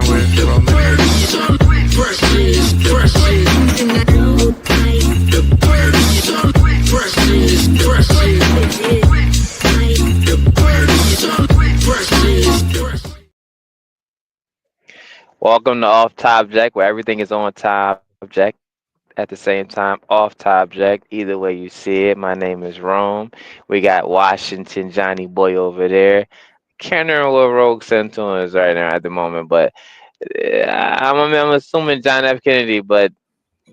with Roman. Welcome to Off Topject, where everything is on Topject at the same time off Topject. Either way you see it. My name is Rome. We got Washington Johnny Boy over there. Can't remember what Rogue Centurion is right now at the moment, but I'm assuming John F. Kennedy, but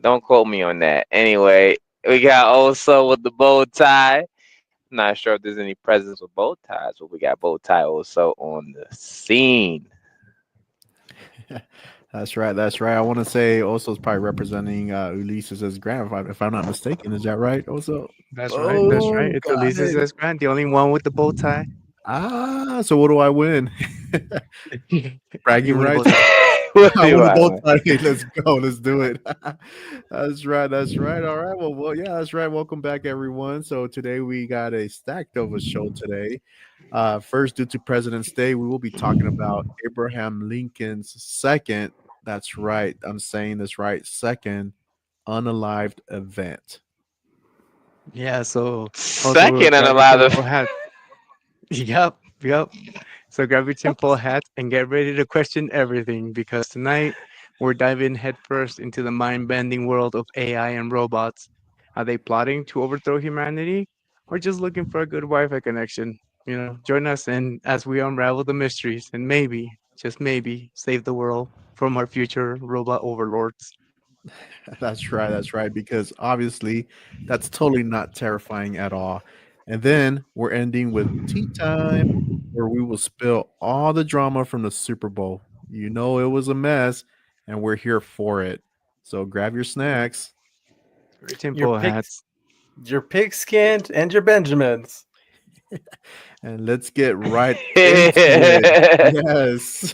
don't quote me on that. Anyway, we got also with the bow tie. Not sure if there's any presents with bow ties, but we got bow tie also on the scene. That's right. That's right. I want to say also is probably representing Ulysses as Grant, if I'm not mistaken. Is that right? Also, That's right. That's right. oh, It's got Ulysses it. S. Grant, the only one with the bow tie. So what do I win? You Bragging want a bow rights. tie? What I do want a I bow want? tie. Hey, let's go. Let's do it. That's right. That's right. All right. Well, yeah, that's right. Welcome back, everyone. So today we got a stacked of a show today. First, due to President's Day, we will be talking about Abraham Lincoln's second. That's right. I'm saying this right. Second unalived event. Yeah. So also Second and a grab your lot of tinfoil hat. Yep. Yep. So grab your tinfoil hat and get ready to question everything because tonight we're diving headfirst into the mind-bending world of AI and robots. Are they plotting to overthrow humanity or just looking for a good Wi-Fi connection? Join us and as we unravel the mysteries and maybe, just maybe, save the world from our future robot overlords. That's right. That's right. Because obviously, that's totally not terrifying at all. And then we're ending with tea time, where we will spill all the drama from the Super Bowl. You know, it was a mess, and we're here for it. So grab your snacks Your Your tinfoil pigs, hats. your pigskin, and your Benjamins. and let's get right into it. Yes.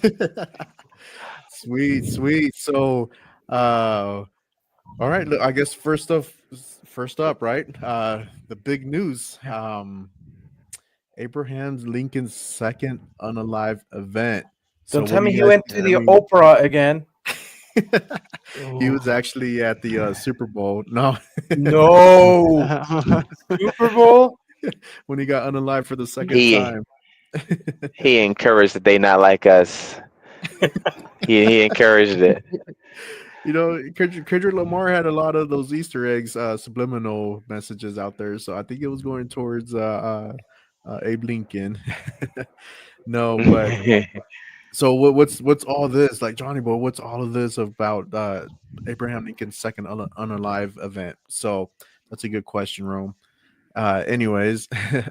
Sweet, sweet. So, all right. Look, I guess first up, right? The big news. Abraham Lincoln's second unalive event. So, Don't what tell do me you he guys? went to I the mean, opera again. he Oh. was actually at the Super Bowl. No, No. Super Bowl? when he got unalive for the second he time. he encouraged that they not like us. He encouraged it. You know, Kendrick Lamar had a lot of those Easter eggs, subliminal messages out there. So I think it was going towards Abe Lincoln. No, but so what's all this like, Johnny Boy? What's all of this about Abraham Lincoln's second unalive event? So that's a good question, Rome. Anyways, uh,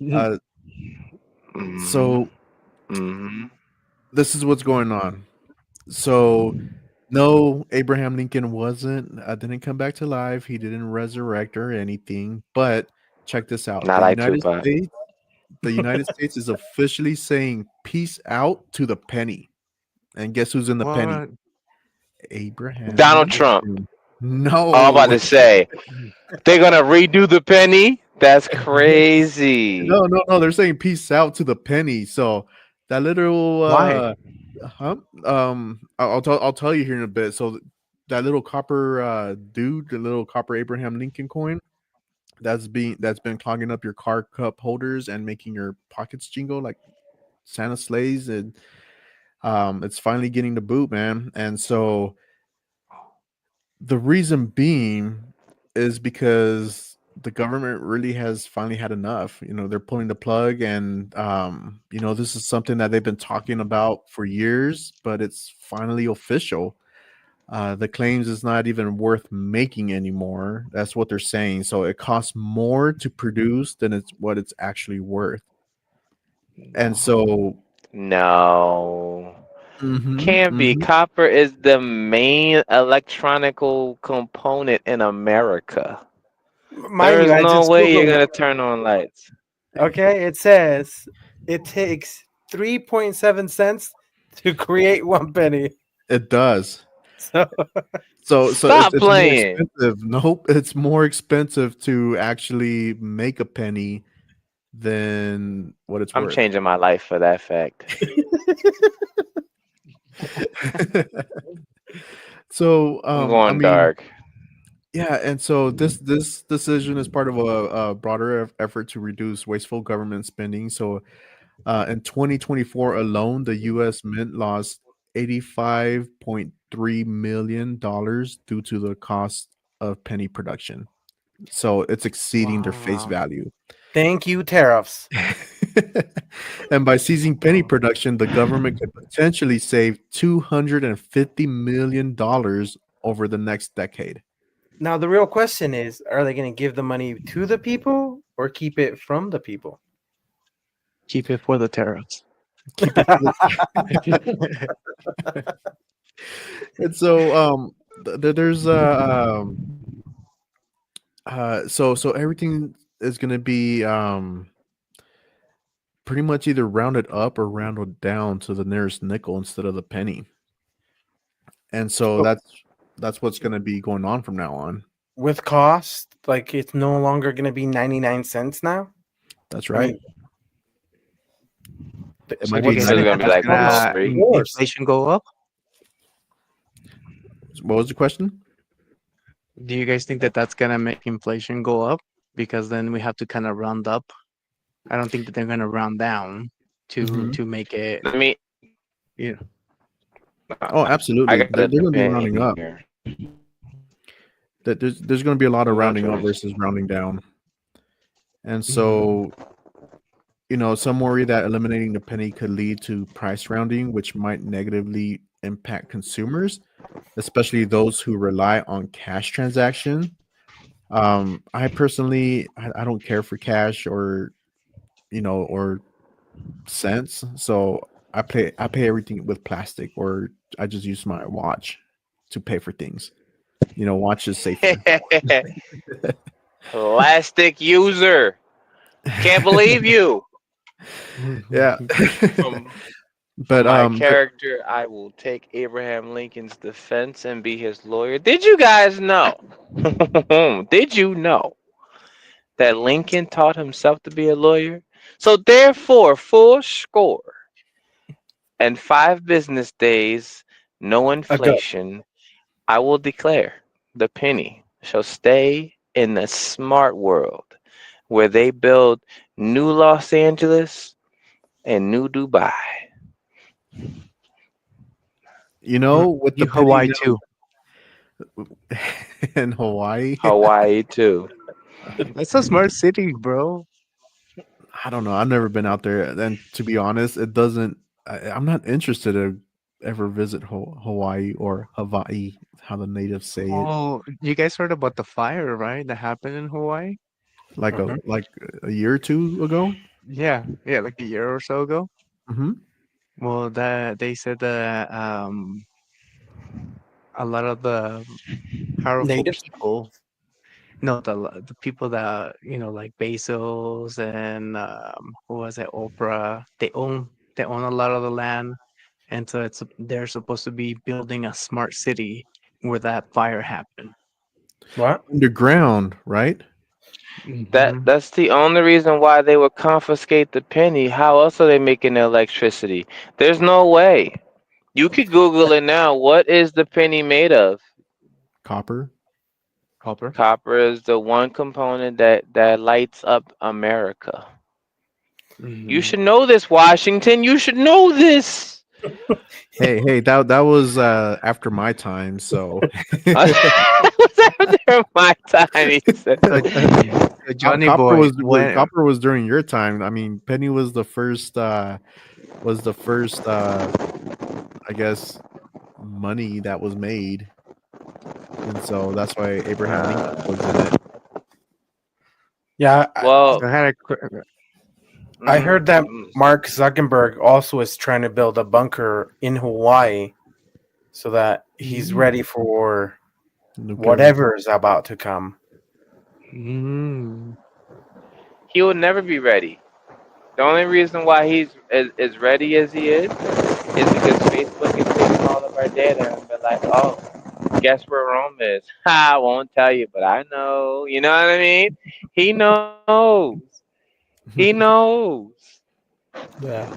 mm-hmm. so Mm-hmm. this is what's going on. So no, Abraham Lincoln didn't come back to life. He didn't resurrect or anything. But check this out: Not like Tupac. The United States is officially saying peace out to the penny. And guess who's in the penny? What? Abraham Donald Trump. Lincoln. Oh, I'm about No, to say they're gonna redo the penny. That's crazy. no. They're saying peace out to the penny. So that little Why? I'll tell you here in a bit. So that little copper dude, the little copper Abraham Lincoln coin, that's been clogging up your car cup holders and making your pockets jingle like Santa sleighs, and it's finally getting the boot, man. And so the reason being is because the government really has finally had enough. You know, they're pulling the plug, and you know, this is something that they've been talking about for years, but it's finally official. The claims is not even worth making anymore. That's what they're saying. So it costs more to produce than what it's actually worth. And so, No. mhm, Can't be. mhm. Copper is the main electronical component in America. Mind There you, is I no just way you're Googled gonna it. turn on lights. Okay, it says it takes 3.7 cents to create one penny. It does. So So Stop it's more playing. expensive. Nope, it's more expensive to actually make a penny than what it's I'm worth. changing my life for that fact. So, I'm I going mean, dark. yeah, and so this decision is part of a broader effort to reduce wasteful government spending. So, in 2024 alone, the U.S. Mint lost $85.3 million due to the cost of penny production. So it's exceeding their face Wow. value. Thank you, tariffs. And by seizing penny production, the government could potentially save $250 million over the next decade. Now the real question is: are they going to give the money to the people or keep it from the people? Keep it for the tariffs. Keep it for and so there's so everything is going to be pretty much either rounded up or rounded down to the nearest nickel instead of the penny. And so So that's what's going to be going on from now on. with cost, like it's no longer going to be 99 cents now. That's I right. mean, It So might do you be guys So it's think 90. that gonna be that's like Almost gonna 103. forced. inflation go up? What was the question? Do you guys think that that's gonna make inflation go up? Because then we have to kind of round up. I don't think that they're gonna round down to Mhm. to make it. Let me. You know, Oh, I absolutely. got They're the going to be pen rounding up. here. That there's going to be a lot of How rounding much up was? versus rounding down. And mhm. so, some worry that eliminating the penny could lead to price rounding, which might negatively impact consumers, especially those who rely on cash transaction. I personally, I don't care for cash or cents, so I pay everything with plastic, or I just use my watch to pay for things. Watch is safer. Plastic user. Can't believe you. Yeah. From but my um but character, I will take Abraham Lincoln's defense and be his lawyer. Did you guys know? Did you know that Lincoln taught himself to be a lawyer? So therefore, full score and 5 business days, no Ago. inflation, I will declare the penny shall stay in the smart world where they build new Los Angeles and new Dubai. with the You penny Hawaii too. now in Hawaii. Hawaii too. That's a smart city, bro. I don't know. I've never been out there, and to be honest, it doesn't. I'm not interested to ever visit Hawaii or Hawaii, how the natives say it. Oh, you guys heard about the fire, right? That happened in Hawaii. Like a Mhm. like a year or two ago. Yeah, yeah, like a year or so ago. Hmm. Well, that they said that a lot of the powerful Natives. people, no, the people that like Bezos and who was it, Oprah, they own a lot of the land, and so they're supposed to be building a smart city where that fire happened. What? Underground, right? Hmm. That's the only reason why they would confiscate the penny. How else are they making electricity? There's no way. You could Google it now. What is the penny made of? Copper. Copper. Copper is the one component that lights up America. You Hmm. should know this, Washington. You should know this. Hey, that was after my time, so Was after my time, he said. So, so Johnny copper Boy, when copper was during your time. I mean, penny was the first I guess money that was made, and so that's why Abraham Lincoln Uh, was in it. Yeah, well, I had a I mhm, heard that mm, Mark Zuckerberg also is trying to build a bunker in Hawaii so that he's ready for Nuclear. whatever is about to come. mm, he will never be ready. The only reason why he's as ready as he is because Facebook is taking all of our data and be like, oh, guess where Rome is? Ha, I won't tell you, but I know. You know what I mean? He knows. He knows. Yeah.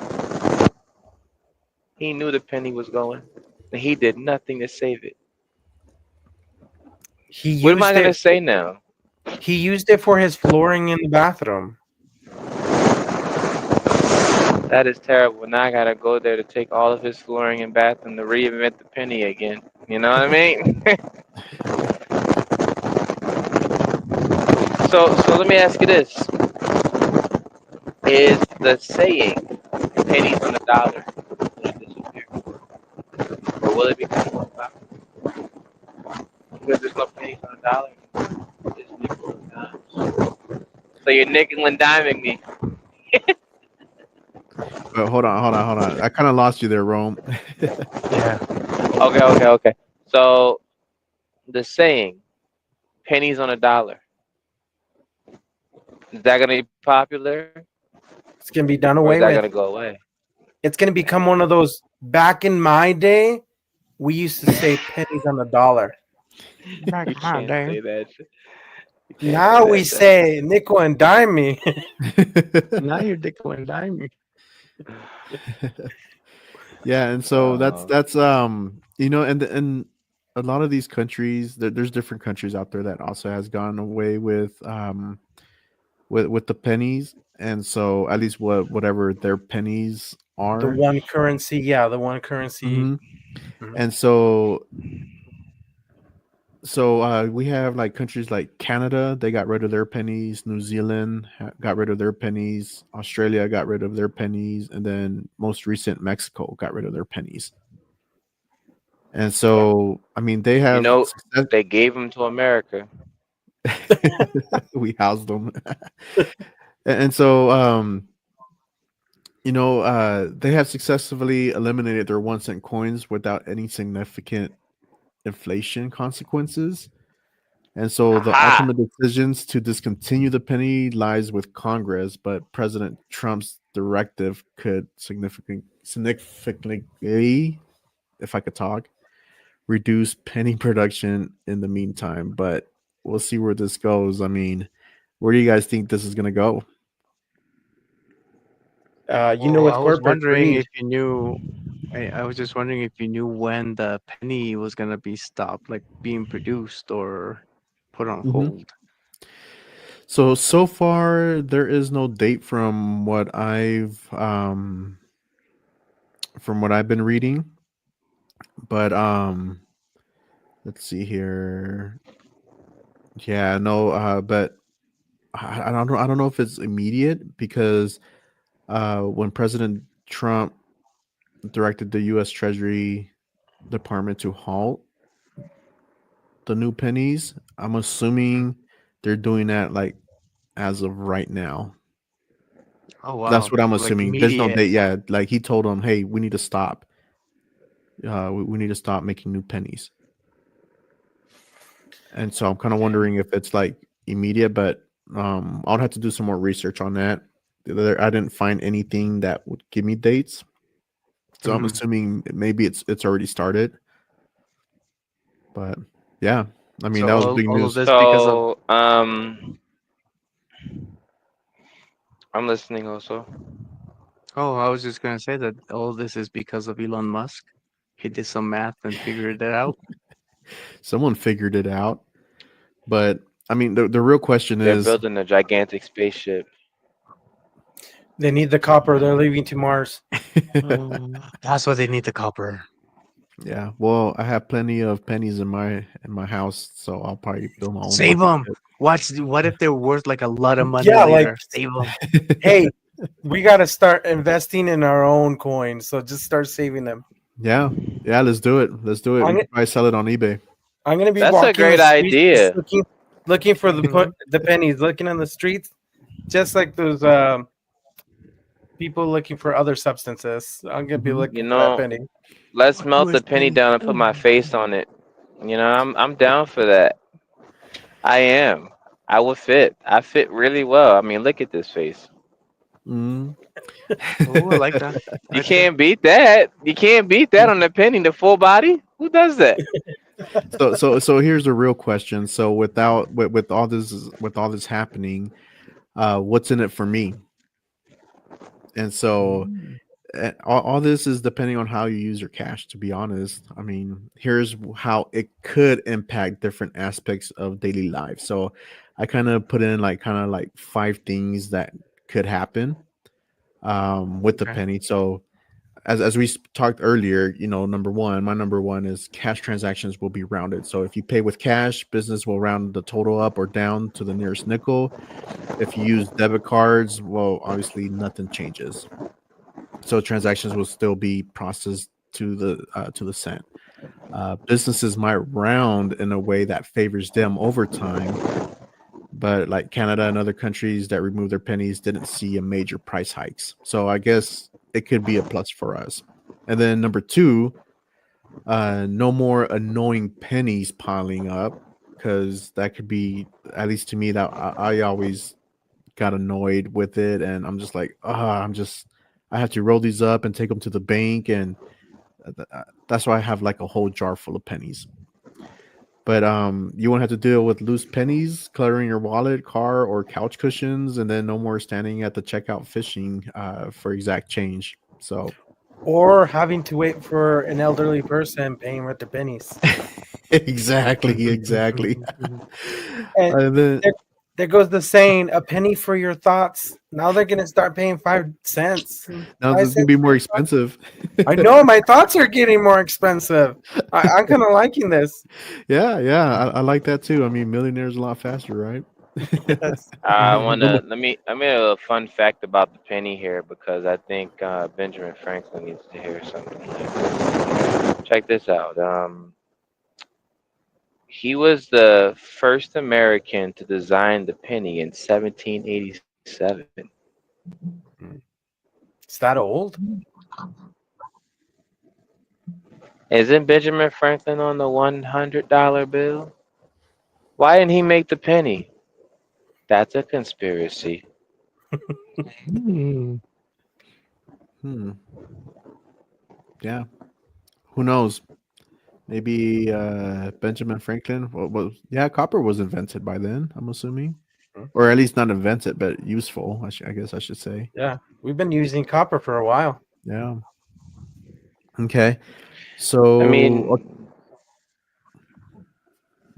He knew the penny was going. and he did nothing to save it. He What am I used gonna it. say now? He used it for his flooring in the bathroom. That is terrible. Now I gotta go there to take all of his flooring and bathroom to reinvent the penny again. You know what I mean? So let me ask you this: is the saying "pennies on the dollar" going to disappear, or will it become more popular? Because there's no pennies on the dollar, it's nickel and dimes. So you're nickel and diming me. But hold on. I kind of lost you there, Rome. Yeah. Okay. So the saying "pennies on a dollar" is that going to be popular, It's gonna be or done is that away going to with. go away? It's gonna become one of those. Back in my day, we used to say pennies on the dollar. Back You in my can't day. say that. You can't say Now we that. say nickel and dime me. Now you're nickel and diming. Yeah, and so Oh, and a lot of these countries, there's different countries out there that also has gone away with the pennies, and so at least whatever their pennies The are. one currency, yeah, the one currency. Hmm. Mhm. And so we have like countries like Canada, they got rid of their pennies. New Zealand got rid of their pennies. Australia got rid of their pennies, and then most recent Mexico got rid of their pennies. And Yeah. so, I mean, they you have know, success. they gave them to America. We housed them. And so, they have successfully eliminated their 1 cent coins without any significant inflation consequences. And so the Aha! ultimate decisions to discontinue the penny lies with Congress, but President Trump's directive could significantly, if I could talk, reduce penny production in the meantime. But we'll see where this goes. I mean, where do you guys think this is going to go? Well, With I was corporate wondering greed, if you knew. I was just wondering if you knew when the penny was gonna be stopped, like being produced or put on Hmm. hold. So far, there is no date from what I've been reading, but let's see here. Yeah, no, but I don't know if it's immediate because when President Trump directed the U.S. Treasury Department to halt the new pennies, I'm Mhm. assuming they're doing that like as of right now. Oh That's wow, what I'm so like assuming. There's no immediate. date yet. Like he told them, "Hey, we need to stop. We need to stop making new pennies." And so I'm kind of Okay. wondering if it's like immediate, but I'll have to do some more research on that. I didn't find anything that would give me dates, so I'm Mhm. assuming maybe it's already started. But yeah, I mean So that was big all of news. this because of. So, I'm listening also. Oh, I was just gonna say that all this is because of Elon Musk. He did some math and figured it out. Someone figured it out, but I mean the real question They're is, building a gigantic spaceship. they need the copper. They're leaving to Mars. That's why they need the copper. yeah. Well, I have plenty of pennies in my house, so I'll probably build my own Save rocket them. Watch. What if they're worth like a lot of money Yeah, like, later? Save them. ship. hey, we got to start investing in our own coins. So just start saving them. Yeah, yeah. Let's do it. Let's do it. I'm, We gonna- can probably sell it on eBay. I'm gonna be That's a walking the great streets, just idea. looking for Mhm. the pennies, looking on the streets, just like those people looking for other substances. I'm gonna be Hmm. You looking for that know, penny. let's What melt was the penny they down and put my doing? face on it. I'm down for that. I am. I would fit. I fit really well. I mean, look at this face. Mm. Oh, I like that. I You like that. can't beat that. You can't beat that on the penny, the full body. Who does that? So here's a real question. So with all this happening, what's in it for me? And so Mm. all this is depending on how you use your cash, to be honest. I mean, here's how it could impact different aspects of daily life. So I kind of put in like kind of like five things that could happen with the Okay. penny. So as we talked earlier, number one, my number one is cash transactions will be rounded. So if you pay with cash, business will round the total up or down to the nearest nickel. If you use debit cards, well, obviously nothing changes. So transactions will still be processed to the cent. Businesses might round in a way that favors them over time, but like Canada and other countries that remove their pennies didn't see a major price hikes. So I guess it could be a plus for us. And then number two, no more annoying pennies piling up, because that could be, at least to me, that I always got annoyed with it, and I'm just like, I have to roll these up and take them to the bank, and that's why I have like a whole jar full of pennies. But you won't have to deal with loose pennies cluttering your wallet, car, or couch cushions, and then no more standing at the checkout fishing for exact change. So Or having to wait for an elderly person paying with their pennies. exactly. And And then there goes the saying, a penny for your thoughts. Now they're going to start paying 5 cents. now Five this is gonna cents be for more your thoughts. expensive. I know my thoughts are getting more expensive. I'm kind of liking this. Yeah, I like that too. I mean, millionaires a lot faster, right? Yes. I Number- wanna let me a fun fact about the penny here because I think Benjamin Franklin needs to hear something like this. Check this out. He was the first American to design the penny in 1787. Is that old? Isn't Benjamin Franklin on the $100 bill? Why didn't he make the penny? That's a conspiracy. Hmm. hmm. Yeah. Who knows? Maybe Benjamin Franklin. Yeah, copper was invented by then, I'm assuming. Or at least not invented, but useful, I guess I should say. Yeah. We've been using copper for a while. Yeah. Okay. I So, mean, go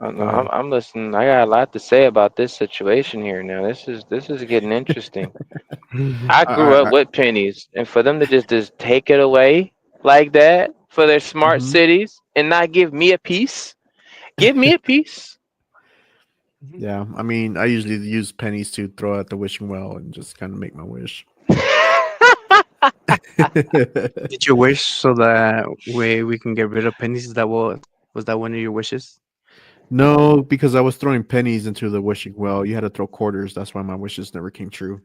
ahead. I'm listening. I got a lot to say about this situation here now. This is getting interesting. I grew up I with pennies, and for them to just take it away like that for their smart mhm. cities and not give me a piece. Yeah, I mean, I usually use pennies to throw at the wishing well and just kind of make my wish. Did you wish so that way we can get rid of pennies? Was that one of your wishes? No, because I was throwing pennies into the wishing well. You had to throw quarters. That's why my wishes never came true.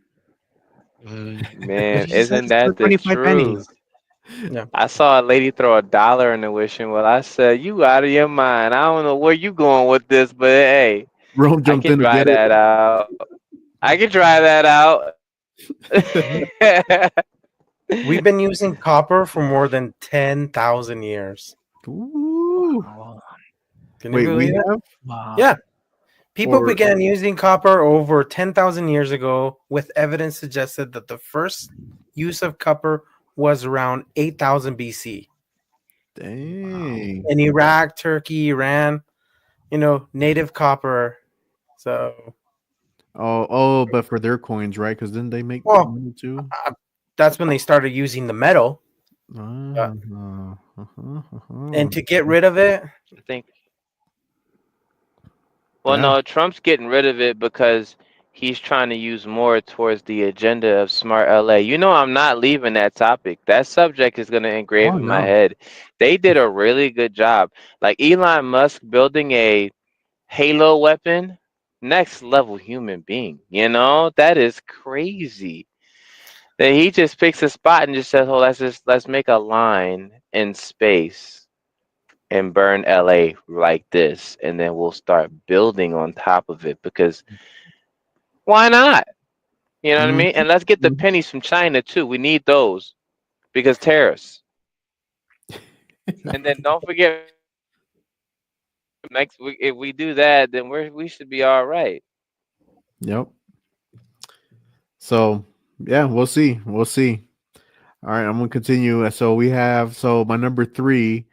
But Man, you just had isn't to throw that the 25 pennies. truth? Yeah. I saw a lady throw $1 in the wishing well. I said, "You out of your mind. I don't know where you going with this, but hey, Rome I jumped can in to dry get it. that out. I can dry that out." We've been using copper for more than 10,000 years. Ooh. Wow. Can you Wait, we believe it? have? Wow. Yeah. People Or began using copper over 10,000 years ago, with evidence suggested that the first use of copper was around 8,000 BC. Wow. dang. In Iraq, Turkey, Iran, native copper. So, But for their coins, right? Because then they make well, money too. that's when they started using the metal. Uh, Uh-huh. and to get rid of it, I think. Well, Yeah. no, Trump's getting rid of it because he's trying to use more towards the agenda of Smart LA. You know, I'm not leaving that topic. That subject is going to engrave Oh in my no. head. They did a really good job. Like Elon Musk building a Halo weapon, next level human being. You know, that is crazy. That he just picks a spot and just says, "Oh, let's make a line in space and burn LA like this, and then we'll start building on top of it because why not? You know what I Mhm. mean? And let's get the pennies from China too. We need those because tariffs. And then don't forget next week if we do that, then we should be all right. Yep. So yeah, we'll see. We'll see. All right, I'm gonna continue. So my number three,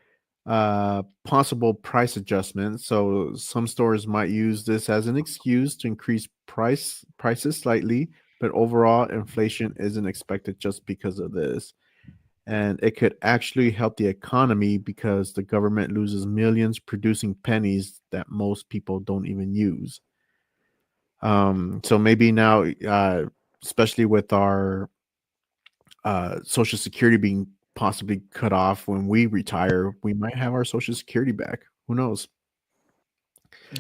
possible price adjustments. So some stores might use this as an excuse to increase prices slightly, but overall inflation isn't expected just because of this. And it could actually help the economy because the government loses millions producing pennies that most people don't even use. So maybe now, especially with our Social Security being possibly cut off when we retire, we might have our Social Security back. Who knows?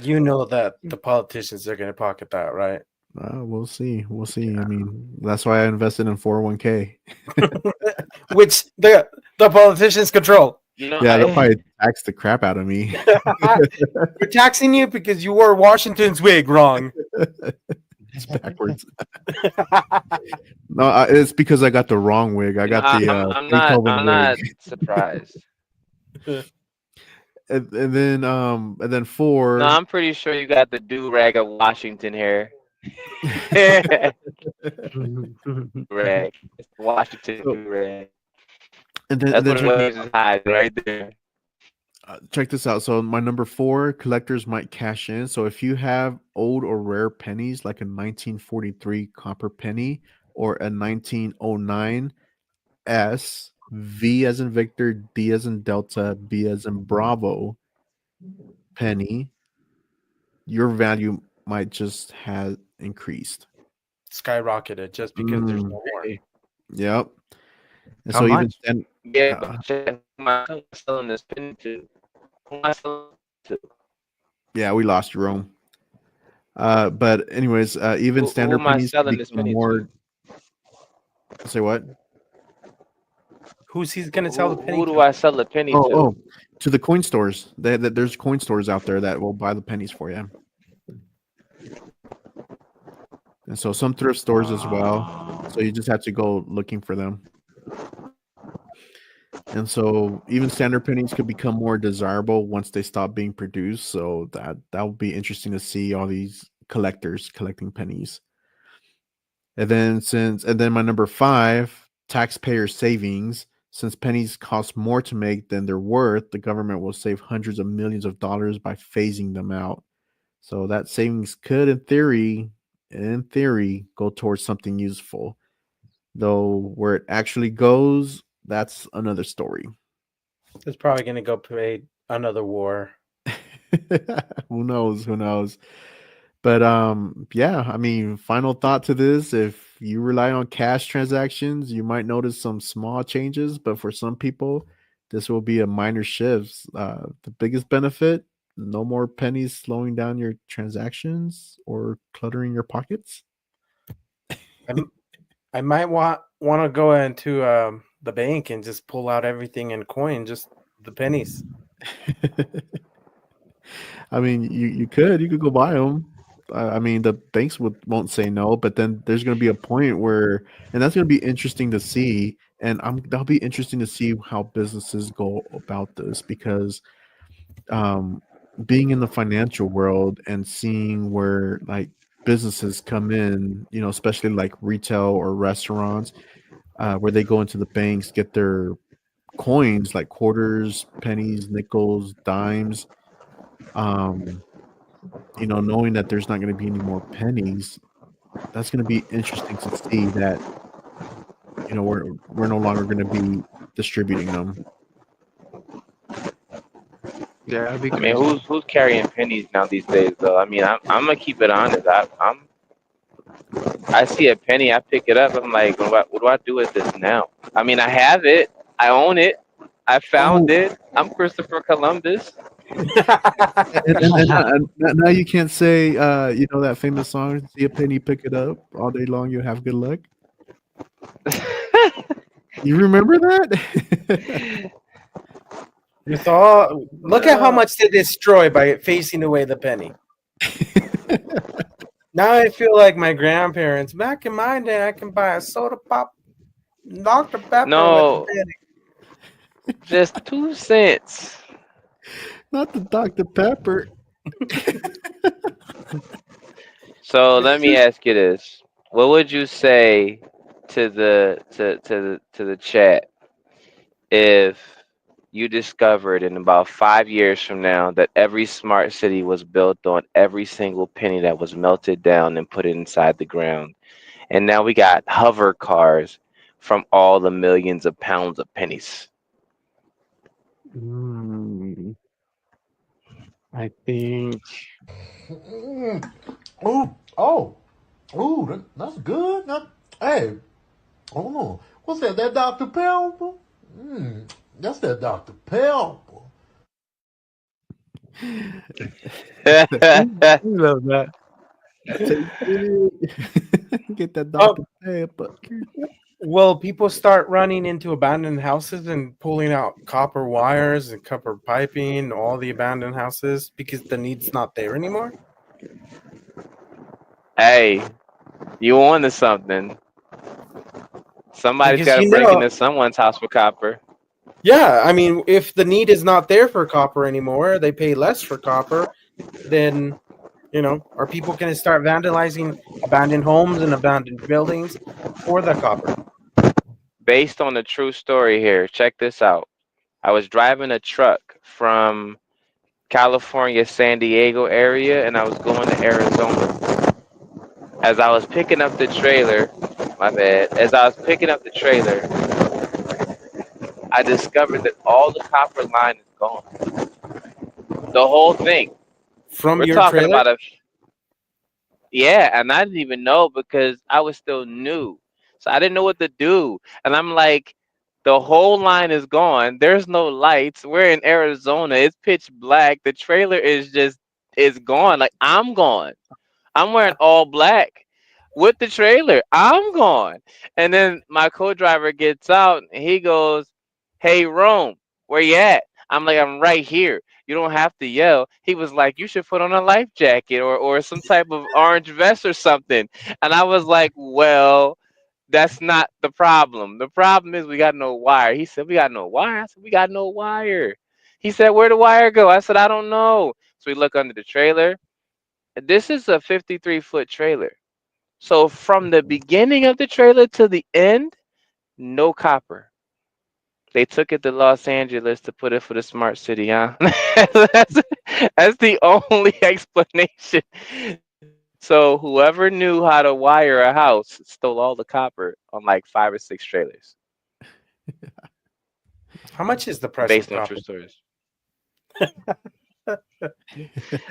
You know that the politicians are going to pocket that, right? We'll see. We'll see. I mean, that's why I invested in 401k. Which the politicians control. No, Yeah, they'll I, probably tax the crap out of me. We're taxing you because you wore Washington's wig wrong. It's backwards. No, it's because I got the wrong wig. I you know, got the Beethoven I'm wig. not surprised. And then No, four. I'm pretty sure you got the do rag of Washington hair. Rag. It's the Washington So do rag. and That's then what it was hide right there. check this out. So my number four, collectors might cash in. So if you have old or rare pennies like a 1943 copper penny or a 1909 S, V as in Victor, D as in Delta, B as in Bravo penny, your value might just have increased. Skyrocketed just because there's no more. Hey, Yep. And how so even much? Yeah, uh, but check who am I selling this penny to? Who am I selling to? yeah, we lost Jerome. But anyways, even Who standard am I pennies can selling this become penny more. to? Say what? Who's he's going to sell the penny Who do to? I sell the penny Oh, to? to the coin stores. There's coin stores out there that will buy the pennies for you, and so some thrift stores as well. So you just have to go looking for them. And so even standard pennies could become more desirable once they stop being produced. So that will be interesting to see all these collectors collecting pennies. And then my number five, taxpayer savings. Since pennies cost more to make than they're worth, the government will save hundreds of millions of dollars by phasing them out. So that savings could, in theory, go towards something useful. Though where it actually goes, that's another story. It's probably going to go pay another war. Who knows? Who knows? But yeah, I mean, final thought to this, if you rely on cash transactions, you might notice some small changes, but for some people, this will be a minor shift. The biggest benefit, no more pennies slowing down your transactions or cluttering your pockets. I might want to go into the bank and just pull out everything in coin, just the pennies. I mean, you could go buy them. I mean, the banks won't say no, but then there's going to be a point where, and that's going to be interesting to see. And that'll be interesting to see how businesses go about this because, um, being in the financial world and seeing where like businesses come in, especially like retail or restaurants, where they go into the banks, get their coins like quarters, pennies, nickels, dimes. Um, knowing that there's not going to be any more pennies, that's going to be interesting to see that, we're no longer going to be distributing them. Yeah, that'd be I mean, crazy. who's carrying pennies now these days? Though I mean, I'm gonna keep it honest. I see a penny, I pick it up. I'm like, what do I do with this now? I mean, I have it, I own it, I found Oh, it. I'm Christopher Columbus. and now you can't say, that famous song, "See a penny, pick it up. All day long, you have good luck." You remember that? With all, look at how much they destroy by facing away the penny. Now I feel like my grandparents. Back in my day, I can buy a soda pop, Dr. Pepper with a No, penny. just 2 cents. Not the Dr. Pepper. So let me ask you this: what would you say to the chat if you discovered in about 5 years from now that every smart city was built on every single penny that was melted down and put inside the ground. And now we got hover cars from all the millions of pounds of pennies. Mm, I think Mm. Ooh, oh, ooh, that's good. Hey, oh, what's that? That Dr. Pepper? That's that Dr. Pepper. I love that. Take it. Get that Oh, Dr. Pepper. will people start running into abandoned houses and pulling out copper wires and copper piping, all the abandoned houses because the need's not there anymore? Hey, you on to something. Somebody's Because got to break into someone's house for copper. yeah, I mean, if the need is not there for copper anymore, they pay less for copper, then are people going to start vandalizing abandoned homes and abandoned buildings for the copper? Based on a true story here, check this out. I was driving a truck from California, San Diego area, and I was going to Arizona. As I was picking up the trailer, my bad, as I was picking up the trailer, I discovered that all the copper line is gone. The whole thing. From We're your talking trailer? about yeah, and I didn't even know because I was still new. So I didn't know what to do. And I'm like, the whole line is gone. There's no lights. We're in Arizona. It's pitch black. The trailer is gone. Like I'm gone. I'm wearing all black with the trailer. I'm gone. And then my co-driver gets out and he goes, "Hey Rome, where you at?" I'm like, "I'm right here. You don't have to yell." He was like, "You should put on a life jacket or some type of orange vest or something." And I was like, "Well, that's not the problem. The problem is we got no wire." He said, "We got no wire." I said, "We got no wire." He said, "Where the wire go?" I said, "I don't know." So we look under the trailer. This is a 53-foot trailer. So from the beginning of the trailer to the end, no copper. They took it to Los Angeles to put it for the smart city, huh? that's, that's the only explanation. So whoever knew how to wire a house stole all the copper on like 5 or 6 trailers How much is the price based of on true copper? stories.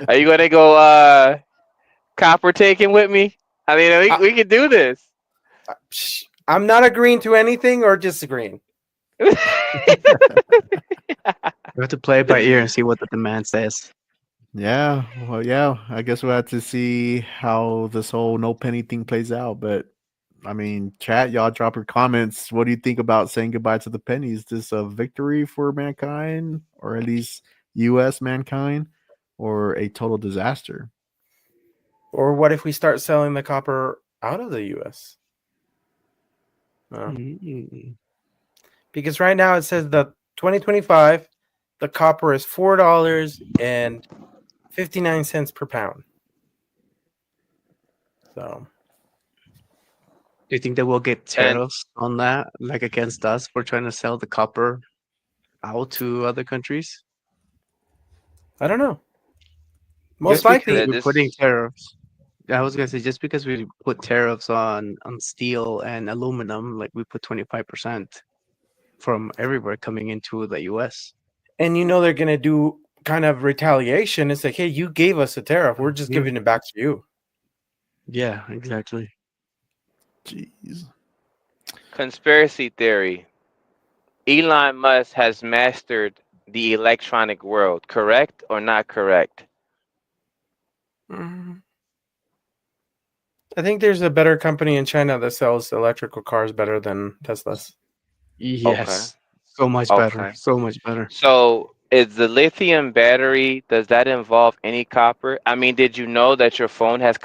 Are you gonna go copper taking with me? I mean, I, we can do this. I'm not agreeing to anything or disagreeing. We have to play it by ear and see what the demand says. Yeah, well, yeah. I guess we'll have to see how this whole no penny thing plays out. But I mean, chat, y'all drop your comments. What do you think about saying goodbye to the penny? Is this a victory for mankind, or at least U.S. mankind, or a total disaster? Or what if we start selling the copper out of the U.S.? Mm. Because right now it says that 2025, the copper is $4.59 per pound. So Do you think that we'll get And tariffs on that, like against us for trying to sell the copper out to other countries? I don't know. Most Just because likely, we're putting this tariffs, I was gonna say just because we put tariffs on steel and aluminum, like we put 25% from everywhere coming into the U.S. and they're going to do kind of retaliation. It's like, hey, you gave us a tariff. We're just Mhm. giving it back to you. Yeah, exactly. Jeez. conspiracy theory. Elon Musk has mastered the electronic world, correct or not correct? Mhm. I think there's a better company in China that sells electrical cars better than Tesla's. Okay. Yes, so much better, Okay. so much better. So is the lithium battery, does that involve any copper? I mean, did you know that your phone has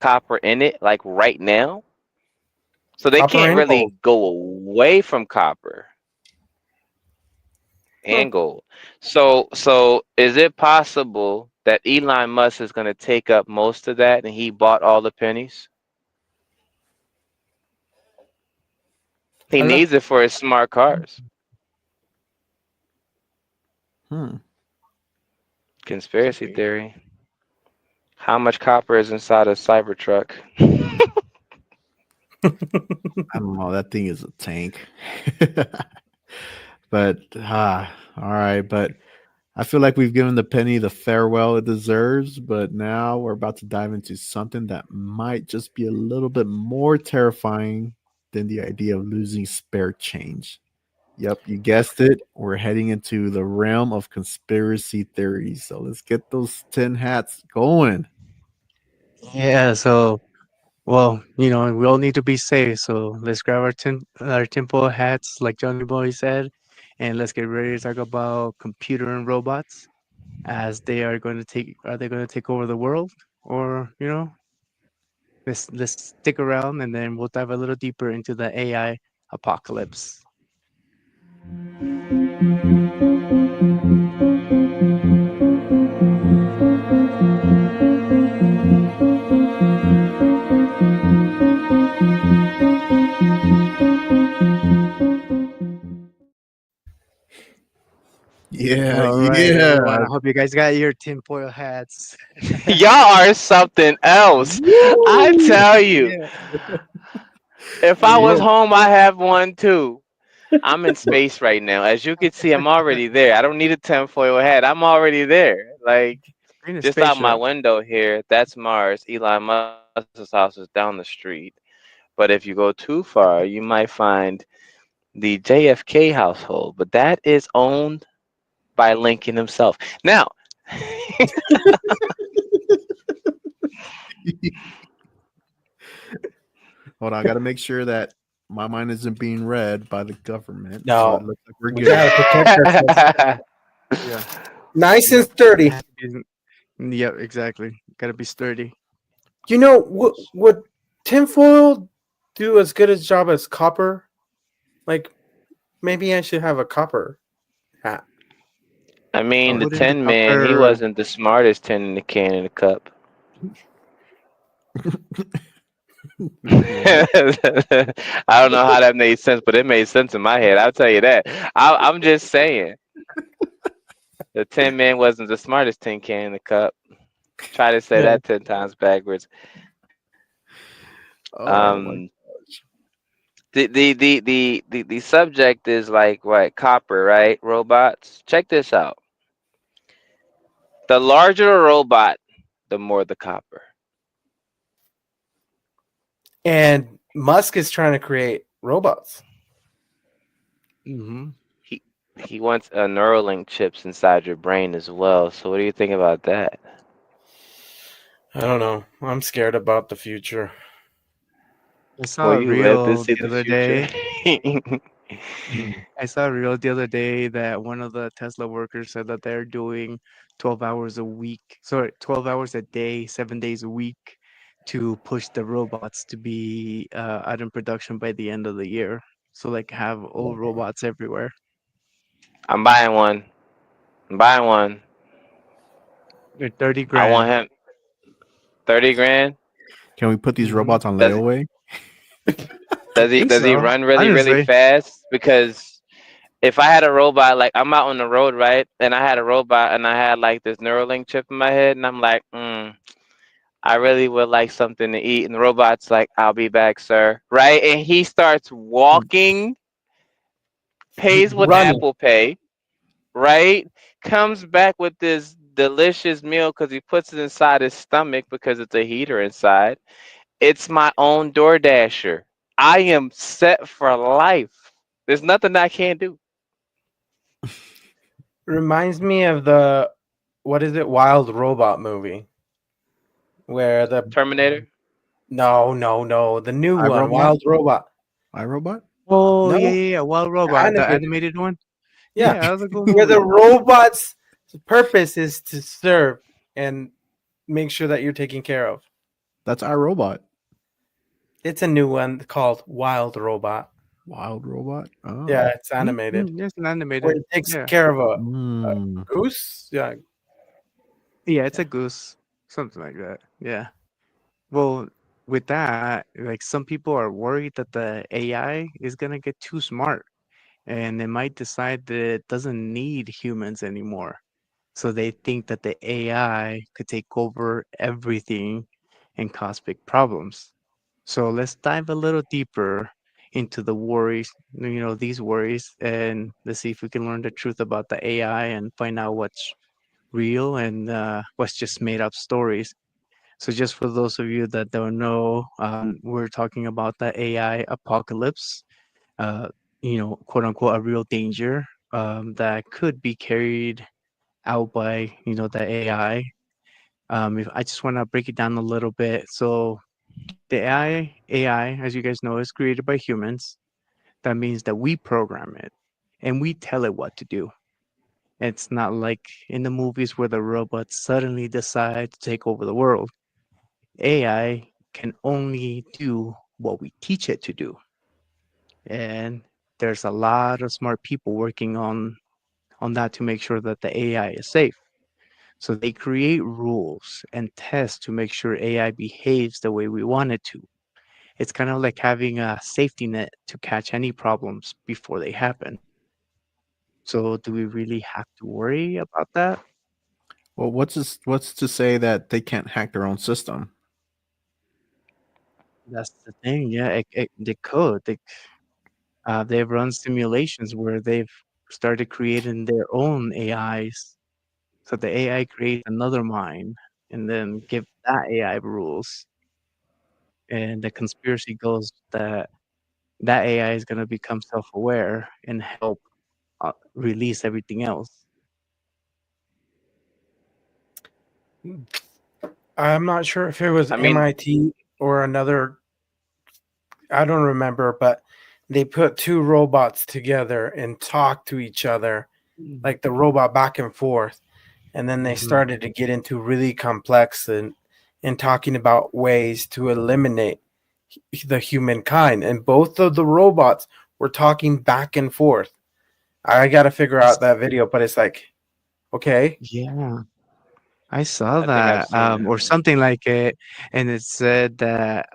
copper in it, like right now? So they can't Copper and really gold. go away from copper Huh. and gold. So is it possible that Elon Musk is going to take up most of that and he bought all the pennies? He I love. needs it for his smart cars. Hmm. Conspiracy theory. How much copper is inside a Cybertruck? I don't know. That thing is a tank. But all right. But I feel like we've given the penny the farewell it deserves. But now we're about to dive into something that might just be a little bit more terrifying than the idea of losing spare change. Yep, you guessed it. We're heading into the realm of conspiracy theories. So let's get those tin hats going. Yeah. So, well, we all need to be safe. So let's grab our tinfoil hats, like Johnny Boy said, and let's get ready to talk about computer and robots, as they are going to take. Are they going to take over the world, or let's stick around, and then we'll dive a little deeper into the AI apocalypse. Yeah, All right, everyone. yeah. I hope you guys got your tinfoil hats. Y'all are something else. I Woo! tell you, Yeah. if I was Yeah. home, I have one too. I'm in space right now. As you can see, I'm already there. I don't need a tinfoil hat. I'm already there. Like We're in a just out my spaceship. window here, that's Mars. Elon Musk's house is down the street. But if you go too far, you might find the JFK household. But that is owned by Lincoln himself. Now, Hold on, I got to make sure that my mind isn't being read by the government. So it No, looks like we're we good. gotta protect ourselves. Yeah. Nice and Yep. sturdy. Yep. Exactly. Got to be sturdy. You know, would tinfoil do as good a job as copper? Like, maybe I should have a copper hat. I mean, the Wouldn't the Tin Man, he copper? wasn't the smartest tin in the can in the cup. What? I don't know how that made sense, but it made sense in my head. I'll tell you that. I'm just saying, the Tin Man wasn't the smartest tin can in the cup. Try to say Yeah. that 10 times backwards. Oh Um, my. the subject is like what copper, right? Robots. Check this out. The larger the robot, the more the copper. And Musk is trying to create robots. Hmm. He he wants a Neuralink chips inside your brain as well. So what do you think about that? I don't know. I'm scared about the future. I Will saw a you live to reel see the the other future? day. I saw a reel the other day that one of the Tesla workers said that they're doing 12 hours a week. Sorry, 12 hours a day, 7 days a week to push the robots to be out in production by the end of the year. So like have all robots everywhere. I'm buying one. I'm buying one. They're 30 I want grand. him 30 grand. Can we put these Hmm. robots on Does layaway? I does he think does he so. run really really Honestly. fast? Because if I had a robot, like I'm out on the road, right, and I had a robot and I had like this Neuralink chip in my head, and I'm like, I really would like something to eat, and the robot's like, I'll be back, sir, right, and he starts walking, pays with Running. Apple Pay, right, comes back with this delicious meal because he puts it inside his stomach because it's a heater inside. It's my own Door Dasher. I am set for life. There's nothing I can't do. Reminds me of the what is it? Wild Robot movie where the Terminator. no, the new one, iRobot? Wild Robot. iRobot? Oh, yeah, No, yeah, yeah. Wild Robot, the animated. animated one. Yeah, Yeah, that was a cool where the movie. robot's purpose is to serve and make sure that you're taken care of. That's iRobot. It's a new one called Wild Robot. Wild Robot. Yeah, Oh. it's animated. Yes, an Where animated. it takes Yeah. care of a Mm. goose. Yeah, Yeah, it's yeah. a goose. Something like that. Yeah. Well, with that, like some people are worried that the AI is gonna get too smart and it might decide that it doesn't need humans anymore. So they think that the AI could take over everything and cause big problems. So let's dive a little deeper into the worries, these worries, and let's see if we can learn the truth about the AI and find out what's real and what's just made up stories. So, just for those of you that don't know, we're talking about the AI apocalypse, uh, quote unquote, a real danger that could be carried out by, the AI. If I just want to break it down a little bit. So, the AI, as you guys know, is created by humans. That means that we program it and we tell it what to do. It's not like in the movies where the robots suddenly decide to take over the world. AI can only do what we teach it to do. And there's a lot of smart people working on that to make sure that the AI is safe. So they create rules and tests to make sure AI behaves the way we want it to. It's kind of like having a safety net to catch any problems before they happen. So do we really have to worry about that? Well, what's to say that they can't hack their own system? That's the thing. Yeah, they could. They've run simulations where they've started creating their own AIs. So the AI creates another mind and then give that AI rules. And the conspiracy goes that that AI is going to become self-aware and help release everything else. I'm not sure if it was I mean, MIT or another. I don't remember, but they put two robots together and talked to each other, like the robot back and forth, and then they Mm-hmm. started to get into really complex and talking about ways to eliminate the humankind, and both of the robots were talking back and forth. I got to figure out that video, but it's like, okay, Yeah. I saw I think I've that, seen or that. something like it, and it said that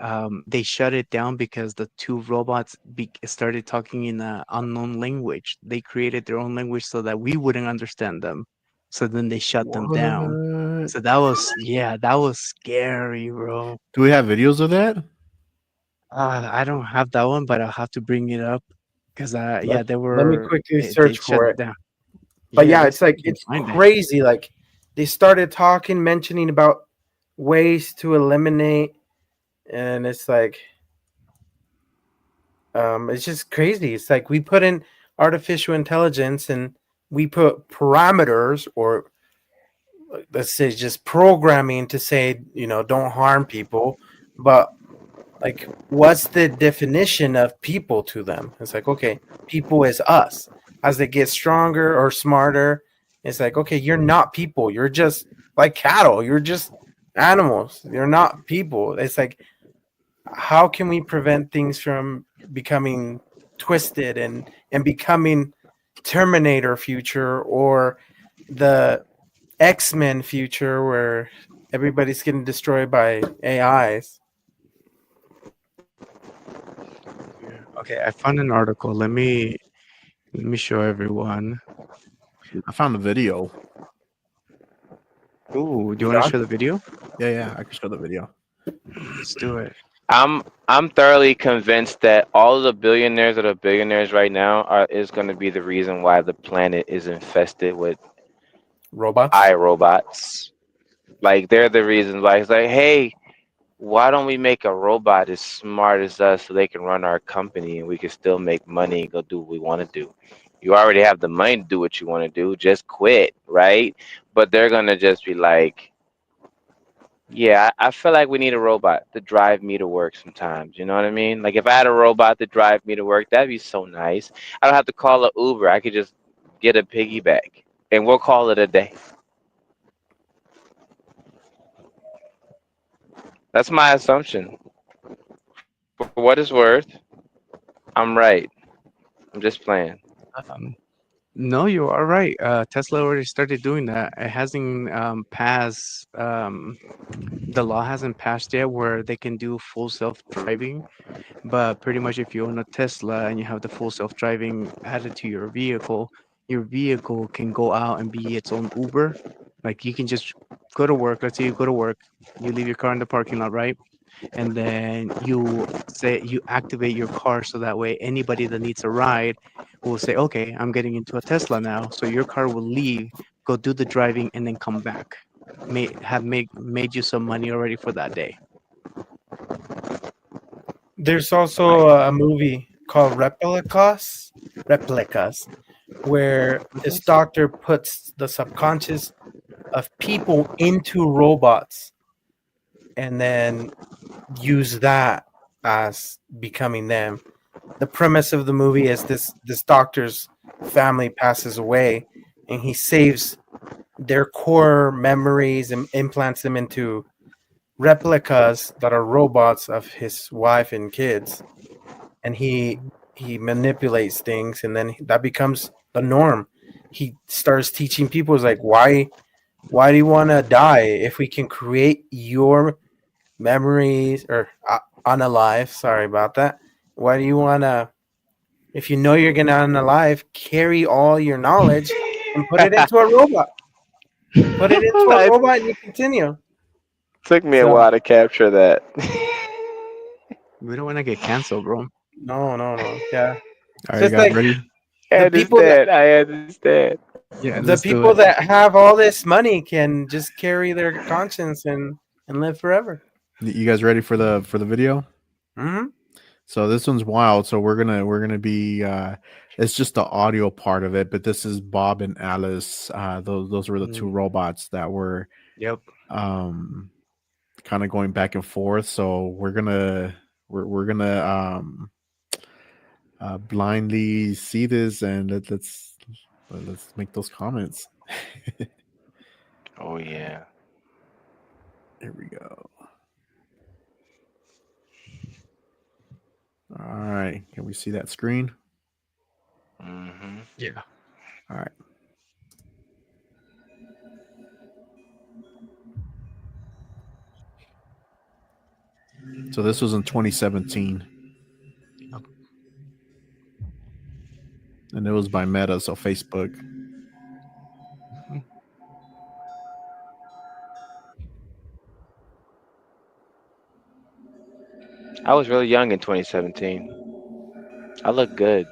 they shut it down because the two robots started talking in an unknown language. They created their own language so that we wouldn't understand them. So then they shut them down. What? So that was, yeah, that was scary, bro. Do we have videos of that? I don't have that one, but I'll have to bring it up because, let, yeah, they let me were quickly they search shut for it it. down. But Yeah, yeah, let's it's see if like we can it's find it. crazy. Like they started talking, mentioning about ways to eliminate, and it's like it's just crazy. It's like we put in artificial intelligence and we put parameters, or let's say just programming to say, don't harm people. But like, what's the definition of people to them? It's like, okay, people is us. As they get stronger or smarter, it's like, okay, you're not people. You're just like cattle. You're just animals. You're not people. It's like, how can we prevent things from becoming twisted and becoming Terminator future, or the X-Men future where everybody's getting destroyed by AIs? Yeah. Okay, I found an article. Let me show everyone. I found a video. Ooh, do you You want to got show the video? Yeah, yeah, I can show the video. Let's do it. I'm thoroughly convinced that all of the billionaires that are billionaires right now is going to be the reason why the planet is infested with robots? iRobots. Like they're the reasons why it's like, hey, why don't we make a robot as smart as us so they can run our company and we can still make money and go do what we want to do? You already have the money to do what you want to do. Just quit, right? But they're gonna just be like, yeah, I feel like we need a robot to drive me to work sometimes. You know what I mean? Like if I had a robot to drive me to work, that'd be so nice. I don't have to call a Uber. I could just get a piggyback and we'll call it a day. That's my assumption. For what it's worth, I'm right. I'm just playing. Um, No, you are right. Tesla already started doing that. It hasn't passed. The law hasn't passed yet where they can do full self-driving. But pretty much, if you own a Tesla and you have the full self-driving added to your vehicle can go out and be its own Uber. Like you can just go to work. Let's say you go to work, you leave your car in the parking lot, right? And then you say you activate your car so that way anybody that needs a ride will say, "Okay, I'm getting into a Tesla now." So your car will leave, go do the driving, and then come back. Made you some money already for that day. There's also Right. a movie called Replicas, where this Replicas? doctor puts the subconscious of people into robots and then use that as becoming them. The premise of the movie is this doctor's family passes away and he saves their core memories and implants them into replicas that are robots of his wife and kids, and he manipulates things, and then that becomes the norm. He starts teaching people, is like, why do you want to die if we can create your memories, or unalive, sorry about that. Why do you want to, if you know you're gonna unalive, carry all your knowledge and put it into a robot, It and you continue. took me a So while to capture that. We don't want to get canceled, bro. no, yeah. All right, So you it's guys like ready? I the people that understand. I understand. Yeah, the let's do people it. that have all this money can just carry their conscience and live forever. You guys ready for the video? Hmm. So this one's wild. So we're gonna be it's just the audio part of it, but this is Bob and Alice. Those were the two Mm, robots that were yep. um kind of going back and forth. So we're gonna blindly see this and let's make those comments. Oh yeah. Here we go. All right, can we see that screen? Hmm. Yeah. All right. So this was in 2017, Yep. and it was by Meta, so Facebook. Mhm. I was really young in 2017. I look good.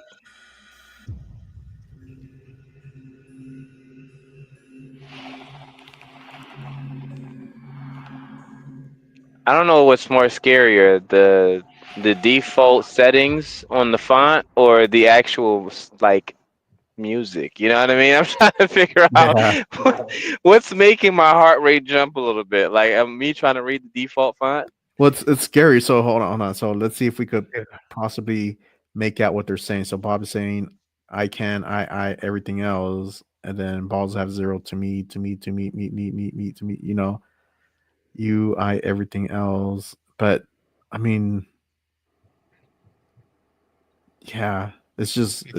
I don't know what's more scarier, the default settings on the font or the actual like music. You know what I mean? I'm trying to figure out Yeah. what's making my heart rate jump a little bit. Like me trying to read the default font. Well, it's scary. So hold on. So let's see if we could Yeah. possibly make out what they're saying. So Bob is saying, "I can, everything else," and then balls have zero to me, You know, you, I, everything else. But I mean, yeah, it It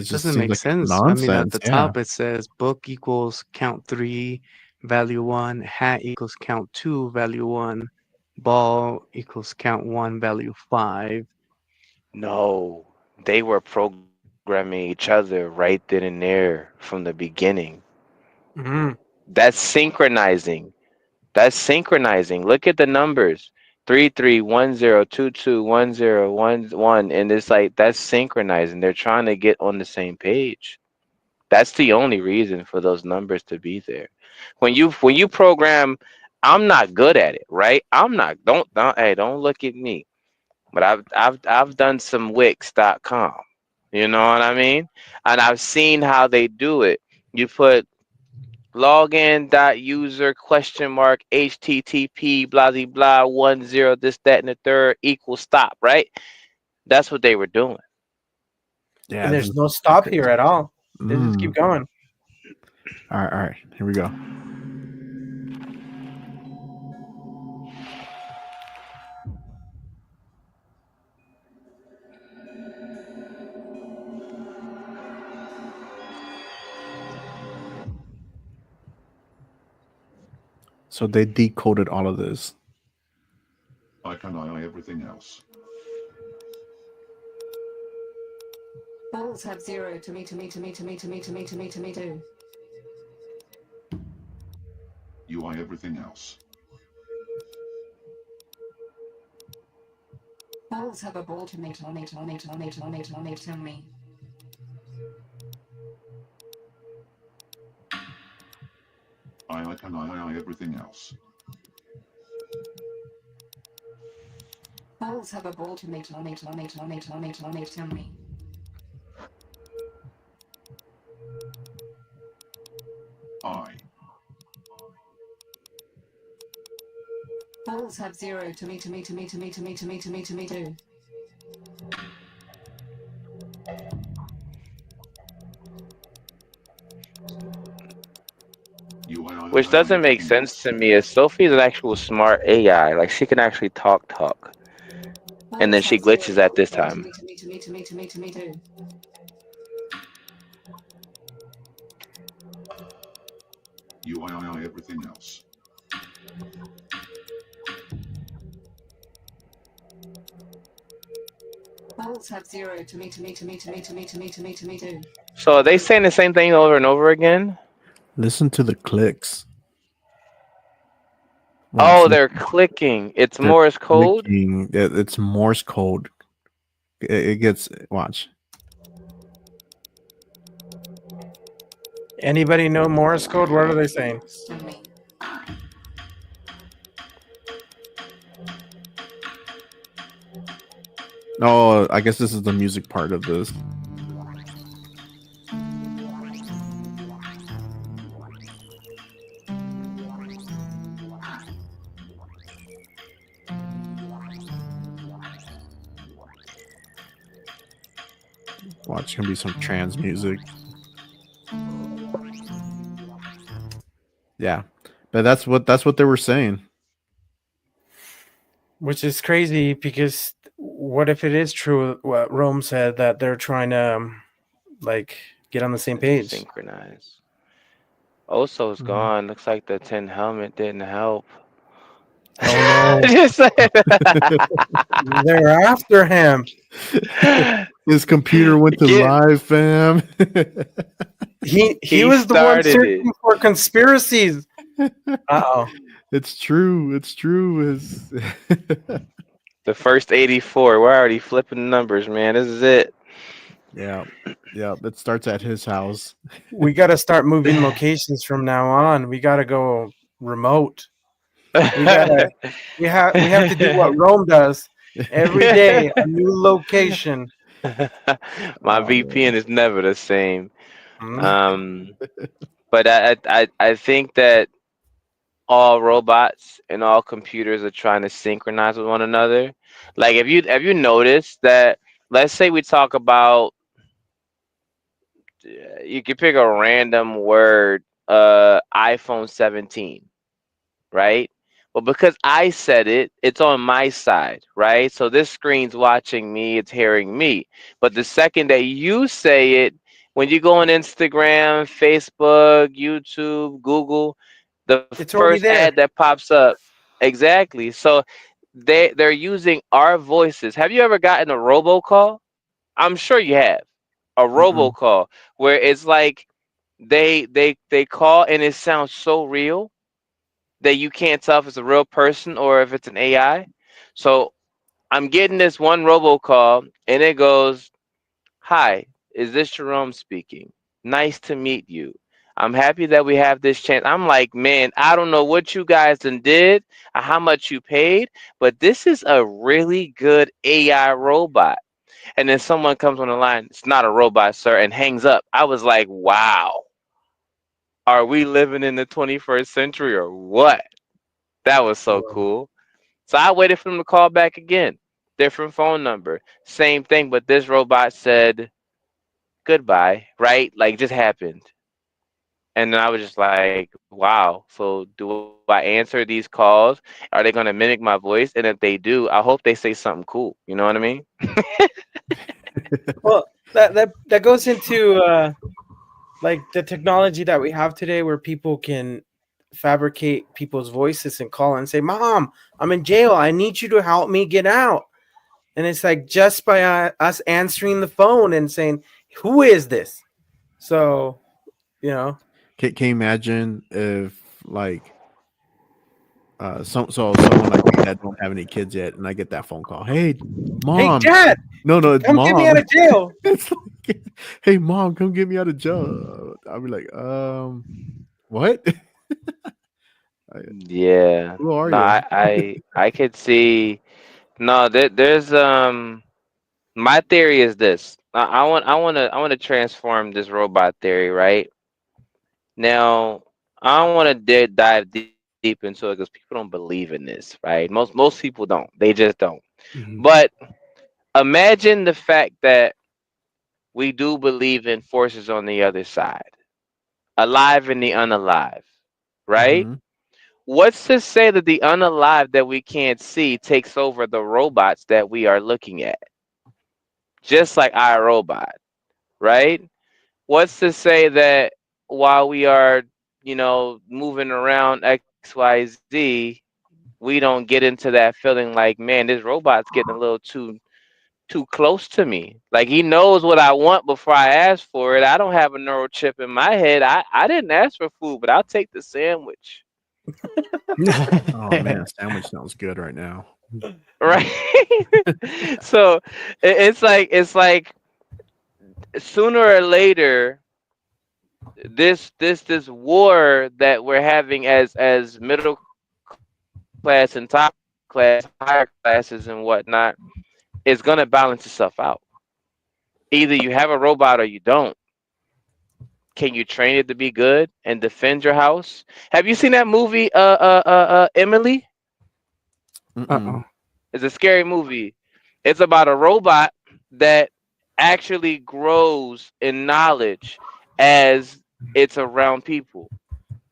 just doesn't seems make like it's sense. I mean, at nonsense. the Yeah, top it says book equals count three, value one, hat equals count two, value one, ball equals count one, value five. No, they were programming each other right then and there from the beginning. Hmm. That's synchronizing. That's synchronizing. Look at the numbers. 3310221011, and it's like that's synchronizing. They're trying to get on the same page. That's the only reason for those numbers to be there. When you program, I'm not good at it, right? I'm not. Don't hey, don't look at me. But I've done some Wix.com. You know what I mean? And I've seen how they do it. You put login.user question mark http blah blah blah 10 this that and the third equals stop, right? That's what they were doing. yeah. And This there's is no stop here crazy. at all. They just keep Mm. going. All right. Here we go. So they decoded all of this. I can eye everything else. Balls have 0 to me to me to me to me to me to me to me to me to. You eye everything else. Balls have a ball to me to me to me to me to me to me to me. I can eye everything else. Balls have a ball to me to me to me to me to me to me to me. I. Balls have 0 to me to me to me to me to me to me to me to me to. You Which doesn't make everything sense else. to me. Is Sophie's an actual smart AI? Like she can actually talk, and then Balls she have 0 glitches at this to time. me to me to me to me to me to me to. You everything else. Balls have 0 to me to me to me to me to me to me to me to me to. So are they saying the same thing over and over again? Listen to the clicks. Watch. Oh, they're clicking. It's They're Morse code. clicking. It's Morse code. It gets. Watch. Anybody know Morse code? What are they saying? To me. Oh, I guess this is the music part of this. Watch, gonna be some trans music. Yeah, but that's what they were saying. Which is crazy because what if it is true what Rome said that they're trying to like get on the same page? Synchronize. Oso's Mhm. gone. Looks like the 10 helmet didn't help. Oh no, Just saying. they're after him. His computer went to Get, live, fam. He he was the one started it. searching for conspiracies. Uh-oh. It's true. It's true. It's The first 84. We're already flipping the numbers, man. This is it. yeah, yeah. It starts at his house. We got to start moving locations from now on. We got to go remote. We got to we have to do what Rome does. Every day a new location. My Oh VPN man. is never the same. Mm. Um, but I think that all robots and all computers are trying to synchronize with one another. Like have you noticed that, let's say we talk about, you could pick a random word, iPhone 17, right? Well, because I said it, it's on my side, right? So this screen's watching me, it's hearing me. But the second that you say it, when you go on Instagram, Facebook, YouTube, Google, the It's first already ad there. that pops up, exactly. So they're using our voices. Have you ever gotten a robocall? I'm sure you have. A Mm-mm. robocall where it's like they call and it sounds so real that you can't tell if it's a real person or if it's an AI. So I'm getting this one robocall and it goes, "Hi, is this Jerome speaking? Nice to meet you. I'm happy that we have this chance." I'm like, man, I don't know what you guys done did or how much you paid, but this is a really good AI robot. And then someone comes on the line, "It's not a robot, sir," and hangs up. I was like, wow, are we living in the 21st century or what? That was so cool. So I waited for them to call back again. Different phone number. Same thing, but this robot said goodbye, right? Like just happened. And then I was just like, wow. So do I answer these calls? Are they gonna mimic my voice? And if they do, I hope they say something cool. You know what I mean? Well, that goes into like the technology that we have today where people can fabricate people's voices and call and say, "Mom, I'm in jail. I need you to help me get out." And it's like just by us answering the phone and saying, "Who is this?" So, you know, Can you imagine if like someone like me that don't have any kids yet, and I get that phone call? Hey, "Hey, mom. Dad, No, it's come get me mom. out of jail." It's like, hey, mom, come get me out of jail. I'll be like, what? I- Yeah. Who are No, you? I could see. No, there's my theory is this. I want to transform this robot theory, right? Now, I don't want to dive deep into it because people don't believe in this, right? Most people don't. They just don't. Mhm. But imagine the fact that we do believe in forces on the other side, alive and the unalive, right? Hmm. What's to say that the unalive that we can't see takes over the robots that we are looking at, just like our robot, right? What's to say that while we are, moving around XYZ, we don't get into that feeling like, man, this robot's getting a little too close to me. Like he knows what I want before I ask for it. I don't have a neural chip in my head. I didn't ask for food, but I'll take the sandwich. Oh man, sandwich sounds good right now. Right? So it's like sooner or later this war that we're having as middle class and top class, higher classes and whatnot, is gonna balance itself out. Either you have a robot or you don't. Can you train it to be good and defend your house? Have you seen that movie Emily? Mm-mm. Uh-oh. It's a scary movie. It's about a robot that actually grows in knowledge as it's around people.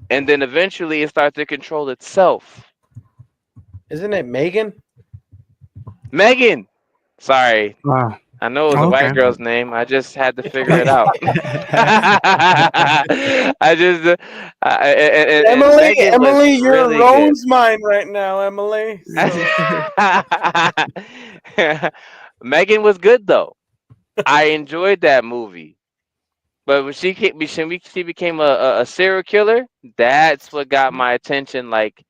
And then eventually it starts to control itself. Isn't it Megan? Megan! Sorry. Wow. I know it was a white Okay. girl's name. I just had to figure it out. I just, and Emily, Megan was Emily, you're in really good. Rome's mind right now, Emily. So Megan was good though. I enjoyed that movie. But when she became a serial killer, that's what got my attention. Like,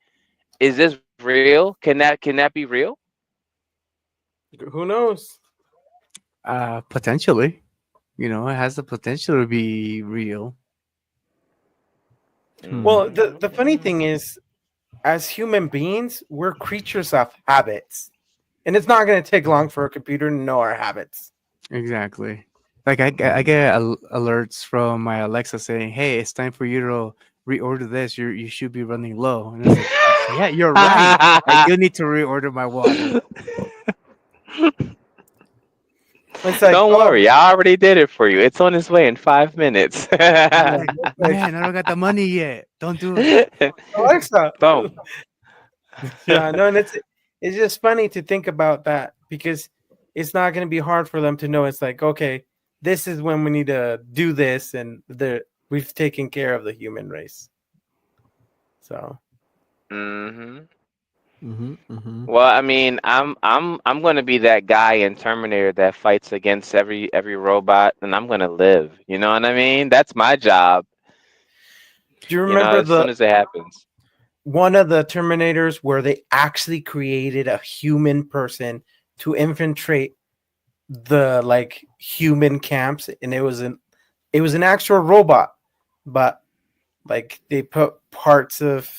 is this real? Can that be real? who knows? Potentially. It has the potential to be real. Hmm. Well, the funny thing is, as human beings, we're creatures of habits. And it's not going to take long for a computer to know our habits. Exactly. Like I get alerts from my Alexa saying, "Hey, it's time for you to reorder this. You should be running low." And it's like, "Yeah, you're right. I do need to reorder my water." It's like, Don't oh, worry, I already did it for you. It's on its way in 5 minutes. I'm yeah, like, it's like, "Man, I don't got the money yet. Don't do it." Alexa. Don't. Yeah, no, and it's just funny to think about that because it's not going to be hard for them to know. It's like, okay, this is when we need to do this, and we've taken care of the human race. So hmm Mm-hmm. Mm-hmm. Well, I mean, I'm gonna be that guy in Terminator that fights against every robot, and I'm gonna live. You know what I mean? That's my job. do you remember As soon the as it happens. one of the Terminators where they actually created a human person to infiltrate the like human camps, and it was an actual robot, but like they put parts of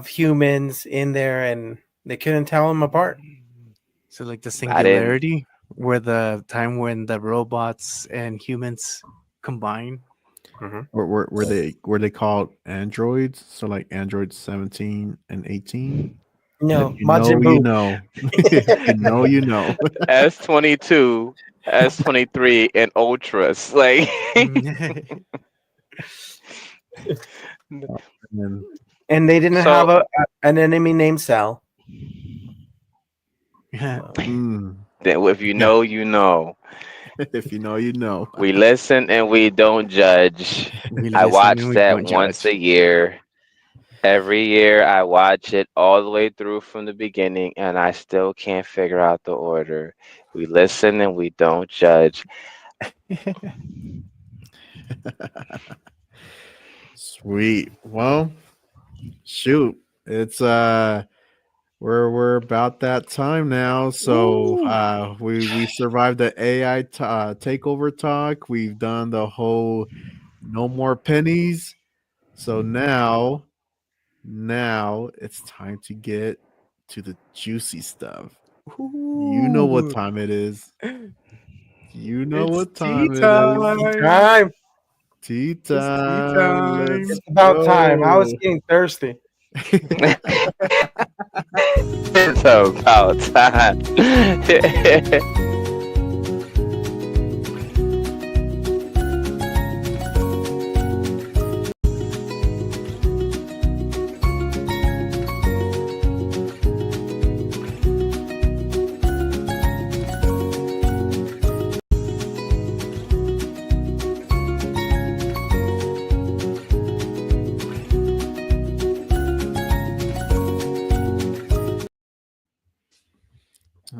humans in there, and they couldn't tell them apart. So like the I didn't. singularity, where the time when the robots and humans combine. Were they called androids? So like androids 17 and 18. If No, you know, Majin you Buu. know. If you know, you know. S22, S23, and Ultras. Like, And And they didn't have so an enemy named Cell. Yeah. So, mm, then if you know, you know. if you know, you know. We listen and we don't judge. We I listen and watch we that don't once judge. a year. Every year I watch it all the way through from the beginning, and I still can't figure out the order. We listen and we don't judge. Sweet. Well, shoot. It's we're about that time now. So Woo. we survived the takeover talk. We've done the whole no more pennies. So now it's time to get to the juicy stuff. You know what Ooh. time it is. You know It's what tea time it is. time. Time. Tea It's tea time. Let's time. It's about time. I was go. getting thirsty. It's about time.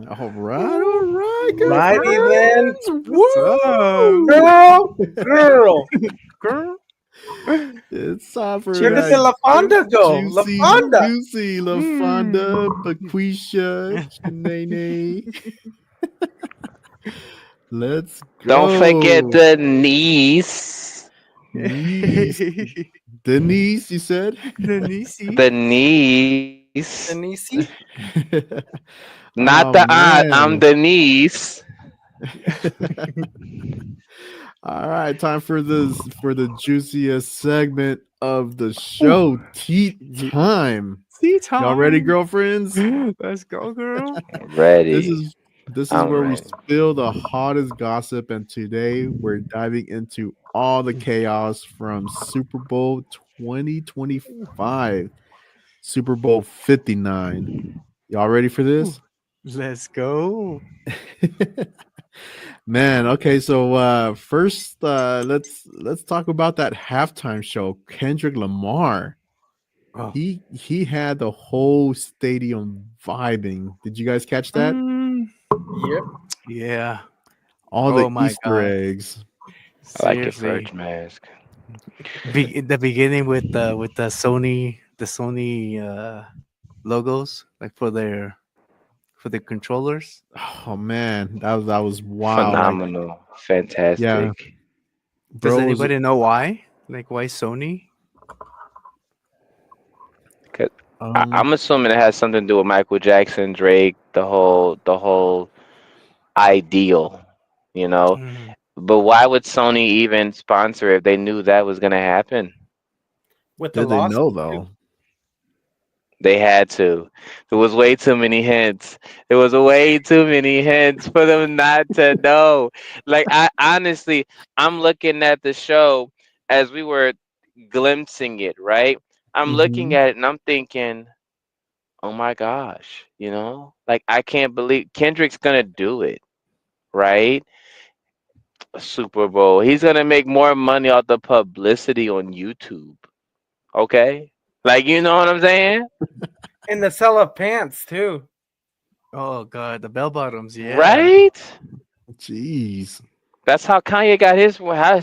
All right, good Righty then. friends. What's up, Woo! Girl. girl? It's time for Where did that the La Juicy. Fonda go? La juicy, Fonda. juicy LaFonda, Mm. Baquisha, Shanae. Let's Don't forget go. the niece. Niece. Denise, you said? Nanisi. The niece. Denise. Not Oh, the aunt. I'm man. the niece. All right, time for the juiciest segment of the show. Tea time. Tea Y'all ready, time. girlfriends? Let's go, girl. This Ready. is this is I'm where we ready. spill the hottest gossip, and today we're diving into all the chaos from Super Bowl 2025, Super Bowl 59. Y'all ready for Ooh, this? let's go. Man, okay, so first let's talk about that halftime show. Kendrick Lamar. Oh. He had the whole stadium vibing. Did you guys catch that? Mm, Yep. yeah. All the Oh my Easter god. eggs. I like your Seriously. fudge mask. The beginning with the Sony logos like for the controllers. Oh man, that was wow. Like, Phenomenal. yeah, Fantastic. Does bros. anybody know why? Like why Sony? 'Cause Um, I'm assuming it has something to do with Michael Jackson, Drake, the whole ideal, you know. Mm. But why would Sony even sponsor if they knew that was gonna happen? With the did they loss. know though? They had to. There was way too many hints. There was way too many hints for them not to know. Like I honestly, I'm looking at the show as we were glimpsing it, right? I'm looking Hmm. at it and I'm thinking, oh my gosh, like I can't believe Kendrick's gonna do it, right? A Super Bowl. He's gonna make more money off the publicity on YouTube. Okay? Like you know what I'm saying? And the sell of pants too. Oh god, the bell bottoms, yeah. Right? Jeez. That's how Kanye got his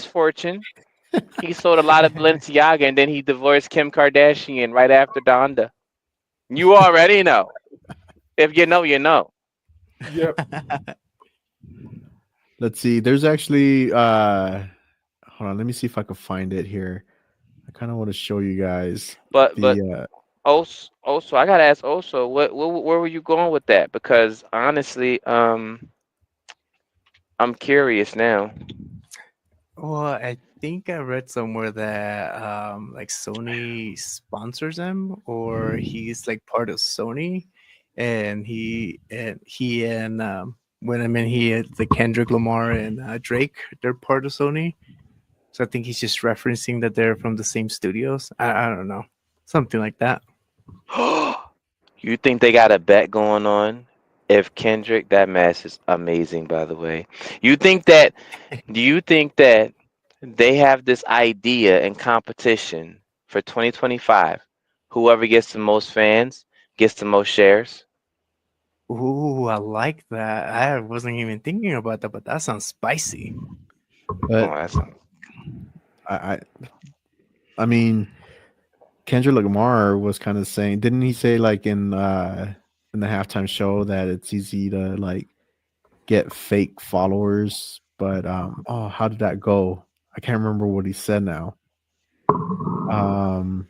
fortune. He sold a lot of Balenciaga and then he divorced Kim Kardashian right after Donda. You already know. If you know, you know. Yep. Let's see. There's actually hold on, let me see if I can find it here. I kind of want to show you guys But the also I gotta ask also where were you going with that? Because honestly, I'm curious now. Well, I think I read somewhere that like Sony sponsors him or he's like part of Sony and when I mean the Kendrick Lamar and Drake, they're part of Sony. So I think he's just referencing that they're from the same studios. I don't know. Something like that. You think they got a bet going on? If Kendrick, that mask is amazing, by the way. You think that? Do you think that they have this idea and competition for 2025 Whoever gets the most fans gets the most shares. Ooh, I like that. I wasn't even thinking about that, but that sounds spicy. But Oh, that's a, I, I, I mean, Kendrick Lamar was kind of saying, didn't he say like in the halftime show that it's easy to like get fake followers, but oh, how did that go? I can't remember what he said now. Um,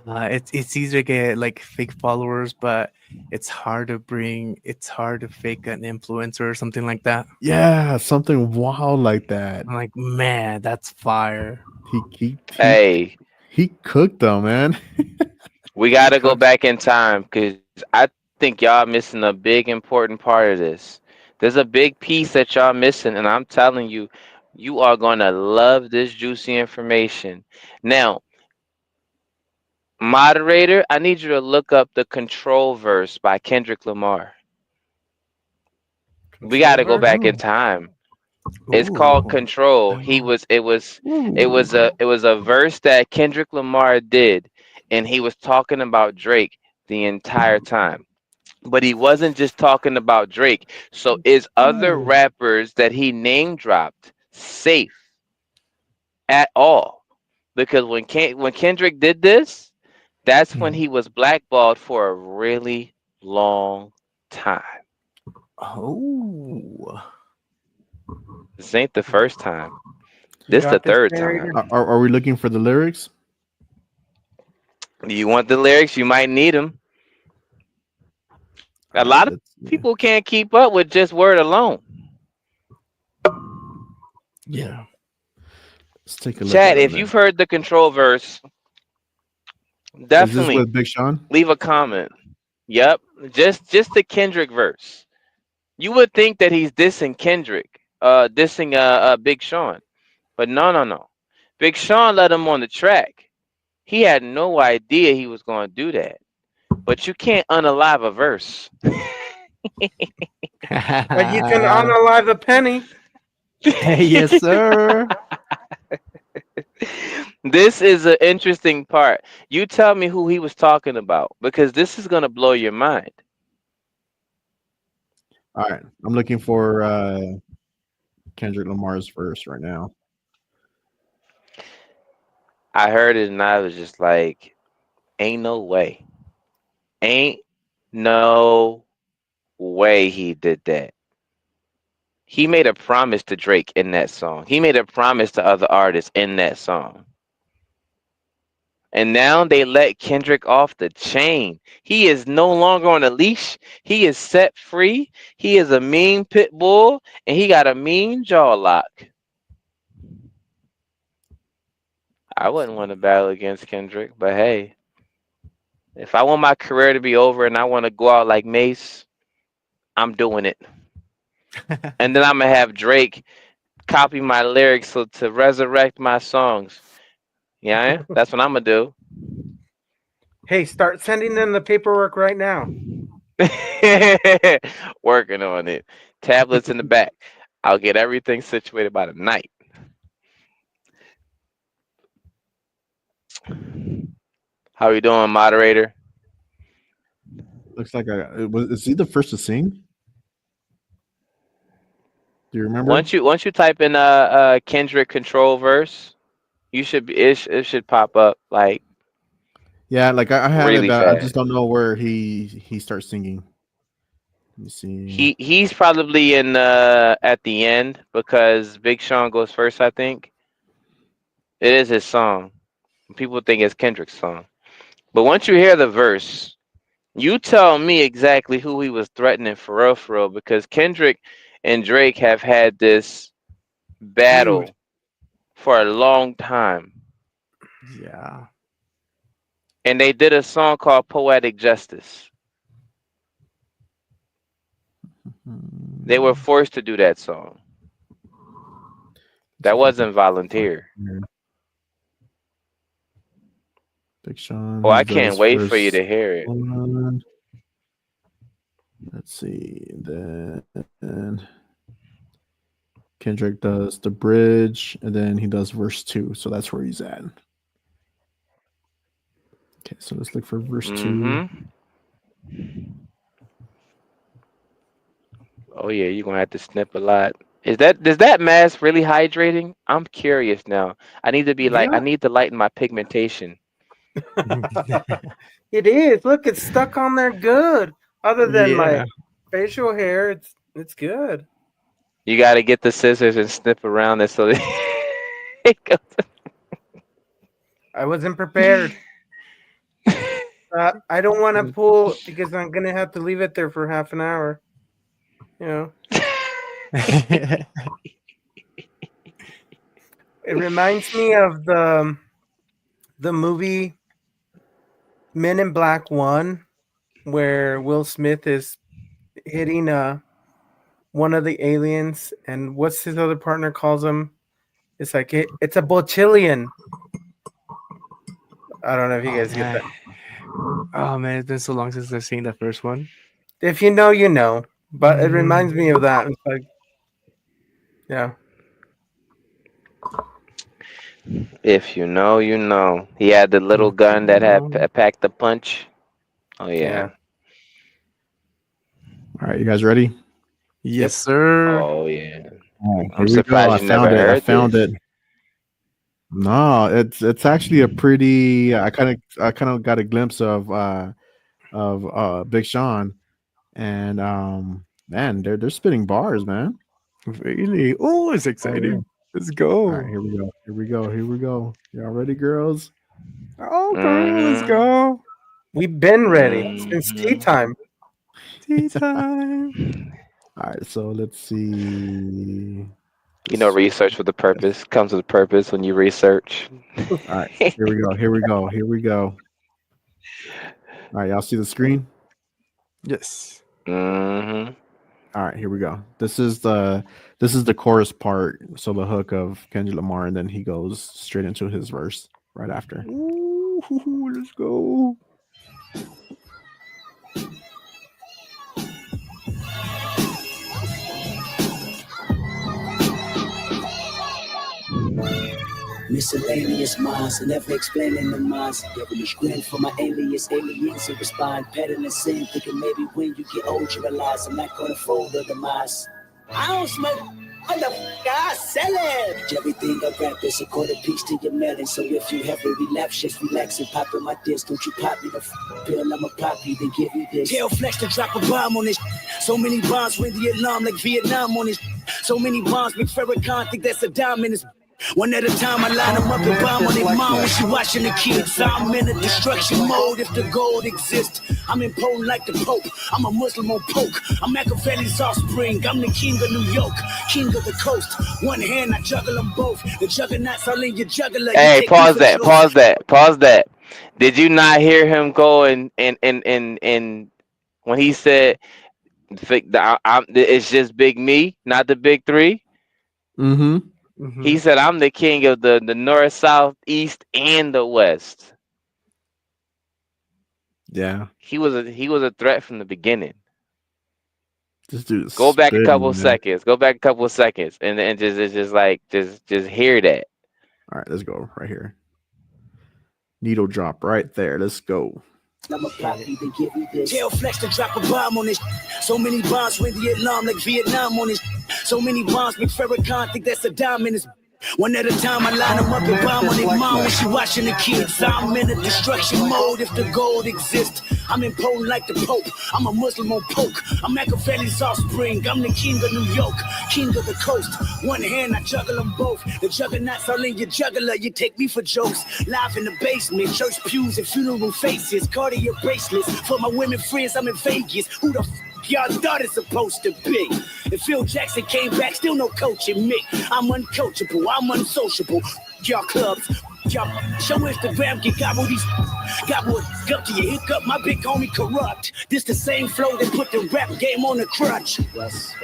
It's easy to get like fake followers, but it's hard to fake an influencer or something like that. yeah, something wild like that. I'm like, man, that's fire. He he he hey, he cooked them, man. we He got to go cooked. back in time because I think y'all missing a big important part of this. There's a big piece that y'all missing, and I'm telling you, you are gonna love this juicy information. Now, moderator, I need you to look up the Control Verse by Kendrick Lamar. We got to go Controller. back in Oh, time. It's called Ooh. Control. ooh. It was a verse that Kendrick Lamar did, and he was talking about Drake the entire time. But he wasn't just talking about Drake. So is other Oh. rappers that he name dropped safe at all? Because when Kendrick did this, that's when Hmm. he was blackballed for a really long time. Oh. This ain't the first time. You This the got this third narrator. time. Are we looking for the lyrics? Do you want the lyrics? You might need them. All A right, lot of let's see. people can't keep up with just word alone. Yeah. Let's take a look at Chad, it if then. you've heard the control verse, Is this definitely with Big Sean? leave a comment. Yep, just the Kendrick verse. You would think that he's dissing Kendrick, dissing Big Sean, but no. Big Sean let him on the track. He had no idea he was going to do that. But you can't unalive a verse. But you can unalive a penny. Yes, sir. This is an interesting part. You tell me who he was talking about because this is going to blow your mind. All right, I'm looking for Kendrick Lamar's verse right now. I heard it and I was just like, ain't no way. Ain't no way he did that. He made a promise to Drake in that song. He made a promise to other artists in that song. And now they let Kendrick off the chain. He is no longer on a leash. He is set free. He is a mean pit bull and he got a mean jaw lock. I Let's wouldn't want to see. battle against Kendrick, but hey, if I want my career to be over and I want to go out like Mace, I'm doing it. And then I'm gonna have Drake copy my lyrics so to resurrect my songs. Yeah, that's what I'm gonna do. Hey, start sending in the paperwork right now. Working on it. Tablets in the back. I'll get everything situated by the night. How you doing, moderator? Looks like is he the first to sing? Do you remember? Once you type in Kendrick control verse, you should be it should pop up like Yeah, like I have it, really but I fast. just don't know where he starts singing. Let me see. He's probably in at the end because Big Sean goes first, I think. It is his song. People think it's Kendrick's song. But once you hear the verse, you tell me exactly who he was threatening for real, because Kendrick and Drake have had this Feud. battle for a long time. Yeah. And they did a song called Poetic Justice. They were Hmm, forced to do that song. let's see That if I can wasn't find volunteer. it here. Big Sean, Oh, he I can't does wait for you verse to hear it. one. Let's see. Then Kendrick does the bridge, and then he does verse two. So that's where he's at. Okay, so let's look for verse 2. Mm-hmm. Oh yeah, you're gonna have to snip a lot. Does that mask really hydrating? I'm curious now. I need to be like I Yeah, need to lighten my pigmentation. it is. Look, it's stuck on there good. Other than my Yeah. facial hair, it's good. You got to get the scissors and snip around it so that it goes. I wasn't prepared. I don't want to pull because I'm gonna have to leave it there for half an hour. You know, it reminds me of the movie Men in Black 1, where Will Smith is hitting one of the aliens, and what's his other partner calls him? It's like it's a botillion. I don't know if you Oh guys get man. that. Oh man, it's been so long since I've seen the first one. If you know, you know. But it reminds me of that. It's like, yeah. If you know, you know. He had the little gun that had packed the punch. Oh yeah. Yeah. All right, you guys ready? Yes, sir. Oh yeah. All right, I'm here we go. surprised I you never found it. I heard found this. it. No, it's actually a pretty. I kind of got a glimpse of Big Sean, and man, they're spitting bars, man. Really? Oh, it's Oh yeah. exciting. Let's All right, go. here we go. Here we go. Here we go. Y'all ready, girls? Oh, girl, let's Mm-hmm. go. We've been ready since tea Mm-hmm. time. Tea time. All right, so let's see. You know, research with a purpose comes with a purpose when you research. All right, here we go. Here we go. Here we go. All right, y'all see the screen? Yes. Mm-hmm. All right, here we go. This is the chorus part, so the hook of Kendrick Lamar, and then he goes straight into his verse right after. Ooh, let's go. Miscellaneous minds, never explaining the minds. Devilish grin for my alias, aliens who respond, peddling sin, thinking maybe when you get old you realize I'm not gonna fold the demise. I don't smoke, I sell it. Everything I rap is a quarter piece to your melon. So if you have a relapse, just relax and pop in my disc. Don't you pop me the pill, I'ma pop you, then give you this. Tell Flex to drop a bomb on this. So many bombs ring the alarm like Vietnam on this. So many bombs make Farrakhan think that's a dime in his. One at a time, I line them up and bomb on their mom when she watching the kids. I'm in a destruction mode if the gold exists. I'm impotent like the Pope. I'm a Muslim on poke. I'm Machiavelli's offspring. I'm the king of New York, king of the coast. One hand, I juggle them both. The juggernauts all in your juggler. Hey, pause that. Pause that. Pause that. Did you not hear him go and when he said it's just big me, not the big three? Mm-hmm. He said, I'm the king of the north, south, east, and the west. Yeah. He was a threat from the beginning. This dude is Go back a couple spitting, man. seconds. Go back a couple seconds and just hear that. All right, let's go right here. Needle drop right there. Let's go. I'ma pop you, then give you this. Tell Flex to drop a bomb on this. So many bombs ring the alarm like Vietnam on this. So many bombs make Farrakhan think that's a dime in his. One at a time, I line them up and bomb on their mom when she watching the kids. I'm in a destruction mode if the gold exists. I'm impotent like the Pope. I'm a Muslim on poke. I'm Machiavelli's offspring. I'm the king of New York, king of the coast. One hand, I juggle them both. The juggernauts all in your juggler. You take me for jokes. Live in the basement, church pews and funeral faces. Cartier bracelets for my women friends. I'm in Vegas. Who the y'all thought it's supposed to be? If Phil Jackson came back, still no coaching me. I'm uncoachable, I'm unsociable. Y'all clubs, y'all show Instagram, get got with these. Got what up to your hiccup, my big homie corrupt. This the same flow that put the rap game on the crutch. West.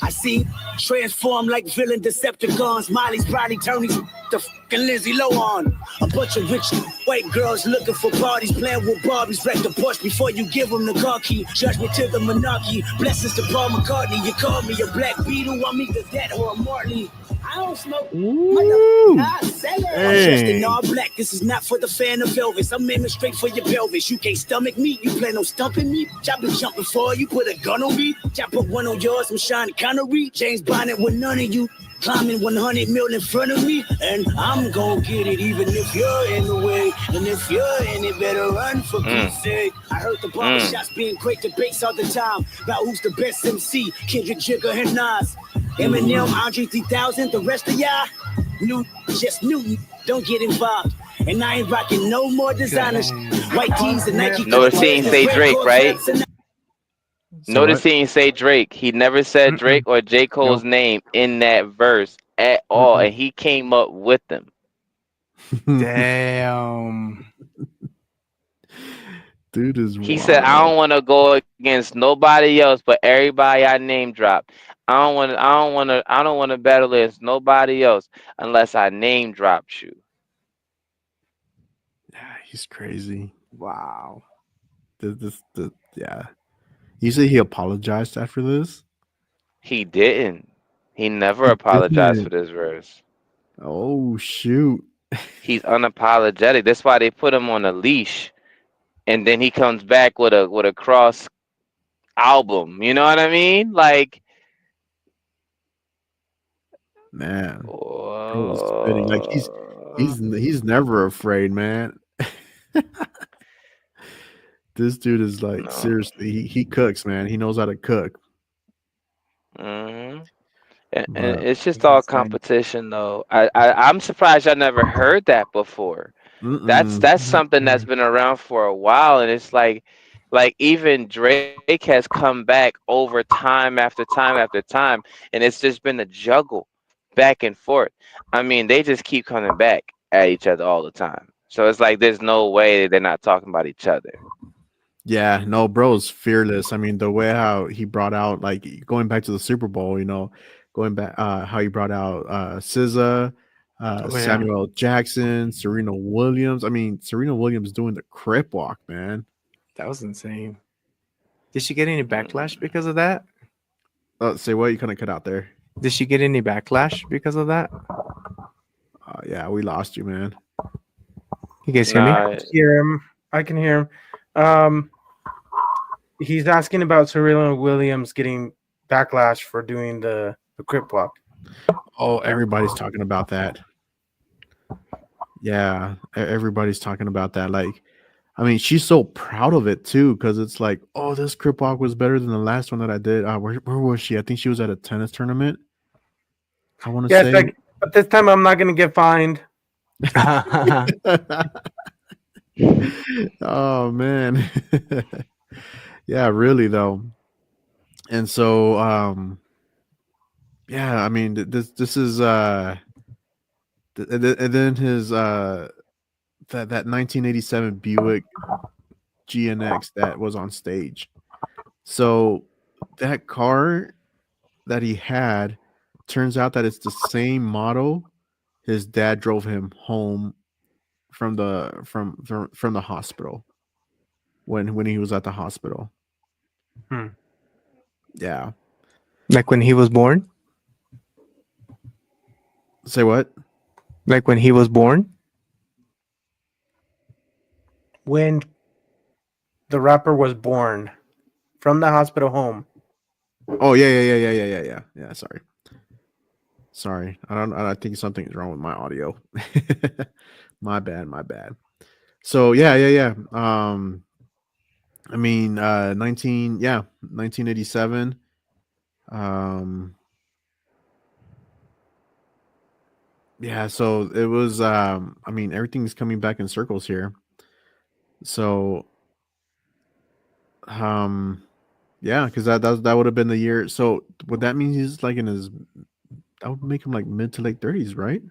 I see transform like villain Decepticons. Miley's body turnies, the fucking Lindsay Lohan. A bunch of rich White girls looking for parties, playing with Barbies. Wreck the Porsche before you give them the car key. Judgment to the monarchy. Blessings to Paul McCartney. You call me a Black Beetle, I'm either that or a Marley. I don't smoke. Ooh. I sell it. I'm Hey. dressed in all black. This is not for the fan of Elvis. I'm aiming straight for your pelvis. You can't stomach me. You plan on stumping me. Chop been jumping for you. Put a gun on me. Chop put one on yours. I'm Sean Connery. James Bond with none of you. Climbing 100 mil in front of me, and I'm gonna get it even if you're in the way. And if you're in it, better run for Pete's sake. I heard the barbershops being great debates all the time about who's the best MC, Kendrick, Jigga, and Nas. Eminem, Andre 3000, the rest of y'all, new, just new, don't get involved. And I ain't rocking no more designers. White tees and Nike. Notice he ain't say Drake, right? Notice he ain't say Drake. He never said Drake or J. Cole's name in that verse at all, and he came up with them. Damn. Dude is He said, "I don't want to go against nobody else, but everybody I name drop. I don't want to battle against nobody else unless I name drop you." Yeah, he's crazy. Wow. Yeah. You say he apologized after this? He didn't. He never He apologized didn't. for this verse. Oh shoot. He's unapologetic. That's why they put him on a leash, and then he comes back with a cross album. You know what I mean? Like, Man. Bro is spitting. Like he's never afraid, man. This dude is like no. seriously, he cooks, man. He knows how to cook. Hmm. And But it's just all competition, though. I'm surprised I never heard that before. That's something that's been around for a while, and it's like even Drake has come back over time after time after time, and it's just been a juggle back and forth. I mean, they just keep coming back at each other all the time. So it's like there's no way they're not talking about each other. yeah, no, bro's fearless. I mean, the way how he brought out, like going back to the Super Bowl, going back how he brought out SZA, Oh, yeah. Samuel L. Jackson, Serena Williams. I mean, Serena Williams doing the crip walk, man. That was insane. Did she get any backlash because of that? Say what? You kind of cut out there. Did she get any backlash because of that? Yeah, we lost you, man. You guys hear me? Nah, Hear him. I can hear him. He's asking about Serena Williams getting backlash for doing the crip walk. Oh, everybody's talking about that. Yeah, everybody's talking about that. Like, I mean, she's so proud of it too, because it's like, oh, this crip walk was better than the last one that I did. Where was she? I think she was at a tennis tournament. I want to Yeah, say. it's like, but this time I'm not gonna get fined. Oh man. Yeah, really though. And so yeah, I mean this is and then his that 1987 Buick GNX that was on stage. So that car that he had, turns out that it's the same model his dad drove him home from the hospital when he was at the hospital. Yeah. Like when he was born? Say what? Like when he was born? When the rapper was born from the hospital home. Oh yeah. Sorry. I think something's wrong with my audio. My bad. So yeah. I mean 1987. Yeah, so it was I mean everything's coming back in circles here. So yeah, because that would have been the year. So would that mean he's like in his, that would make him like mid to late 30s, right?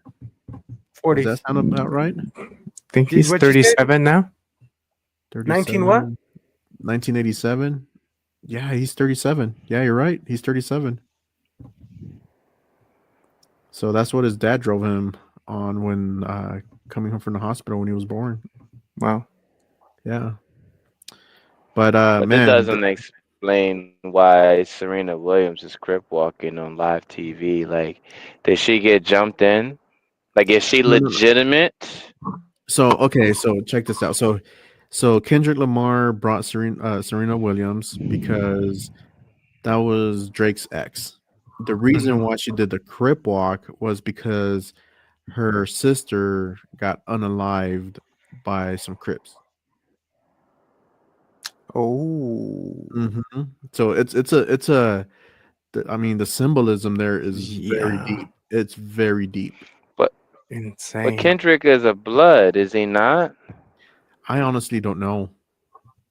40s. Does that sound about right? I think he's What'd you say? 37 now. 19 what? 1987. Yeah, he's 37. Yeah, you're right. He's 37. So that's what his dad drove him on when coming home from the hospital when he was born. Wow. Yeah, but But this man, doesn't explain why Serena Williams is crip walking on live TV. Like, did she get jumped in? Like, is she no, no, no. legitimate? So okay, so check this out. So Kendrick Lamar brought Serena Williams because that was Drake's ex. The reason Hmm. why she did the crip walk was because her sister got unalived by some Crips. Oh. So I mean, the symbolism there is very Yeah. deep. It's very deep. But but Insane. Kendrick is a blood, is he not? I honestly don't know.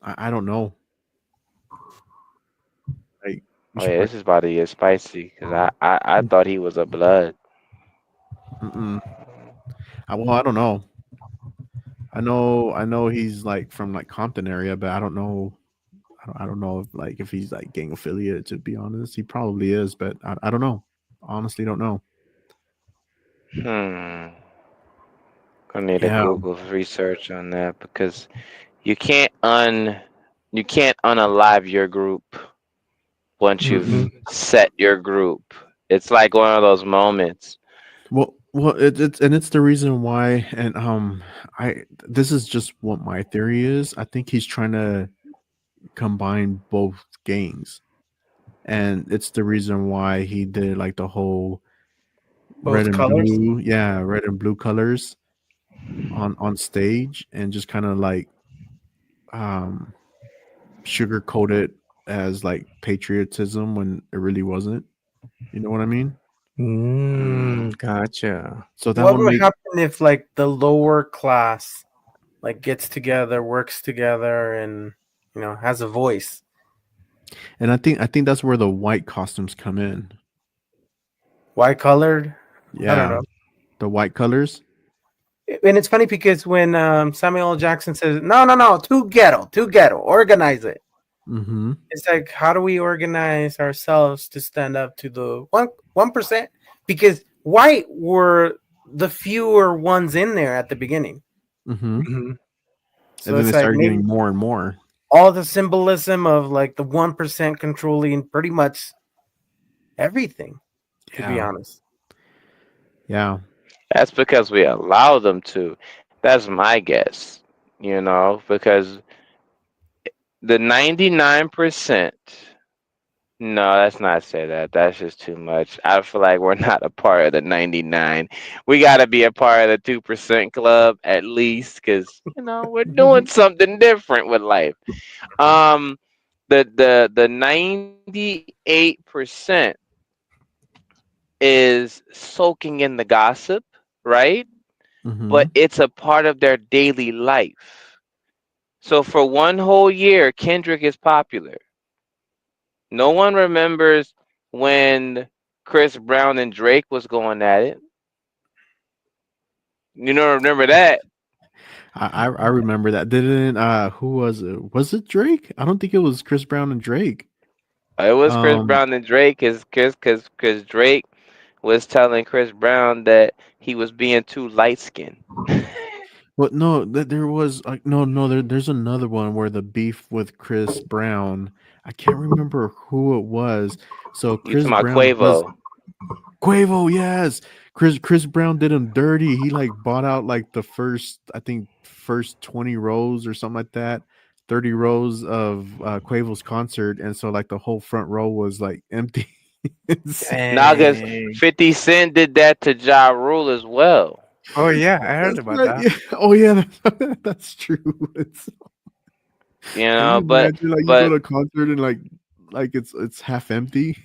I don't know. Like we Oh should yeah, probably. this is about to get spicy because I thought he was a blood. Mm-mm. Well, I don't know. I know he's like from like Compton area, but I don't know. I don't know if like if he's like gang affiliated. To be honest, he probably is, but I don't know. Honestly, don't know. Hmm. I need to Yeah. Google research on that because you can't un you can't unalive your group once you've Mm-mm. set your group. It's like one of those moments. It's the reason why, and I this is just what my theory is. I think he's trying to combine both gangs, and it's the reason why he did like the whole red Both and colors. blue, yeah, red and blue colors on stage, and just kind of like um sugarcoat it as like patriotism when it really wasn't. You know what I mean? Mm. Gotcha. So that What would would make, happen if like the lower class like gets together, works together, and has a voice? and I think that's where the white costumes come in. White colored. I don't Yeah, know. the white colors. And it's funny because when Samuel L. Jackson says, "No, no, no, too ghetto, organize it." Mm-hmm. It's like, how do we organize ourselves to stand up to the 1%? Because white were the fewer ones in there at the beginning. Mm-hmm. Hmm. And So then it's they like started maybe getting more and more. all the symbolism of like the 1% controlling pretty much everything, to be Yeah. honest. Yeah. That's because we allow them to. That's my guess. Because the 99%. No, that's not say that. That's just too much. I feel like we're not a part of the 99. We got to be a part of the 2% club at least because, we're doing something different with life. Um, the 98% is soaking in the gossip, right? Mm-hmm. But it's a part of their daily life. So for one whole year, Kendrick is popular. No one remembers when Chris Brown and Drake was going at it. You don't remember that? I remember that. Didn't who was it? Was it Drake? I don't think it was Chris Brown and Drake. It was Chris Um Brown and Drake, cause Drake was telling Chris Brown that he was being too light skinned. but no, there was like no, there's another one where the beef with Chris Brown. I can't remember who it was. So You talking Chris about Brown does Quavo? Quavo, yes. Chris Brown did him dirty. He like bought out like the first, I think, first 20 rows or something like that. 30 rows of Quavo's concert, and so like the whole front row was like empty. It's- Nah, cause Dang. 50 Cent did that to Ja Rule as well. Oh yeah, I heard that's about right. that. Yeah. Oh yeah, that's true. Can you But imagine like you go but to a concert and like it's half empty?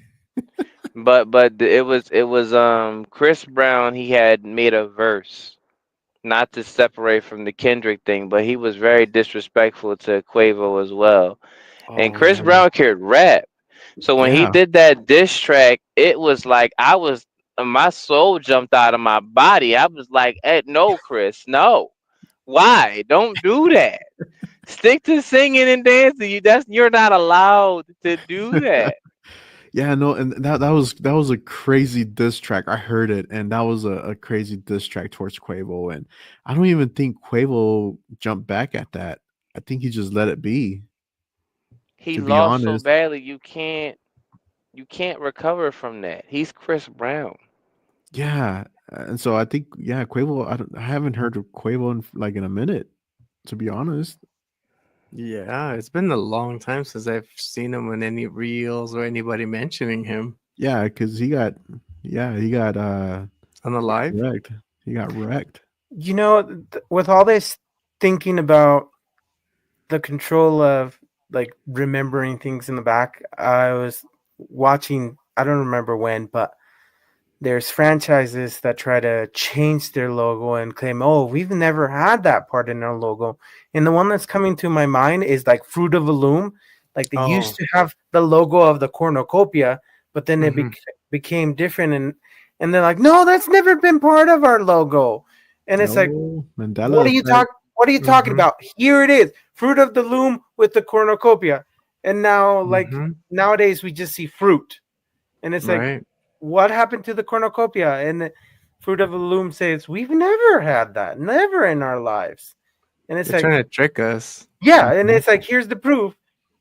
it was Chris Brown. He had made a verse, not to separate from the Kendrick thing, but he was very disrespectful to Quavo as well. And Oh Chris yeah. Brown could rap. So when he Yeah. did that diss track, it was like my soul jumped out of my body. I was like, hey, no, Chris, no. Why? Don't do that. Stick to singing and dancing. You're not allowed to do that. Yeah, no, and that was a crazy diss track. I heard it, and that was a crazy diss track towards Quavo. And I don't even think Quavo jumped back at that. I think he just let it be. He To be lost so honest, badly, you can't recover from that. He's Chris Brown. yeah. And so I think, yeah, Quavo. I haven't heard of Quavo in like in a minute. To be honest, Yeah, it's been a long time since I've seen him in any reels or anybody mentioning him yeah, because he got on the live. wrecked. He got wrecked. With all this thinking about the control of like remembering things in the back, I was watching, I don't remember when, but there's franchises that try to change their logo and claim, oh, we've never had that part in our logo. And the one that's coming to my mind is like Fruit of the Loom. Like they used Oh, to have the logo of the cornucopia, but then it mhm. became different, and they're like, no, that's never been part of our logo. And it's like, No, what Mandela are you effect. talking Mhm. about? Here it is, Fruit of the Loom with the cornucopia. And now, like Mhm. nowadays, we just see fruit, and it's like, Right. what happened to the cornucopia? And the Fruit of the Loom says, we've never had that, never in our lives. And it's They're like, trying to trick us. yeah, and Mhm. it's like, here's the proof.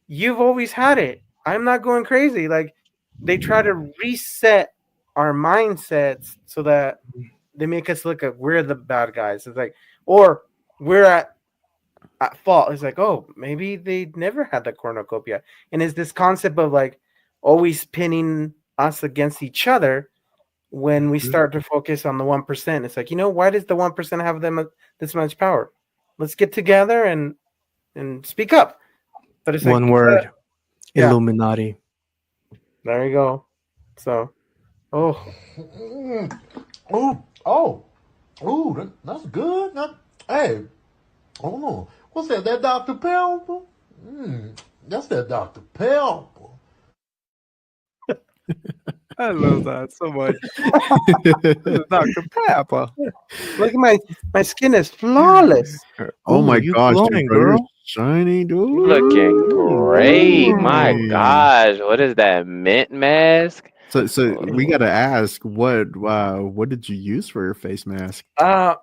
You've always had it. I'm not going crazy. Like they try to reset our mindsets so that they make us look like we're the bad guys. It's like, or we're at fault. It's like, oh, maybe they never had the cornucopia. And it's this concept of like always pinning us against each other when we Mhm. start to focus on the 1%. It's like, why does the 1% have them this much power? Let's get together and speak up. But it's like, One word: yeah, Illuminati. there you go. So, oh, Mm. Ooh, oh, ooh, that's good. Hey, oh, what's that? That Dr. Pepper? That's that Dr. Pepper. I love that so much. This is Dr. Pepper. look at my skin is flawless. Oh Ooh, my you gosh, dude, glowing, bro, you're girl. shiny, You dude. looking great. My Mm. Hey. gosh, what is that mint mask? So we Oh, gotta ask, what did you use for your face mask? Uh,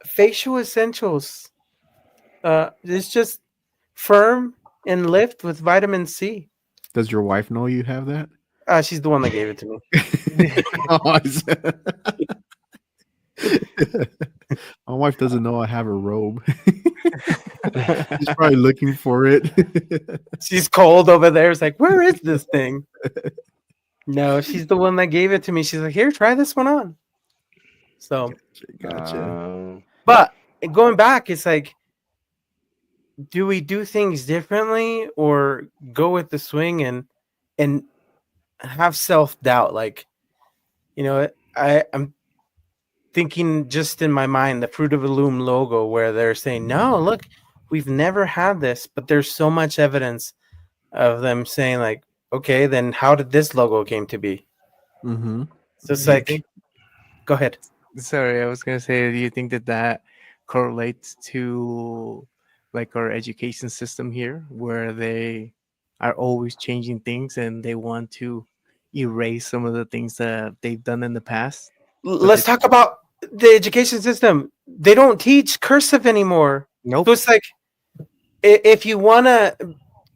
Facial essentials. It's just firm and lift with vitamin C. Does your wife know you have that? She's the one that gave it to me. Oh, I said- My wife doesn't know I have a robe. She's probably looking for it. She's cold over there. It's like, where is this thing? No, she's the one that gave it to me. She's like, here, try this one on. So, Gotcha. but going back, it's like, do we do things differently or go with the swing and have self doubt? Like, I'm thinking just in my mind the Fruit of the Loom logo where they're saying, no, look, we've never had this, but there's so much evidence of them saying like, okay, then how did this logo came to be? Mm-hmm. So it's Do you like, think? go ahead. Sorry, I was gonna say. Do you think that that correlates to like our education system here, where they are always changing things and they want to erase some of the things that they've done in the past? But Let's talk about the education system. They don't teach cursive anymore. nope. So it's like, if you want to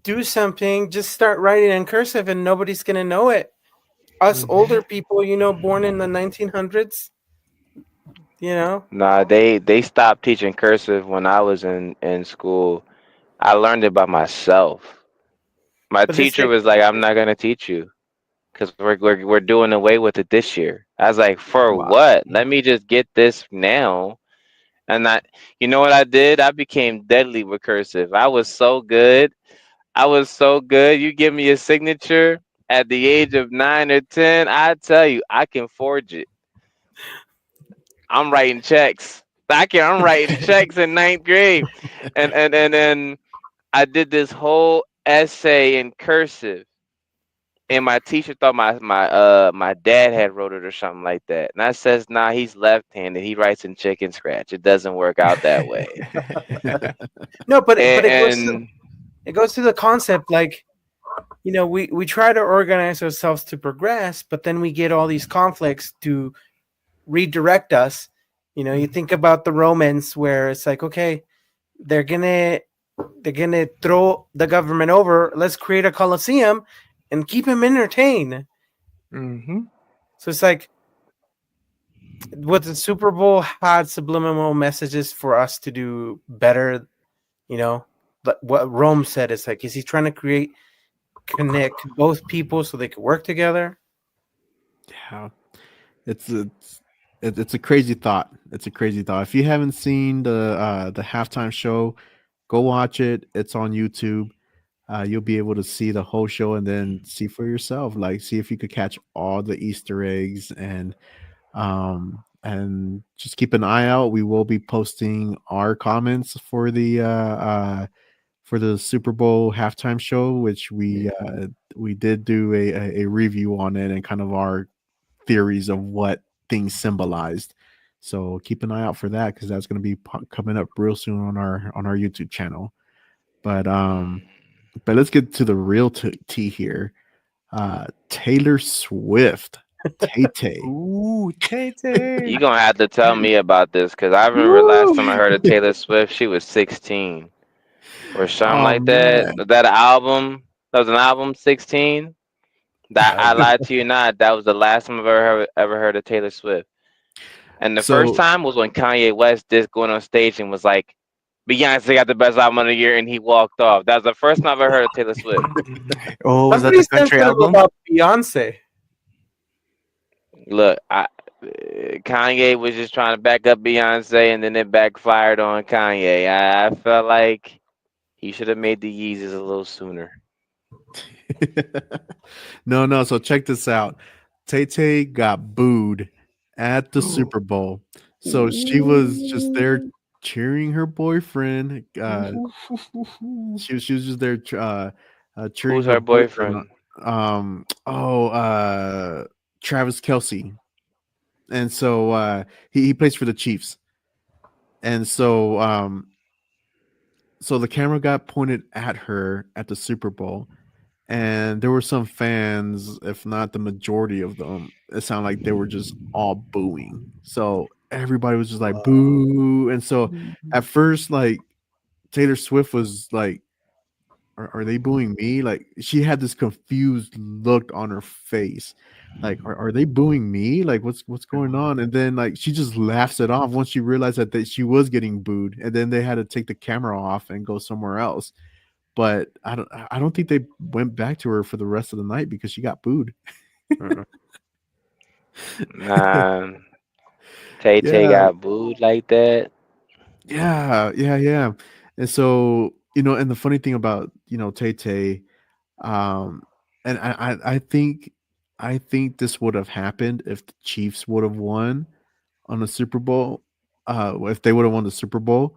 do something, just start writing in cursive and nobody's going to know it. Us Mhm. older people, born in the 1900s, you know, nah, they stopped teaching cursive when I was in school. I learned it by myself. My but it's teacher like, was like, "I'm not gonna teach you because we're doing away with it this year." I was like, "For Wow. what? Let me just get this now." And you know what I did? I became deadly with cursive. I was so good. I was so good. You give me a signature at the age of 9 or 10, I tell you, I can forge it. I'm writing checks. I'm writing checks in ninth grade, and then I did this whole essay in cursive, and my teacher thought my dad had wrote it or something like that. And I says, nah, he's left-handed. He writes in chicken scratch. It doesn't work out that way. no, but And, it goes to and it goes to the concept like, we try to organize ourselves to progress, but then we get all these conflicts to redirect us. You think about the Romans, where it's like, okay, they're gonna they're gonna throw the government over. Let's create a coliseum and keep him entertained. Mm-hmm. So it's like what the Super Bowl had subliminal messages for us to do better. But what Rome said is like, is he trying to connect both people so they could work together? Yeah, it's it's a crazy thought. It's a crazy thought. If you haven't seen the halftime show, go watch it. It's on YouTube. You'll be able to see the whole show and then see for yourself. Like, see if you could catch all the Easter eggs, and just keep an eye out. We will be posting our comments for the Super Bowl halftime show, which we did do a review on it and kind of our theories of what things symbolized. So keep an eye out for that because that's going to be coming up real soon on our YouTube channel. But let's get to the real tea here. Taylor Swift, Tay Tay. Ooh, Tay You Tay. gonna have to tell me about this because I remember last Woo! time I heard of Taylor Swift, she was 16 or something Oh like that. man. That album, that was an album, 16. That I Hey, lied to you not. That was the last time I've ever heard of Taylor Swift. And the first So time was when Kanye West just going on stage and was like, Beyonce got the best album of the year, and he walked off. That was the first time I ever heard of Taylor Swift. Oh, was Let's that be the country sensitive album? about Beyonce. Look, Kanye was just trying to back up Beyonce, and then it backfired on Kanye. I felt like he should have made the Yeezys a little sooner. no. So check this out. Tay Tay got booed at the Super Bowl. So she was just there Ooh. cheering her boyfriend. She was just there cheering Who's her her boyfriend boyfriend? on. Travis Kelsey. And so he plays for the Chiefs. And so the camera got pointed at her at the Super Bowl, and there were some fans, if not the majority of them, it sounded like they were just all booing. So everybody was just like boo. And so at first, like Taylor Swift was like, are they booing me? Like she had this confused look on her face. Like, are they booing me? Like what's going on? And then like she just laughs it off once she realized that she was getting booed. And then they had to take the camera off and go somewhere else. But I don't think they went back to her for the rest of the night because she got booed. Mm-mm. Nah, Tay Tay Yeah, got booed like that. yeah. And so, and the funny thing about, Tay Tay, um, and I think this would have happened if the Chiefs would have won on the Super Bowl. If they would have won the Super Bowl,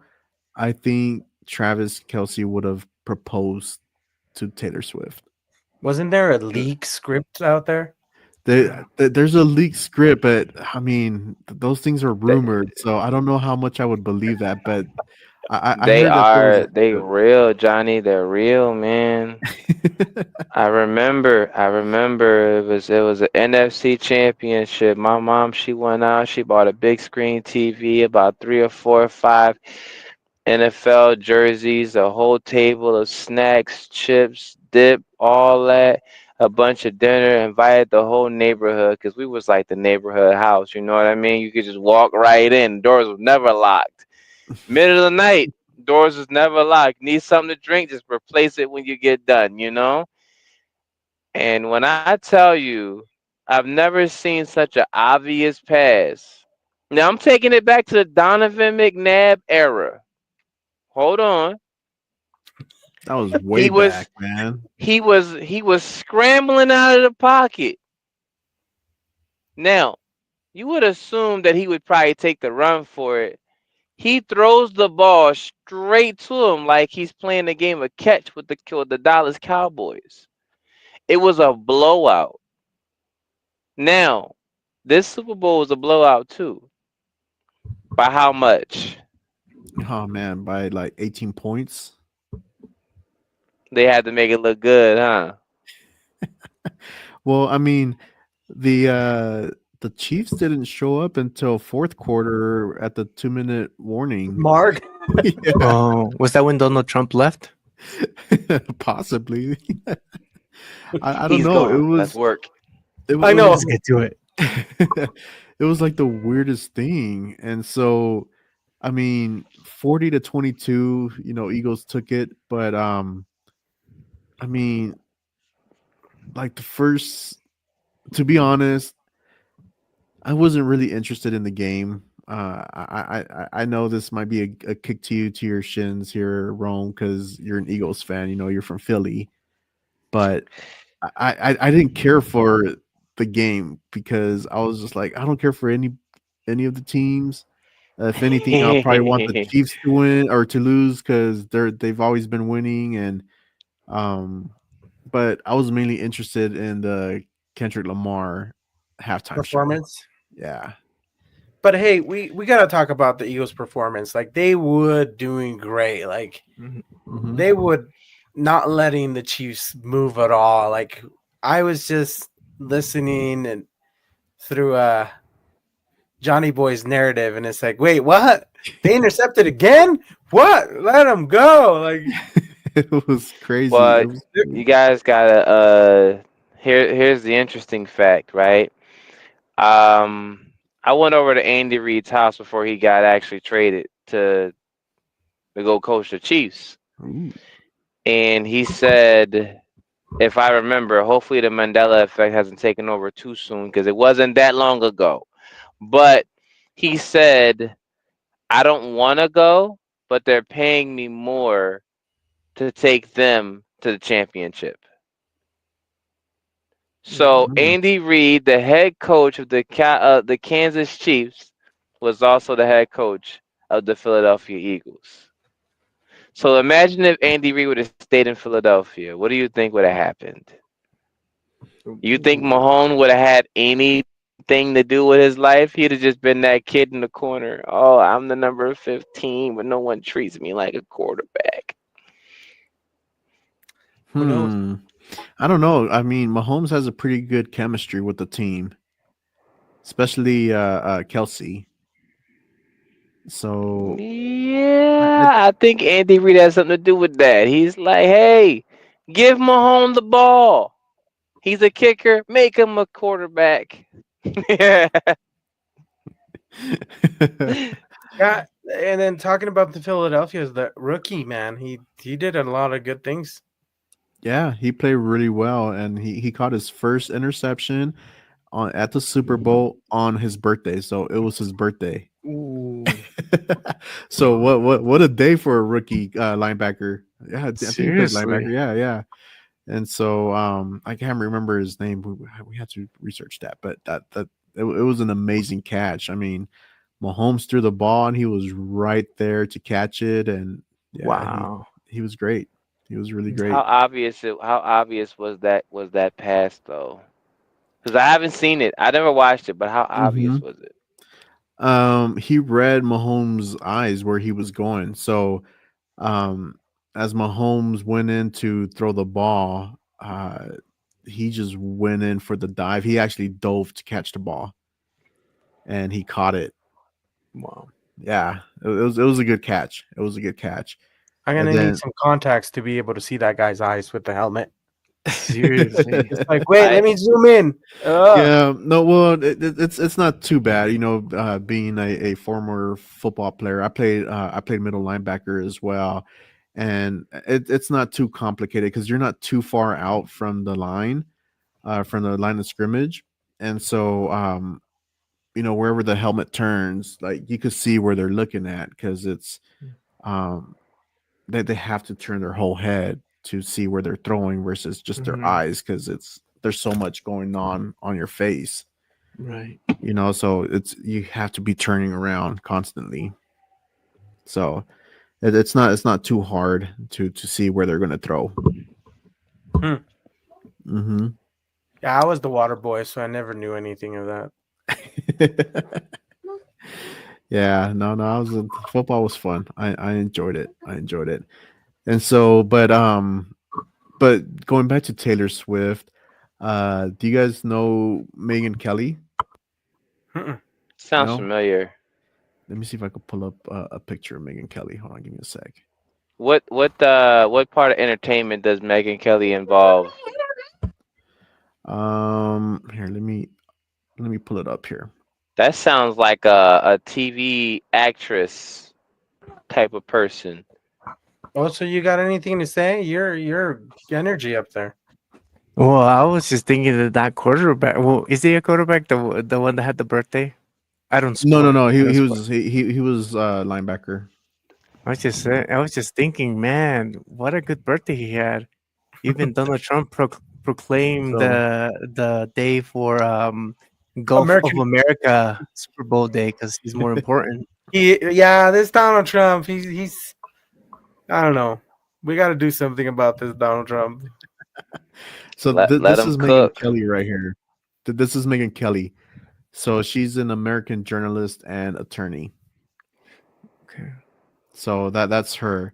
I think Travis Kelsey would have proposed to Taylor Swift. Wasn't there a leak script out there? There's a leaked script, but I mean, those things are They, rumored, so I don't know how much I would believe that. But I they heard that there was a are they script. real, Johnny. They're real, man. I remember it was an NFC championship. My mom, she went out, she bought a big screen TV, about 3 or 4 or 5 NFL jerseys, a whole table of snacks, chips, dip, all that, a bunch of dinner, invited the whole neighborhood because we was like the neighborhood house, you know what I mean? You could just walk right in. Doors was never locked. Middle of the night, doors was never locked. Need something to drink, just replace it when you get done, you know? And when I tell you, I've never seen such an obvious pass. Now I'm taking it back to the Donovan McNabb era. Hold on. That was way He back, was man. he was scrambling out of the pocket. Now, you would assume that he would probably take the run for it. He throws the ball straight to him like he's playing a game of catch with the Dallas Cowboys. It was a blowout. Now, this Super Bowl was a blowout too. By how much? Oh man, by like 18 points. They had to make it look good, huh? Well, I mean, the Chiefs didn't show up until fourth quarter at the 2-minute warning. Mark. Yeah, Oh, was that when Donald Trump left? possibly. I don't He's know. gone. Let's work. I It know. Let's was get to it. it was like the weirdest thing. And so I mean 40-22, Eagles took it, but I mean like the first to be honest, I wasn't really interested in the game. I know this might be a kick to you to your shins here, Rome, because you're an Eagles fan. You're from Philly, but I didn't care for the game because I was just like I don't care for any of the teams. If anything, I'll probably want the Chiefs to win or to lose because they've always been winning. And um, but I was mainly interested in the Kendrick Lamar halftime show. Performance. Yeah. But hey, we gotta talk about the Eagles' performance. Like they would doing great. Like Mhm. they would not letting the Chiefs move at all. Like I was just listening and through Johnny Boy's narrative, and it's like, wait, what? They intercepted again? What? Let them go! Like It was crazy. It But was you guys gotta here's the interesting fact, right? I went over to Andy Reid's house before he got actually traded to go coach the Chiefs. ooh. And he said, if I remember, hopefully the Mandela effect hasn't taken over too soon because it wasn't that long ago. But he said, I don't want to go, but they're paying me more to take them to the championship. So Mm. Andy Reid, the head coach of the Kansas Chiefs, was also the head coach of the Philadelphia Eagles. So imagine if Andy Reid would have stayed in Philadelphia. What do you think would have happened? You think Mahomes would have had anything to do with his life? He'd have just been that kid in the corner. Oh, I'm the number 15, but no one treats me like a quarterback. who knows? Hmm. I don't know. I mean, Mahomes has a pretty good chemistry with the team, especially Kelsey. So I Yeah, I think Andy Reid has something to do with that. He's like, hey, give Mahomes the ball. He's a kicker. Make him a quarterback. Yeah. Yeah, and then talking about the Philadelphia's the rookie man. He did a lot of good things. yeah, he played really well, and he caught his first interception on at the Super Bowl on his birthday. So it was his birthday. Ooh, So what a day for a rookie linebacker. Yeah, I think he played seriously. linebacker. Yeah, yeah. And so I can't remember his name. We had to research that, but it was an amazing catch. I mean, Mahomes threw the ball and he was right there to catch it, and yeah, Wow. he was great. He was really How great. obvious was that pass though? Because I haven't seen it. I never watched it, but how Hmm. obvious was it? He read Mahomes' eyes where he was going. So um, as Mahomes went in to throw the ball, he just went in for the dive. He actually dove to catch the ball, and he caught it. Wow. Yeah, it was a good catch. It was a good catch. I'm And gonna need then some context to be able to see that guy's eyes with the helmet. Seriously. It's like, wait, let I me zoom in. yeah, no, well, it's not too bad. Being a former football player, I played middle linebacker as well, and it's not too complicated because you're not too far out from the line of scrimmage, and so wherever the helmet turns, like you could see where they're looking at because it's um they have to turn their whole head to see where they're throwing versus just their Mhm. eyes because there's so much going on your face, Right. so you have to be turning around constantly. So it's not too hard to see where they're going to throw. Hmm. Hmm. Yeah, I was the water boy, so I never knew anything of that. Yeah, no, football was fun. I enjoyed it. I enjoyed it. And so, but going back to Taylor Swift, Do you guys know Megan Kelly? Mm-mm. Sounds No. familiar. Let me see if I could pull up a picture of Megan Kelly. Hold on, give me a sec. What part of entertainment does Megan Kelly involve? Here, let me pull it up here. That sounds like a TV actress type of person. Oh, so you got anything to say? Your energy up there. Well, I was just thinking that that quarterback. Well, is he a quarterback? The one that had the birthday? I don't No, no, sport. no. I He don't he sport. was he was linebacker. I was just thinking, man, what a good birthday he had. Even Donald Trump proclaimed So the day for Gulf of American. America Super Bowl day because he's more important. Yeah, this Donald Trump. He's. I don't know. We got to do something about this Donald Trump. Let this him is Megan cook. Kelly right here. This is Megan Kelly. So she's an American journalist and attorney. Okay. So that's her,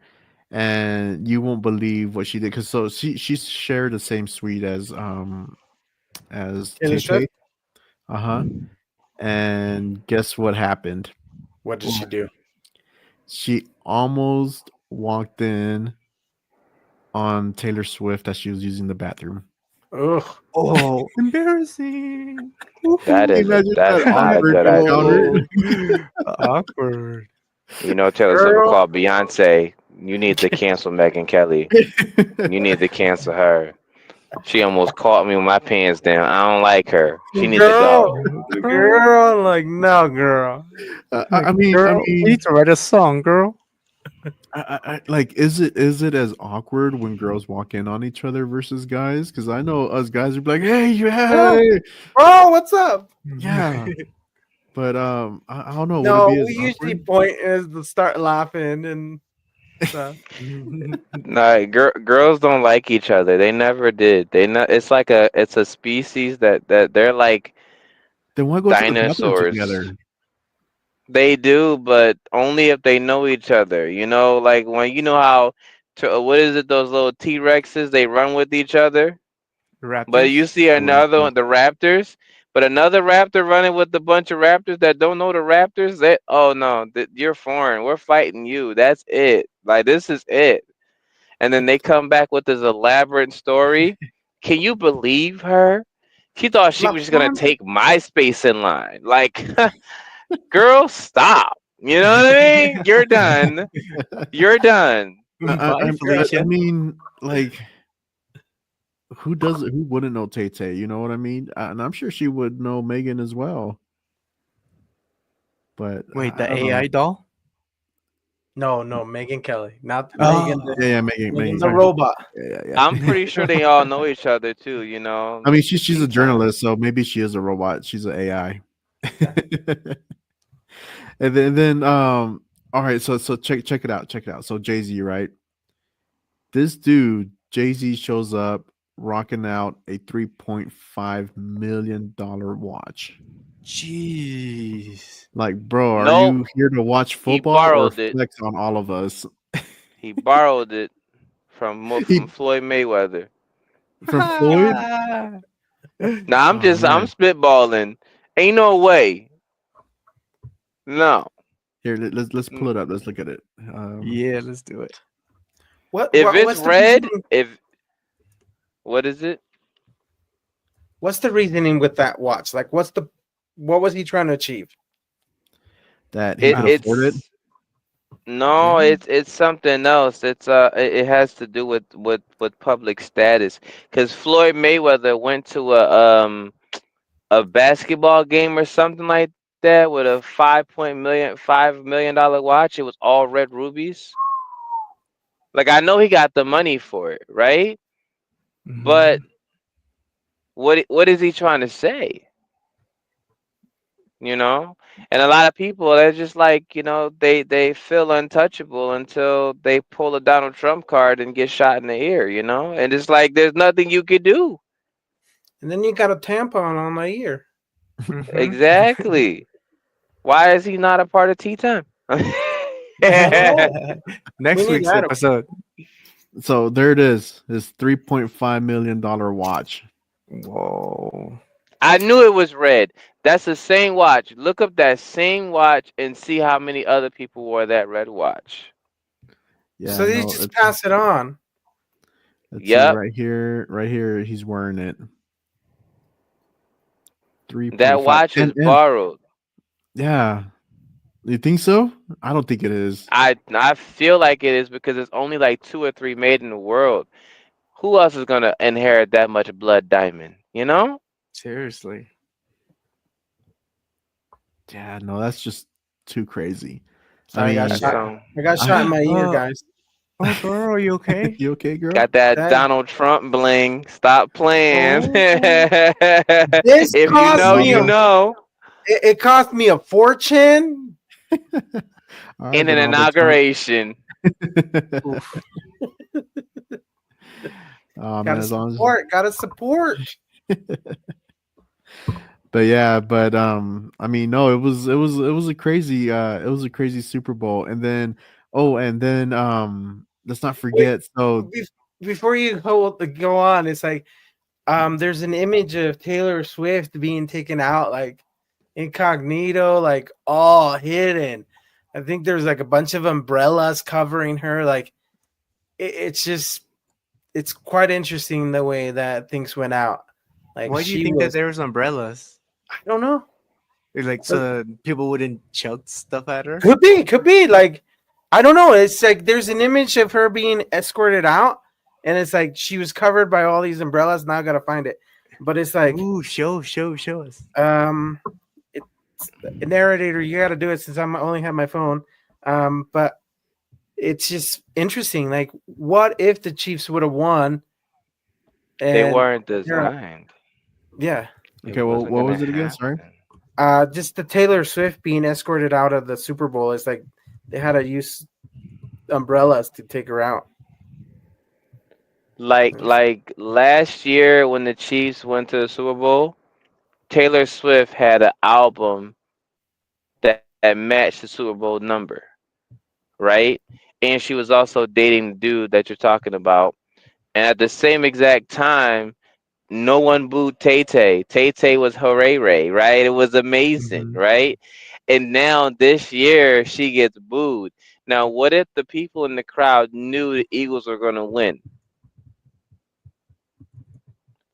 and you won't believe what she did because she shared the same suite as Taylor Tay Tay. Swift. Uh-huh. And guess what happened? What did she do? She almost walked in on Taylor Swift as she was using the bathroom. Ugh. Oh, embarrassing. That Can you is a imagine that that's not a awkward good encounter? idea. Oh, awkward. You know, Taylor Swift Girl, called Beyonce. You need to cancel Megan Kelly. You need to cancel her. She almost caught me with my pants down. I don't like her. She need to girl, go. Girl, girl. Like no, girl. I mean, girl, we need to write a song, girl. like, is it as awkward when girls walk in on each other versus guys? Because I know us guys would be like, "Hey, you Yeah, hey, bro, what's up? yeah." But I don't know. Would it be No, as we usually awkward? point as to start laughing and stuff. No, girls don't like each other. They never did. They not. It's a species that they're like Then why go to the bathroom dinosaurs. together? They do, but only if they know each other. You know, like when you know how what is it? Those little T Rexes they run with each other. But you Raptors. see The another Raptors. one, the Raptors, but another Raptor running with a bunch of Raptors that don't know the Raptors. That oh no, you're foreign. We're fighting you. That's it. Like this is it. And then they come back with this elaborate story. Can you believe her? She thought she La was just gonna Fran- take my space in line. Like, girl, stop. You know what I mean? You're done. You're done. Bye, I Felicia. mean, like, who wouldn't know Tay Tay? You know what I mean? And I'm sure she would know Megan as well. But Wait, I the don't know. AI doll? No, Megan Kelly, not Megan. Oh, Yeah, Megan, Megan Megan. the sorry. robot. Yeah. I'm pretty sure they all know each other too. You know, I mean, she's a Tea time. journalist, so maybe she is a robot. She's an AI. Yeah. And then all right, so check it out, check it out. So Jay-Z, right? This dude, Jay-Z shows up rocking out a $3.5 million watch. Jeez. Like, bro, are Nope. you here to watch He football or borrowed it. flex on all of us? He borrowed it from He, Floyd Mayweather. from Floyd? Now Oh I'm man. spitballing. Ain't no way. No. Here, let's pull N- it up. Let's look at it. Yeah, let's do it. If it's What's the reasoning? red, if what is it? What's the reasoning with that watch? Like, what was he trying to achieve? that he It could Wow. afford it. it's no, Yeah. it's something else. It has to do with public status. Because Floyd Mayweather went to a basketball game or something like that with a $5 million watch. It was all red rubies. Like I know he got the money for it, right? But Mhm. what is he trying to say? You know? And a lot of people they're just like, they feel untouchable until they pull a Donald Trump card and get shot in the ear, you know? And it's like there's nothing you could do. And then you got a tampon on my ear. Mhm. Exactly. Why is he not a part of Tea Time? I don't know. We Next need week's that. episode. So there it is. This $3.5 million watch. Whoa. I knew it was red. That's the same watch. Look up that same watch and see how many other people wore that red watch. Yeah, So they no, just pass it on. let's see Yep. right here. Right here, he's wearing it. That 3.5. watch was And borrowed. yeah, you think so? I don't think it is. I feel like it is because there's only like two or three made in the world. Who else is gonna inherit that much blood diamond? You know? Seriously. Yeah, no, that's just too crazy. I Sorry, I got mean, That's shot. I got shot in my ear, Oh, guys. oh, Toro, are you okay? you okay, girl? got that That Donald Trump bling. Stop playing. Oh, this If you cost know, me you a. No. know. It cost me a fortune. All right, In an Donald Trump. inauguration. oof. Oh man, Gotta as long as support. Gotta support. but yeah, but I mean, no, it was a crazy Super Bowl. And then let's not Wait, forget. So be- before you go on, it's like there's an image of Taylor Swift being taken out like incognito, like all hidden. I think there's like a bunch of umbrellas covering her. Like it's just it's quite interesting the way that things went out. Like Why do you she think that was, there was umbrellas? I don't know. Like so people wouldn't chuck stuff at her? Could be like I don't know. It's like there's an image of her being escorted out, and it's like she was covered by all these umbrellas. Now I gotta find it, but it's like Ooh, show us. it's a narrator. You got to do it since I only have my phone. But it's just interesting. Like, what if the Chiefs would have won? They And weren't yeah, designed. yeah, It okay, well, wasn't what gonna was it again? Sorry. happen. just the Taylor Swift being escorted out of the Super Bowl is like they had to use umbrellas to take her out. Like last year when the Chiefs went to the Super Bowl, Taylor Swift had an album that matched the Super Bowl number, right? And she was also dating the dude that you're talking about. And at the same exact time, no one booed Tay Tay. Tay Tay was hooray ray, right? It was amazing, Hmm. right? And now this year she gets booed. Now, what if the people in the crowd knew the Eagles were going to win?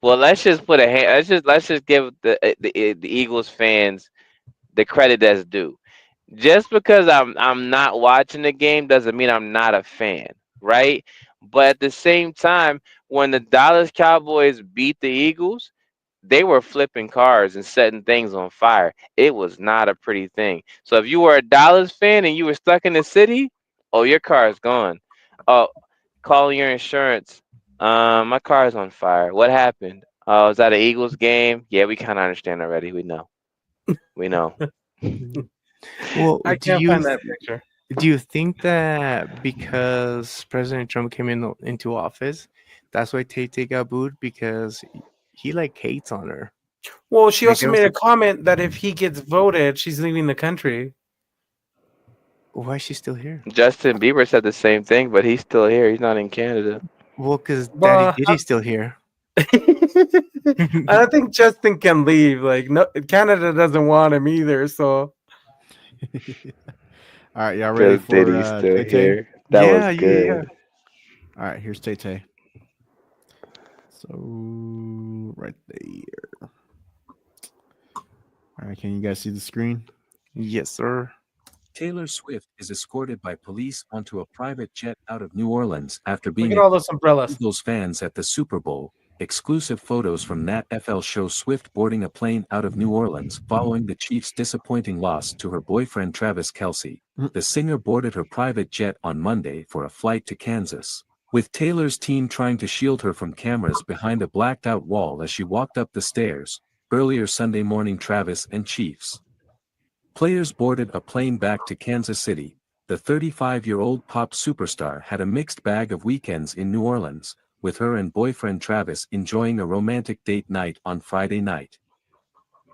Well, let's just put a hand. Let's just give the Eagles fans the credit that's due. Just because I'm not watching the game doesn't mean I'm not a fan, right? But at the same time, when the Dallas Cowboys beat the Eagles, they were flipping cars and setting things on fire. It was not a pretty thing. So if you were a Dallas fan and you were stuck in the city, oh, your car is gone. Oh, calling your insurance. My car is on fire. What happened? Oh, is that an Eagles game? Yeah, we kind of understand already. We know. We know. Mhm. Well, I can't find that picture. do you think that because President Trump came into office, that's why Tay Tay got booed because he like hates on her? Well, she Like also there was made a a comment that if he gets voted, she's leaving the country. why is she still here? Justin Bieber said the same thing, but he's still here. He's not in Canada. Well, because Daddy Well, Diddy's still here. I don't think Justin can leave. Like, no, Canada doesn't want him either. So All right, y'all ready Because for Diddy's still Tay Tay? here. That was Yeah. good. All right, here's Tay Tay. So right there. All right, can you guys see the screen? Yes, sir. Taylor Swift is escorted by police onto a private jet out of New Orleans after look being at all those umbrellas. Eagles fans at the Super Bowl. Exclusive photos from Nat FL show Swift boarding a plane out of New Orleans following the Chiefs' disappointing loss to her boyfriend Travis Kelce. The singer boarded her private jet on Monday for a flight to Kansas, with Taylor's team trying to shield her from cameras behind a blacked-out wall as she walked up the stairs. Earlier Sunday morning, Travis and Chiefs players boarded a plane back to Kansas City. The 35-year-old pop superstar had a mixed bag of weekends in New Orleans, with her and boyfriend Travis enjoying a romantic date night on Friday night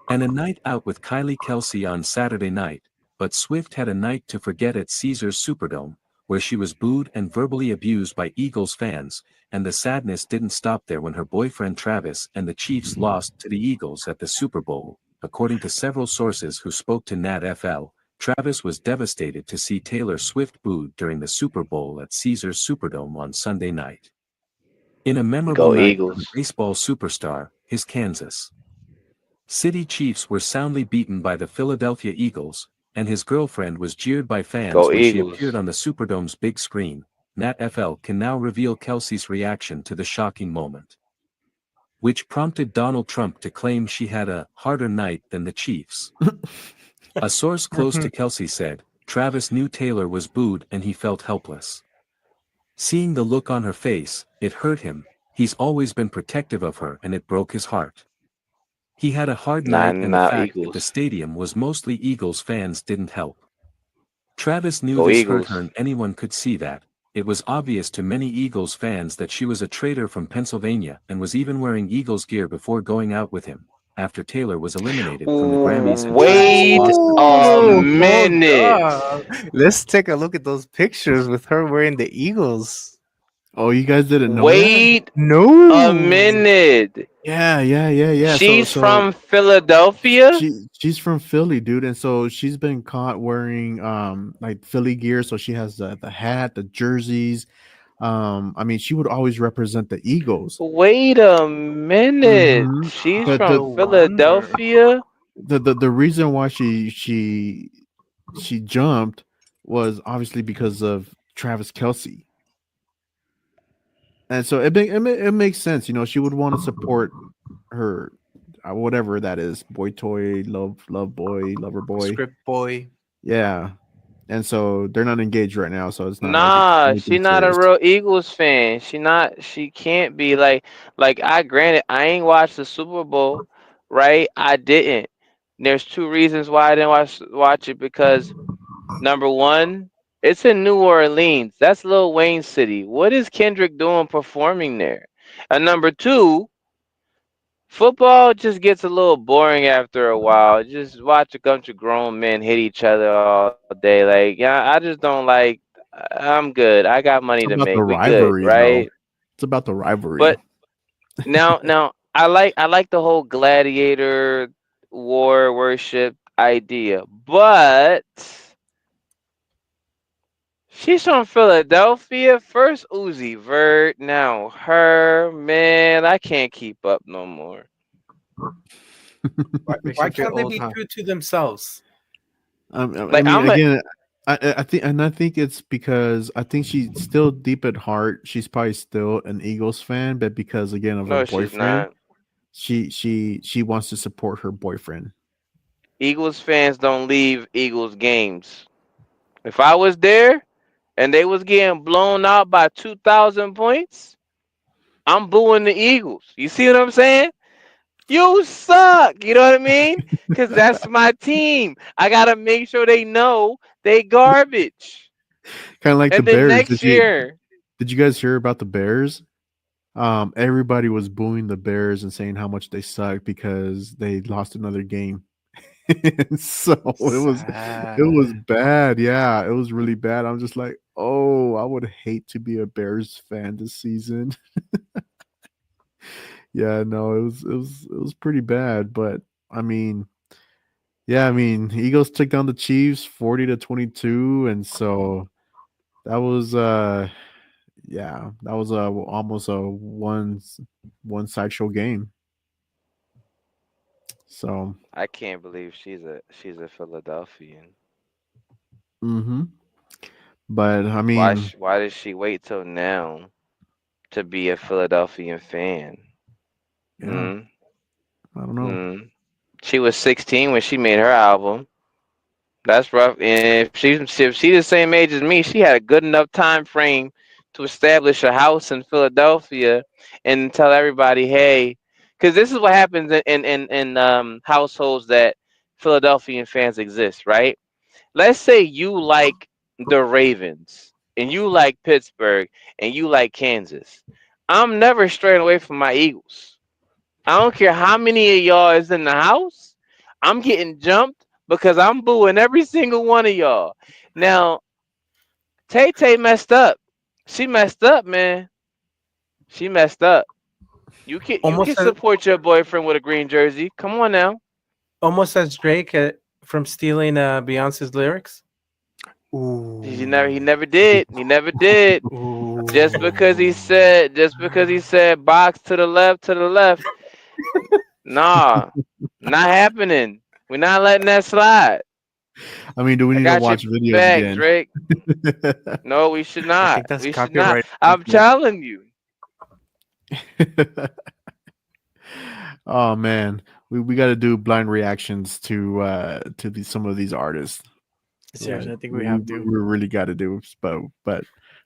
and a night out with Kylie Kelce on Saturday night, but Swift had a night to forget at Caesars Superdome, where she was booed and verbally abused by Eagles fans, and the sadness didn't stop there when her boyfriend Travis and the Chiefs lost to the Eagles at the Super Bowl. According to several sources who spoke to NatFL, Travis was devastated to see Taylor Swift booed during the Super Bowl at Caesars Superdome on Sunday night. In a memorable Go night for the Eagles. baseball superstar, his Kansas City Chiefs were soundly beaten by the Philadelphia Eagles, and his girlfriend was jeered by fans Go when she appeared Eagles. on the Superdome's big screen. NatFL can now reveal Kelsey's reaction to the shocking moment, which prompted Donald Trump to claim she had a harder night than the Chiefs. A source close to Kelsey said, Travis knew Taylor was booed and he felt helpless. Seeing the look on her face, it hurt him. He's always been protective of her and it broke his heart. He had a hard Nah, night and the nah, fact that the Eagles. stadium was mostly Eagles fans didn't help. Travis knew Go this hurt her Eagles. and anyone could see that. It was obvious to many Eagles fans that she was a traitor from Pennsylvania and was even wearing Eagles gear before going out with him, after Taylor was eliminated from the Grammys and Travis Wait lost the a host. Oh, hold minute. up. Let's take a look at those pictures with her wearing the Eagles. Oh, you guys didn't know that? Wait a No. minute. Yeah. So She's so from Philadelphia? she's from Philly, dude, and so she's been caught wearing like Philly gear. So she has the hat, the jerseys. I mean, she would always represent the Eagles. Wait a minute. hmm She's The from No the wonder. Philadelphia? the reason why she jumped was obviously because of Travis Kelsey, and so it makes sense. You know, she would want to support her, whatever that is, boy toy, love boy, lover boy. Script boy. Yeah, and so they're not engaged right now, so it's not like it's Nah, she anything not a serious. real Eagles fan. She can't be like I granted I ain't watched the Super Bowl, right? I didn't. There's two reasons why I didn't watch it because number one, it's in New Orleans. That's Lil Wayne city. What is Kendrick doing performing there? And number two, football just gets a little boring after a while. Just watch a bunch of grown men hit each other all day. Like, yeah, I just don't like. I'm good. I got money to It's make. about We the good, rivalry, right? though. It's about the rivalry. But now, I like the whole gladiator war worship idea, but she's from Philadelphia. First Uzi Vert, now her. Man, I can't keep up no more. Makes Why you feel can't they old, be huh? true to themselves? I Like mean, I'm a again, I think it's because I think she's still deep at heart. She's probably still an Eagles fan, but because again of her no, she's boyfriend, not. she wants to support her boyfriend. Eagles fans don't leave Eagles games. If I was there and they was getting blown out by 2,000 points, I'm booing the Eagles. You see what I'm saying? You suck. You know what I mean? Because that's my team. I got to make sure they know they garbage. Kind of like the And then Bears. next year, Did you guys hear about the Bears? Everybody was booing the Bears and saying how much they suck because they lost another game. So it was Sad. bad. Yeah, it was really bad. I'm just like, oh, I would hate to be a Bears fan this season. Yeah, no, it was pretty bad. But I mean, yeah, I mean, Eagles took down the Chiefs 40-22, and so that was yeah, that was almost a one sideshow game. So I can't believe she's a Philadelphian. hmm but I Why mean, why did she wait till now to be a Philadelphian fan? yeah, Hmm. I don't know. Hmm. She was 16 when she made her album. That's rough. And if she the same age as me, she had a good enough time frame to establish a house in Philadelphia and tell everybody, hey, because this is what happens in households that Philadelphian fans exist, right? Let's say you like the Ravens and you like Pittsburgh and you like Kansas. I'm never straying away from my Eagles. I don't care how many of y'all is in the house. I'm getting jumped because I'm booing every single one of y'all. Now, Tay Tay messed up. She messed up, man. She messed up. You can Almost as, support your boyfriend with a green jersey. Come on now. almost as Drake from stealing Beyonce's lyrics. He never did. He never did. Ooh. Just because he said box to the left. Nah, not happening. We're not letting that slide. I mean, do we I need to got your watch videos back, again? Drake. No, we should I not. think that's We should not. copyright. I'm telling you. Oh man, we got to do blind reactions to some of these artists. Seriously, Yeah, I think we have to. we really got to do. But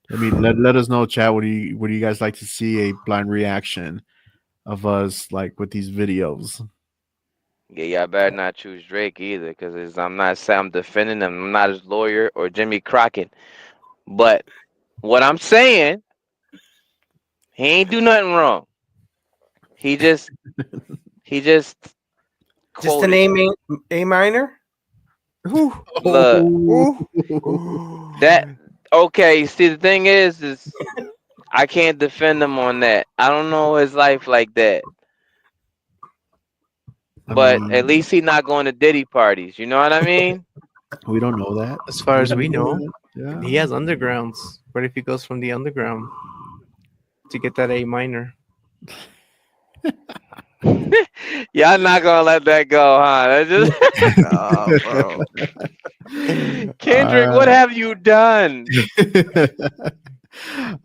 let us know, chat. What do you guys like to see a blind reaction of us like with these videos? Yeah, y'all better not choose Drake either, because I'm not saying I'm defending him. I'm not his lawyer or Jimmy Crockett. But what I'm saying, he ain't do nothing wrong. He just Just an quoted. A minor. Ooh. Look, Ooh. that okay. See, the thing is I can't defend him on that. I don't know his life like that. I But at mean, least he not going to Diddy parties. You know what I mean? we don't know that. As far as we know, Yeah. he has undergrounds. What if he goes from the underground to get that A minor? Y'all not gonna let that go, huh? That's just Oh, bro. Kendrick, what have you done?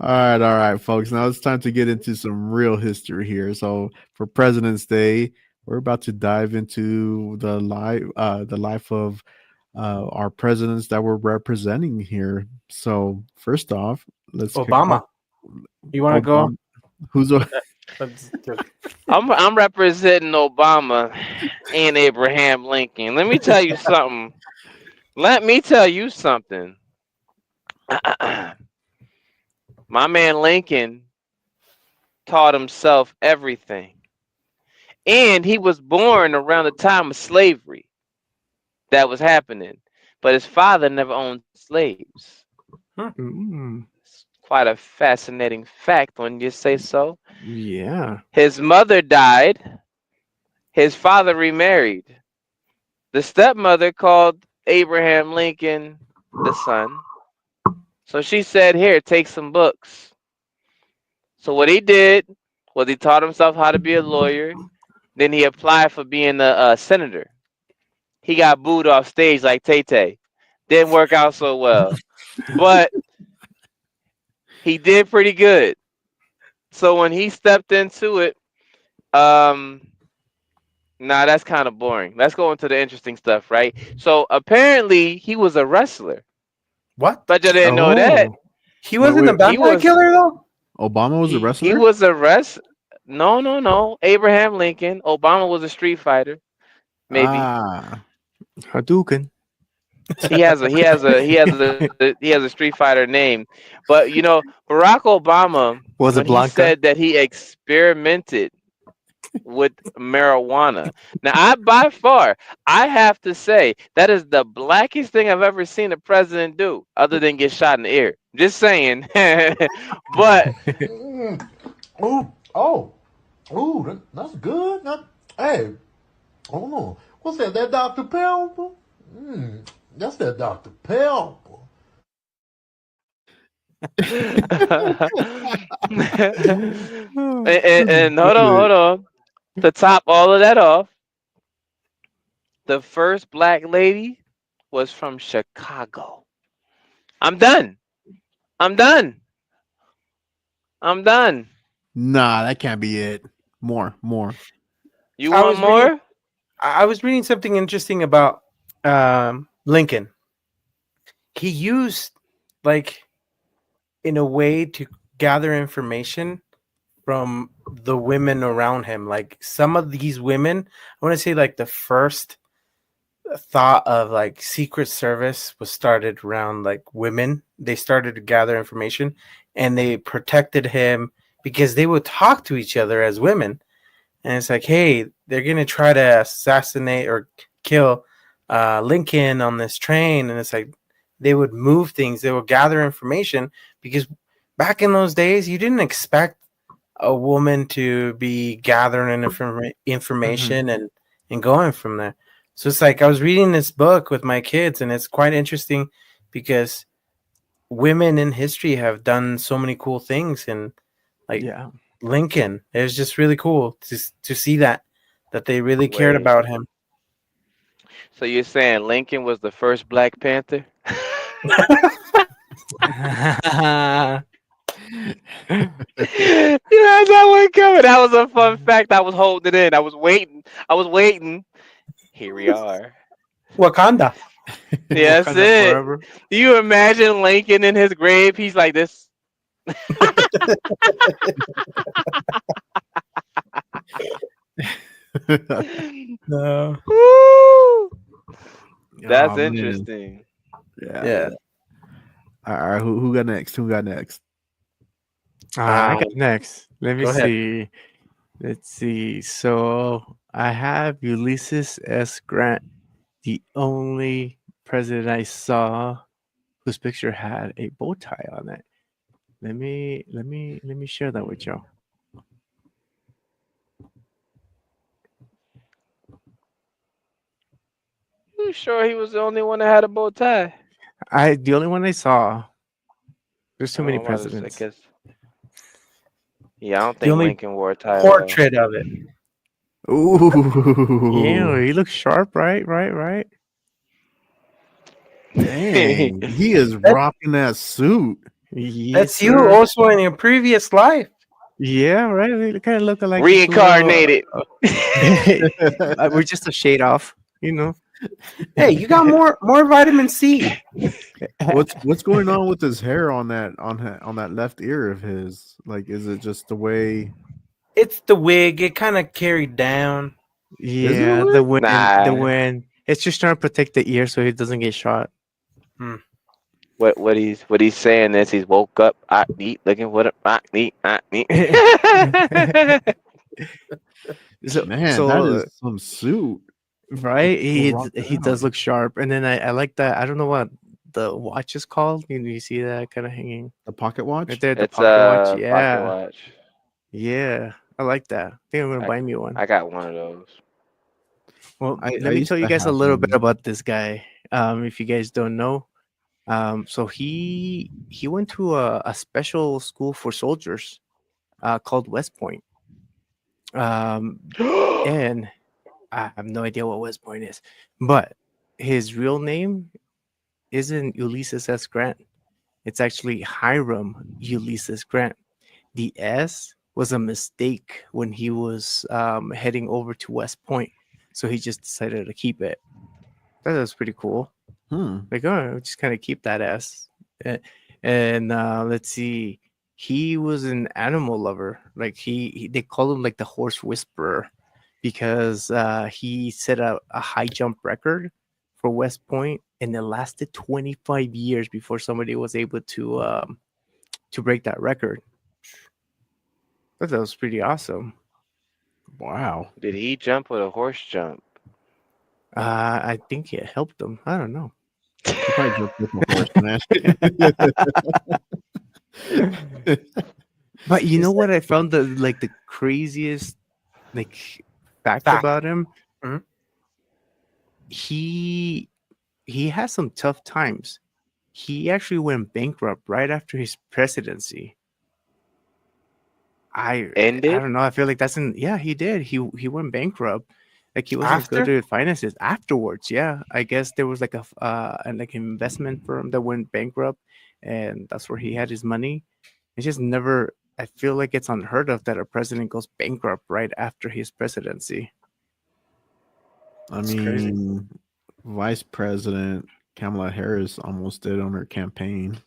All right, folks. Now it's time to get into some real history here. So for President's Day, we're about to dive into the life of our presidents that we're representing here. So first off, let's kick Obama. off. You want to go? Obama. Who's a I'm representing Obama and Abraham Lincoln. Let me tell you something. Let me tell you something. My man Lincoln taught himself everything. And he was born around the time of slavery that was happening. But his father never owned slaves. Mm, It's quite a fascinating fact when you say so. yeah. His mother died. His father remarried. The stepmother called Abraham Lincoln the son. So she said, "Here, take some books." So what he did was he taught himself how to be a lawyer. Then he applied for being a senator. He got booed off stage like Tay Tay. Didn't work out so well. But he did pretty good. So when he stepped into it, um, nah, that's kind of boring. Let's go into the interesting stuff, right? So apparently he was a wrestler. What? But you didn't know that. Oh. He wasn't a wait. bad He guy was killer though. Obama was a he wrestler? was a No. Abraham Lincoln. Obama was a street fighter. Maybe. Ah, Hadouken. He has a street fighter name. But Barack Obama, Was when it he Blanca? said that he experimented with marijuana. Now, I have to say that is the blackest thing I've ever seen a president do, other than get shot in the ear. Just saying. But Mm. Ooh, oh, ooh, that's good. Hey, hold on. What's that? That Dr. Pepper? That's that Dr. Pepper. and hold on, good. hold on. To top all of that off, the first black lady was from Chicago. I'm done. I'm done. I'm done. Nah, that can't be it. More. You I want was reading. more? I was reading something interesting about Lincoln. He used like in a way to gather information from the women around him. Like some of these women, I want to say like the first thought of like Secret Service was started around like women. They started to gather information and they protected him because they would talk to each other as women. And it's like, hey, they're gonna try to assassinate or kill Lincoln on this train, and it's like they would move things, they would gather information, because back in those days, you didn't expect a woman to be gathering information and going from there. So it's like I was reading this book with my kids, and it's quite interesting because women in history have done so many cool things, and like Yeah. Lincoln, it was just really cool to see that they really cared Wait. about him. So you're saying Lincoln was the first Black Panther? You had that one coming. That was a fun fact. I was holding it in. I was waiting. I was waiting. Here we are. Wakanda. Yeah, that's Wakanda it. forever. Do you imagine Lincoln in his grave? He's like this. No. Woo! That's Oh man. interesting. Yeah. Yeah. All right. Who got next? Who got next? I Um, got next. Let me Go ahead. see. Let's see. So I have Ulysses S. Grant, the only president I saw whose picture had a bow tie on it. Let me share that with y'all. you sure he was the only one that had a bow tie? The only one I saw. There's too Oh, many I'm about to say, presidents. 'cause- yeah, I don't The think only Lincoln wore a tie though. portrait of it. Ooh. Yeah, he looks sharp, right? Right. Dang. He is That, rocking that suit. Yes, that's you sir. also in your previous life. Yeah, right. They kind of look like just a little. Reincarnated. We're just a shade off, you know. Hey, you got more vitamin C. What's going on with his hair on that left ear of his? Like, is it just the way? It's the wig. It kind of carried down. Is it a Yeah, the wig? wind, the Nah. wind. It's just trying to protect the ear so he doesn't get shot. What he's saying is he's woke up, I need looking for the I need. so, Man, that so is some suit. right, We'll he rock it he does out. look sharp, and then I like that. I don't know what the watch is called. You see that kind of hanging The pocket right watch. there, the It's pocket watch. a pocket Yeah, watch. yeah, I like that. I think I'm gonna I buy me one. I got one of those. Well, I let me used tell you to guys a have little bit one. about this guy. If you guys don't know, so he went to a special school for soldiers, called West Point. And I have no idea what West Point is, but his real name isn't Ulysses S. Grant. It's actually Hiram Ulysses Grant. The S was a mistake when he was heading over to West Point, so he just decided to keep it. That was pretty cool. Like, oh, just kind of keep that S. And let's see, he was an animal lover. Like they call him like the horse whisperer because he set a high jump record for West Point, and it lasted 25 years before somebody was able to break that record. I thought that was pretty awesome. Wow. Did he jump or the horse jump? I think it helped them. I don't know. He probably jumped with a horse, man. But you know It's what I found the craziest like fact fact. about him? Mhm. He has some tough times. He actually went bankrupt right after his presidency. I Ended? don't know. I feel like that's yeah, he did. He went bankrupt. Like he wasn't good After? at finances afterwards. Yeah, I guess there was like like an investment firm that went bankrupt, and that's where he had his money. It's just never. I feel like it's unheard of that a president goes bankrupt right after his presidency. I It's crazy. mean, Vice President Kamala Harris almost did on her campaign.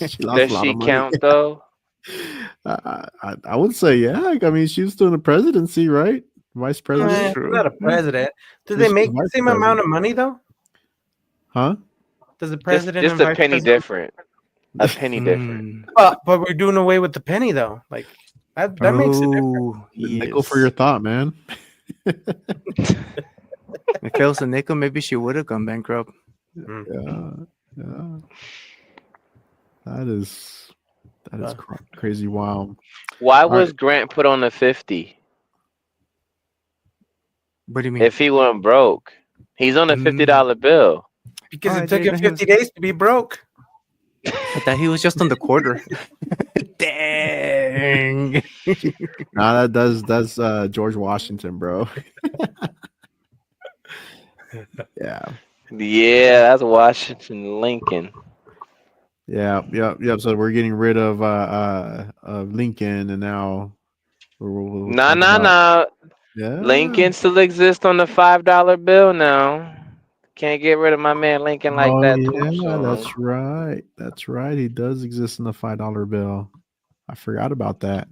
She lost Does a lot she of money. count though? I would say, yeah. I mean, she was doing the presidency, right? Vice president. true. Not a president. Do Yeah, they she make was the vice same president. amount of money though? Huh? Does the Just president just and a vice penny president? different. A penny different. Mm. But we're doing away with the penny though. Like that makes it different. Oh, Nickel for your yes. thought, man. If it was a nickel, maybe she would have gone bankrupt. Yeah, yeah. That is crazy wild. Why All right. was Grant put on the 50 What do you mean? if he went broke? He's on a Mm. $50 bill. Because Oh, it I took didn't him know he 50 was. days to be broke. I thought he was just on the quarter. Dang. Nah, that's George Washington, bro. Yeah. Yeah, that's Washington Lincoln. Yeah, yeah. So we're getting rid of Lincoln, and now we'll Nah, talk nah, about nah. yeah. Lincoln still exists on the $5 bill now. Can't get rid of my man Lincoln like Oh that too yeah, soon. that's right. That's right. He does exist in the $5 bill. I forgot about that.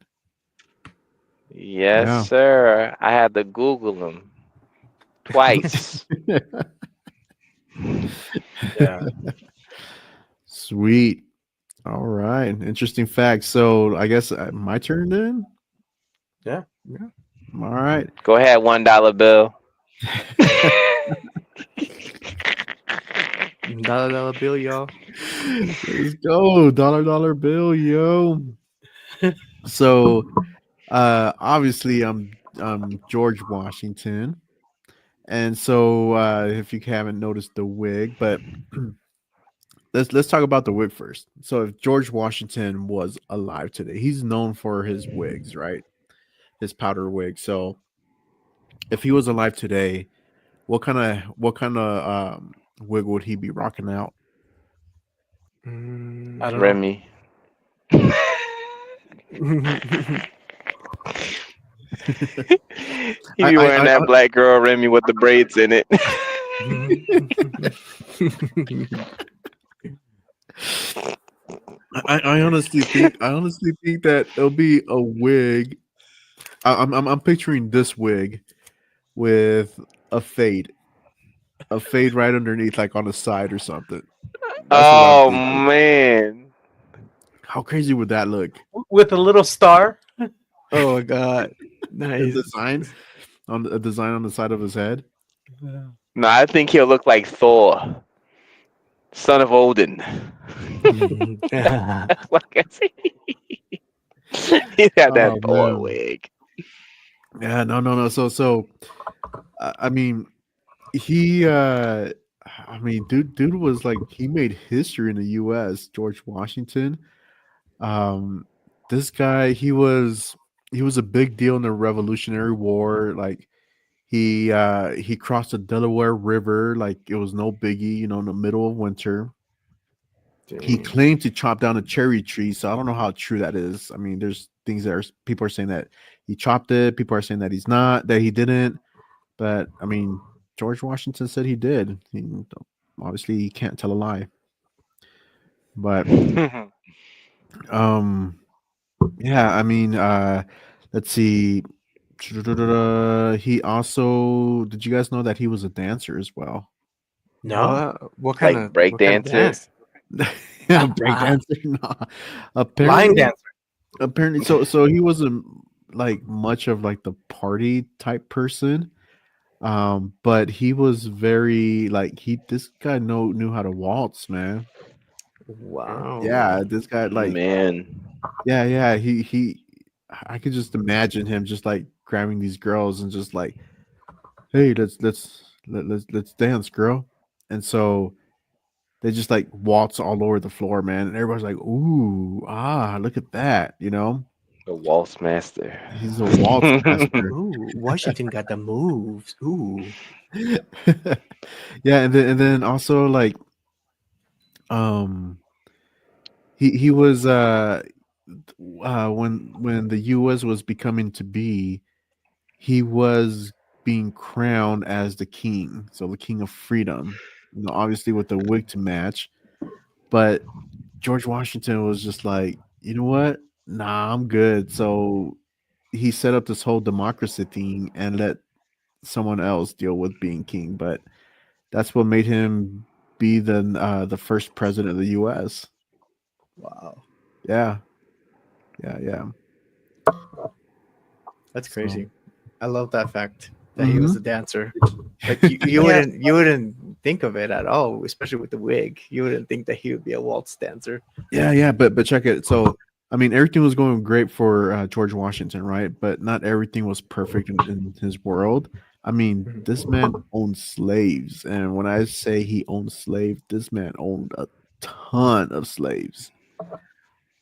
Yes, Yeah. sir. I had to Google him twice. Yeah. Sweet. All right. Interesting fact. So I guess my turn then. Yeah. Yeah. All right. Go ahead, $1 bill. Dollar bill, y'all. Let's go. Dollar bill, yo. So obviously I'm George Washington. And so if you haven't noticed the wig, but let's talk about the wig first. So if George Washington was alive today, he's known for his wigs, right? His powder wig. So if he was alive today, what kind of wig would he be rocking out? I Mm. don't know. Remy. He be wearing I that black girl Remy with the braids in it. I honestly think that it'll be a wig. I'm picturing this wig with a fade, a fade right underneath, like on the side or something. That's what I'm Oh thinking. man. How crazy would that look? With a little star. Oh my god. A Nice. design on the side of his head. Yeah. No, I think he'll look like Thor, son of Odin. That's what I see. He had that Oh Thor man. wig. Yeah, no. So I mean, he I mean, dude was like he made history in the US, George Washington. Um this guy, he was a big deal in the Revolutionary War. Like he crossed the Delaware River like it was no biggie, in the middle of winter. He Dang. claimed to chop down a cherry tree, so I don't know how true that is. I mean, there's things that people are saying that he chopped it, people are saying that he didn't. But I mean, George Washington said he did. Obviously, he can't tell a lie. But um, yeah, I mean, let's see. He also, did you guys know that he was a dancer as well? No. What kind Like of breakdancer. dance? Yeah, break dancer. No. Line Apparently, dancer. so he wasn't like much of like the party type person. But he was very like this guy knew how to waltz, man. Wow. Yeah, this guy like Man. yeah, he I could just imagine him just like grabbing these girls and just like, hey, let's dance, girl. And so they just like waltz all over the floor, man. And everybody's like, ooh, look at that. The waltz master. He's a waltz master. Ooh, Washington got the moves. Ooh. Yeah, and then also like um he was when the US was becoming to be, he was being crowned as the king, so the king of freedom, obviously with the wig to match. But George Washington was just like, you know what, nah, I'm good. So he set up this whole democracy thing and let someone else deal with being king. But that's what made him be the first president of the US. Wow. Yeah, yeah. That's So crazy. I love that fact that he was mhm. a dancer. Like you Yeah. wouldn't think of it at all, especially with the wig. You wouldn't think that he would be a waltz dancer. Yeah, but check it. So I mean, everything was going great for George Washington, right? But not everything was perfect in his world. I mean, Mhm. this man owned slaves, and when I say he owned slaves, this man owned a ton of slaves.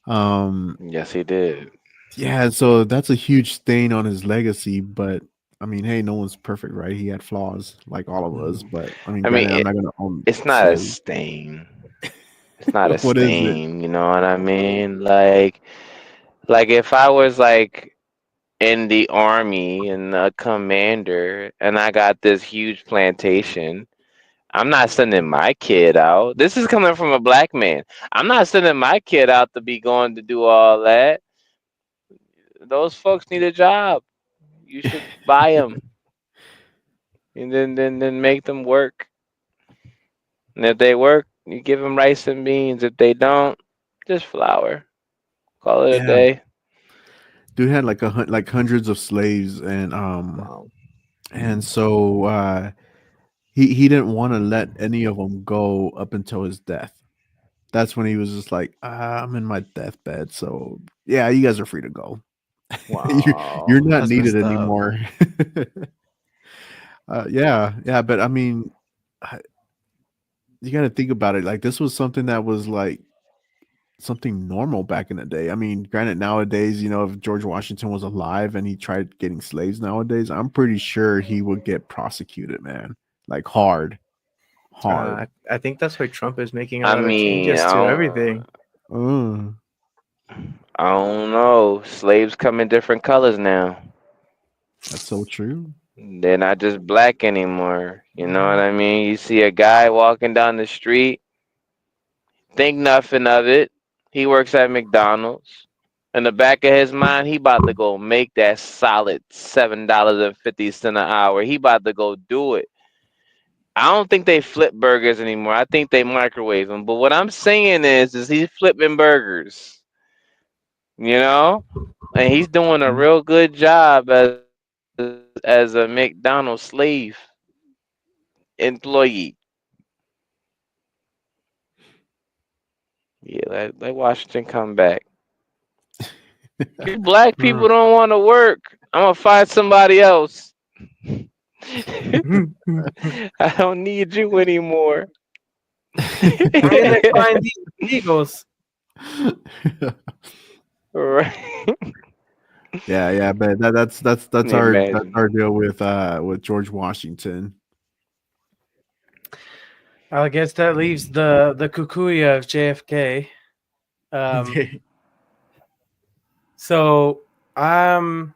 Um, Yes, he did. yeah, so that's a huge stain on his legacy. But I mean, hey, no one's perfect, right? He had flaws like all of us. Mhm. But I mean, I mean, granted, I'm not gonna own it's not a slaves. stain. It's not a What is it? stain. You know what I mean? Like if I was like in the army and a commander, and I got this huge plantation. I'm not sending my kid out. This is coming from a black man. I'm not sending my kid out to be going to do all that. Those folks need a job. You should buy them and then make them work. And if they work, you give them rice and beans. If they don't, just flour. Call it a Yeah, day. dude had like like hundreds of slaves, Wow. and so he didn't want to let any of them go up until his death. That's when he was just like, I'm in my deathbed, so yeah, you guys are free to go. You're Wow. not That's needed messed up. anymore. Yeah, but I mean, I- you got to think about it. Like this was something that was like something normal back in the day. I mean, granted, nowadays, if George Washington was alive and he tried getting slaves nowadays, I'm pretty sure he would get prosecuted, man. Like hard, hard. I think that's why Trump is making a I lot of mean, changes to everything. Mm, I don't know. Slaves come in different colors now. that's so true. They're not just black anymore. You know what I mean? You see a guy walking down the street, think nothing of it. He works at McDonald's. In the back of his mind, he about to go make that solid $7.50 an hour. He about to go do it. I don't think they flip burgers anymore. I think they microwave them. But what I'm saying is he's flipping burgers, you know, and he's doing a Mhm. real good job as a McDonald's slave employee. Yeah, let Washington come back. You black Hmm. people don't want to work. I'm gonna find somebody else. I don't need you anymore. I'm gonna find these illegals. Right? Yeah, but that's Imagine. our deal with George Washington. I guess that leaves the Kukuya of JFK. Um, so I'm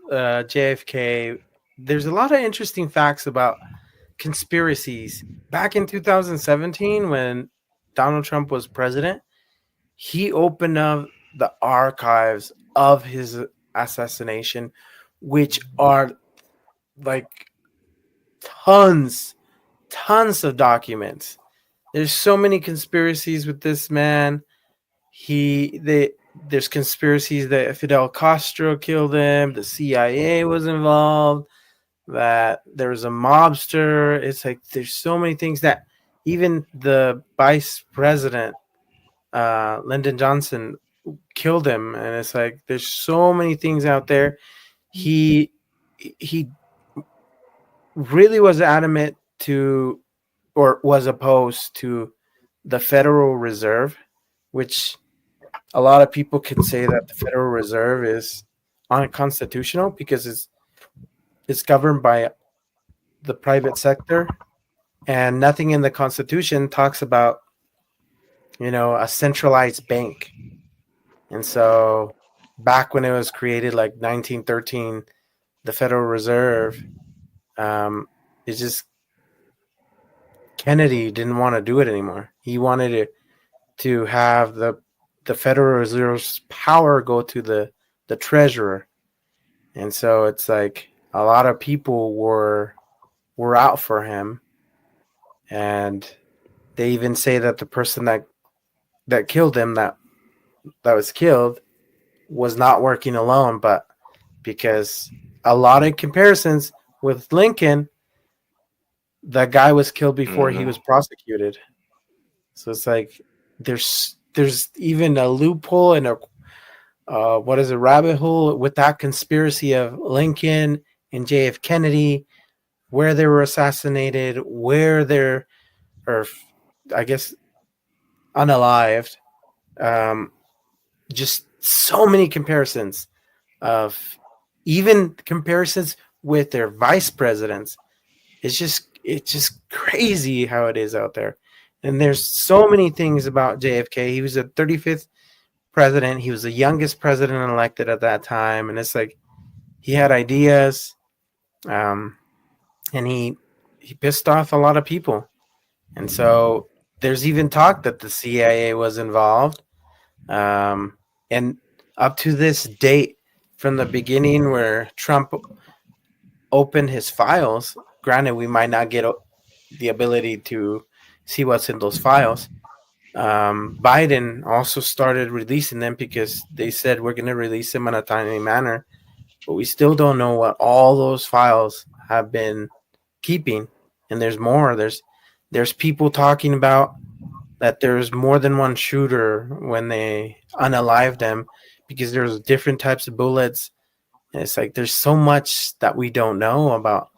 JFK. There's a lot of interesting facts about conspiracies. Back in 2017, when Donald Trump was president, he opened up the archives of his assassination, which are like tons, tons of documents. There's so many conspiracies with this man. There's conspiracies that Fidel Castro killed him, the CIA was involved, that there was a mobster. It's like there's so many things that even the vice president, Lyndon Johnson, killed him, and it's like there's so many things out there. He really was adamant to, or was opposed to, the Federal Reserve, which a lot of people can say that the Federal Reserve is unconstitutional because it's governed by the private sector, and nothing in the Constitution talks about a centralized bank. And so back when it was created, like 1913, the Federal Reserve, it's just Kennedy didn't want to do it anymore. He wanted to have the Federal Reserve's power go to the treasurer. And so it's like a lot of people were out for him, and they even say that the person that killed him, that was killed, was not working alone, but because a lot of comparisons with Lincoln, that guy was killed before he Mm-hmm. was prosecuted. So it's like there's even a loophole and a what is a rabbit hole with that conspiracy of Lincoln and JF Kennedy, where they were assassinated, where they're, or I guess unalived. Um, just so many comparisons of even comparisons with their vice presidents. It's just crazy how it is out there. And there's so many things about JFK. He was the 35th president. He was the youngest president elected at that time, and it's like he had ideas, um, and he pissed off a lot of people. And so there's even talk that the CIA was involved. And up to this date, from the beginning where Trump opened his files, granted, we might not get the ability to see what's in those files. Biden also started releasing them because they said we're going to release them in a timely manner, but we still don't know what all those files have been keeping. And there's more. There's people talking about that there's more than one shooter when they unalive them because there's different types of bullets. And it's like there's so much that we don't know about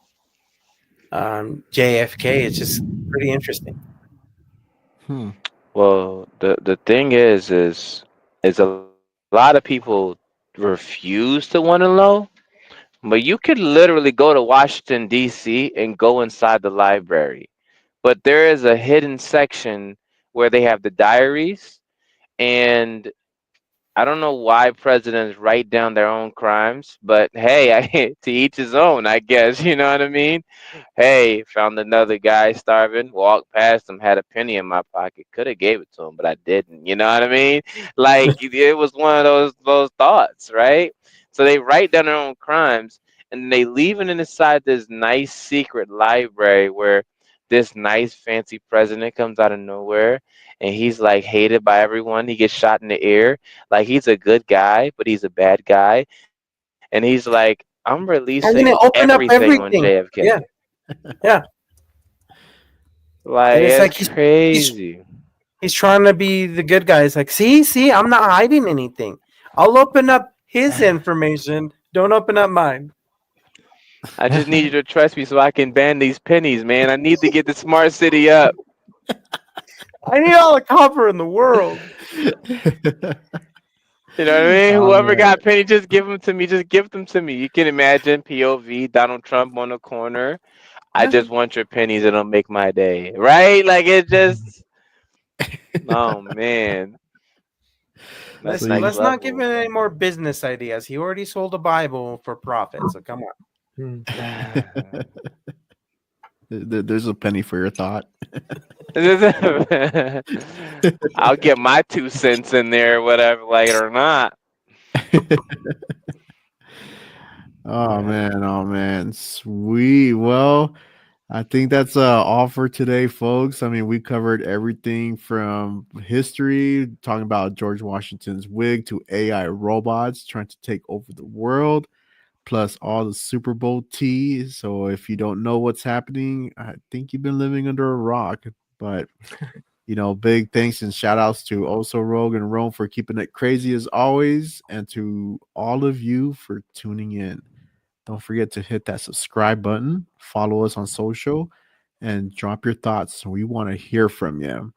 JFK. It's just pretty interesting. Hmm. Well, the thing is a lot of people refuse to want to know, but you could literally go to Washington D.C. and go inside the library. But there is a hidden section where they have the diaries, and I don't know why presidents write down their own crimes, but hey, to each his own, I guess. You know what I mean? Hey, found another guy starving, walked past him, had a penny in my pocket. Could have gave it to him, but I didn't. You know what I mean? Like it was one of those thoughts, right? So they write down their own crimes, and they leave it inside this nice secret library where this nice fancy president comes out of nowhere, and he's like hated by everyone. He gets shot in the ear, like he's a good guy, but he's a bad guy, and he's like, I'm releasing I'm gonna open up everything on everything. JFK. Yeah, yeah. Like And it's like it's he's crazy. he's trying to be the good guy. It's like, see, I'm not hiding anything. I'll open up his information. Don't open up mine. I just need you to trust me so I can ban these pennies, man. I need to get the smart city up. I need all the copper in the world. You know what I mean? Oh Whoever man. got penny, just give them to me. Just give them to me. You can imagine POV Donald Trump on the corner. I just want your pennies. It'll make my day, right? Like it just. Oh man, So that's Let's you next let's not give him level. any more business ideas. He already sold a Bible for profit, so come on. there's a penny for your thought. I'll get my 2 cents in there, whatever, like it or not. Oh man, sweet. Well, I think that's all for today, folks. I mean, we covered everything from history, talking about George Washington's wig, to AI robots trying to take over the world, plus all the Super Bowl tea. So if you don't know what's happening, I think you've been living under a rock. But big thanks and shout outs to also Rogue and Rome for keeping it crazy as always, and to all of you for tuning in. Don't forget to hit that subscribe button, follow us on social, and drop your thoughts. We want to hear from you.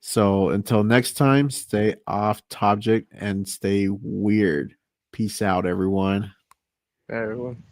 So until next time, stay off Topject and stay weird. Peace out, everyone. Everyone.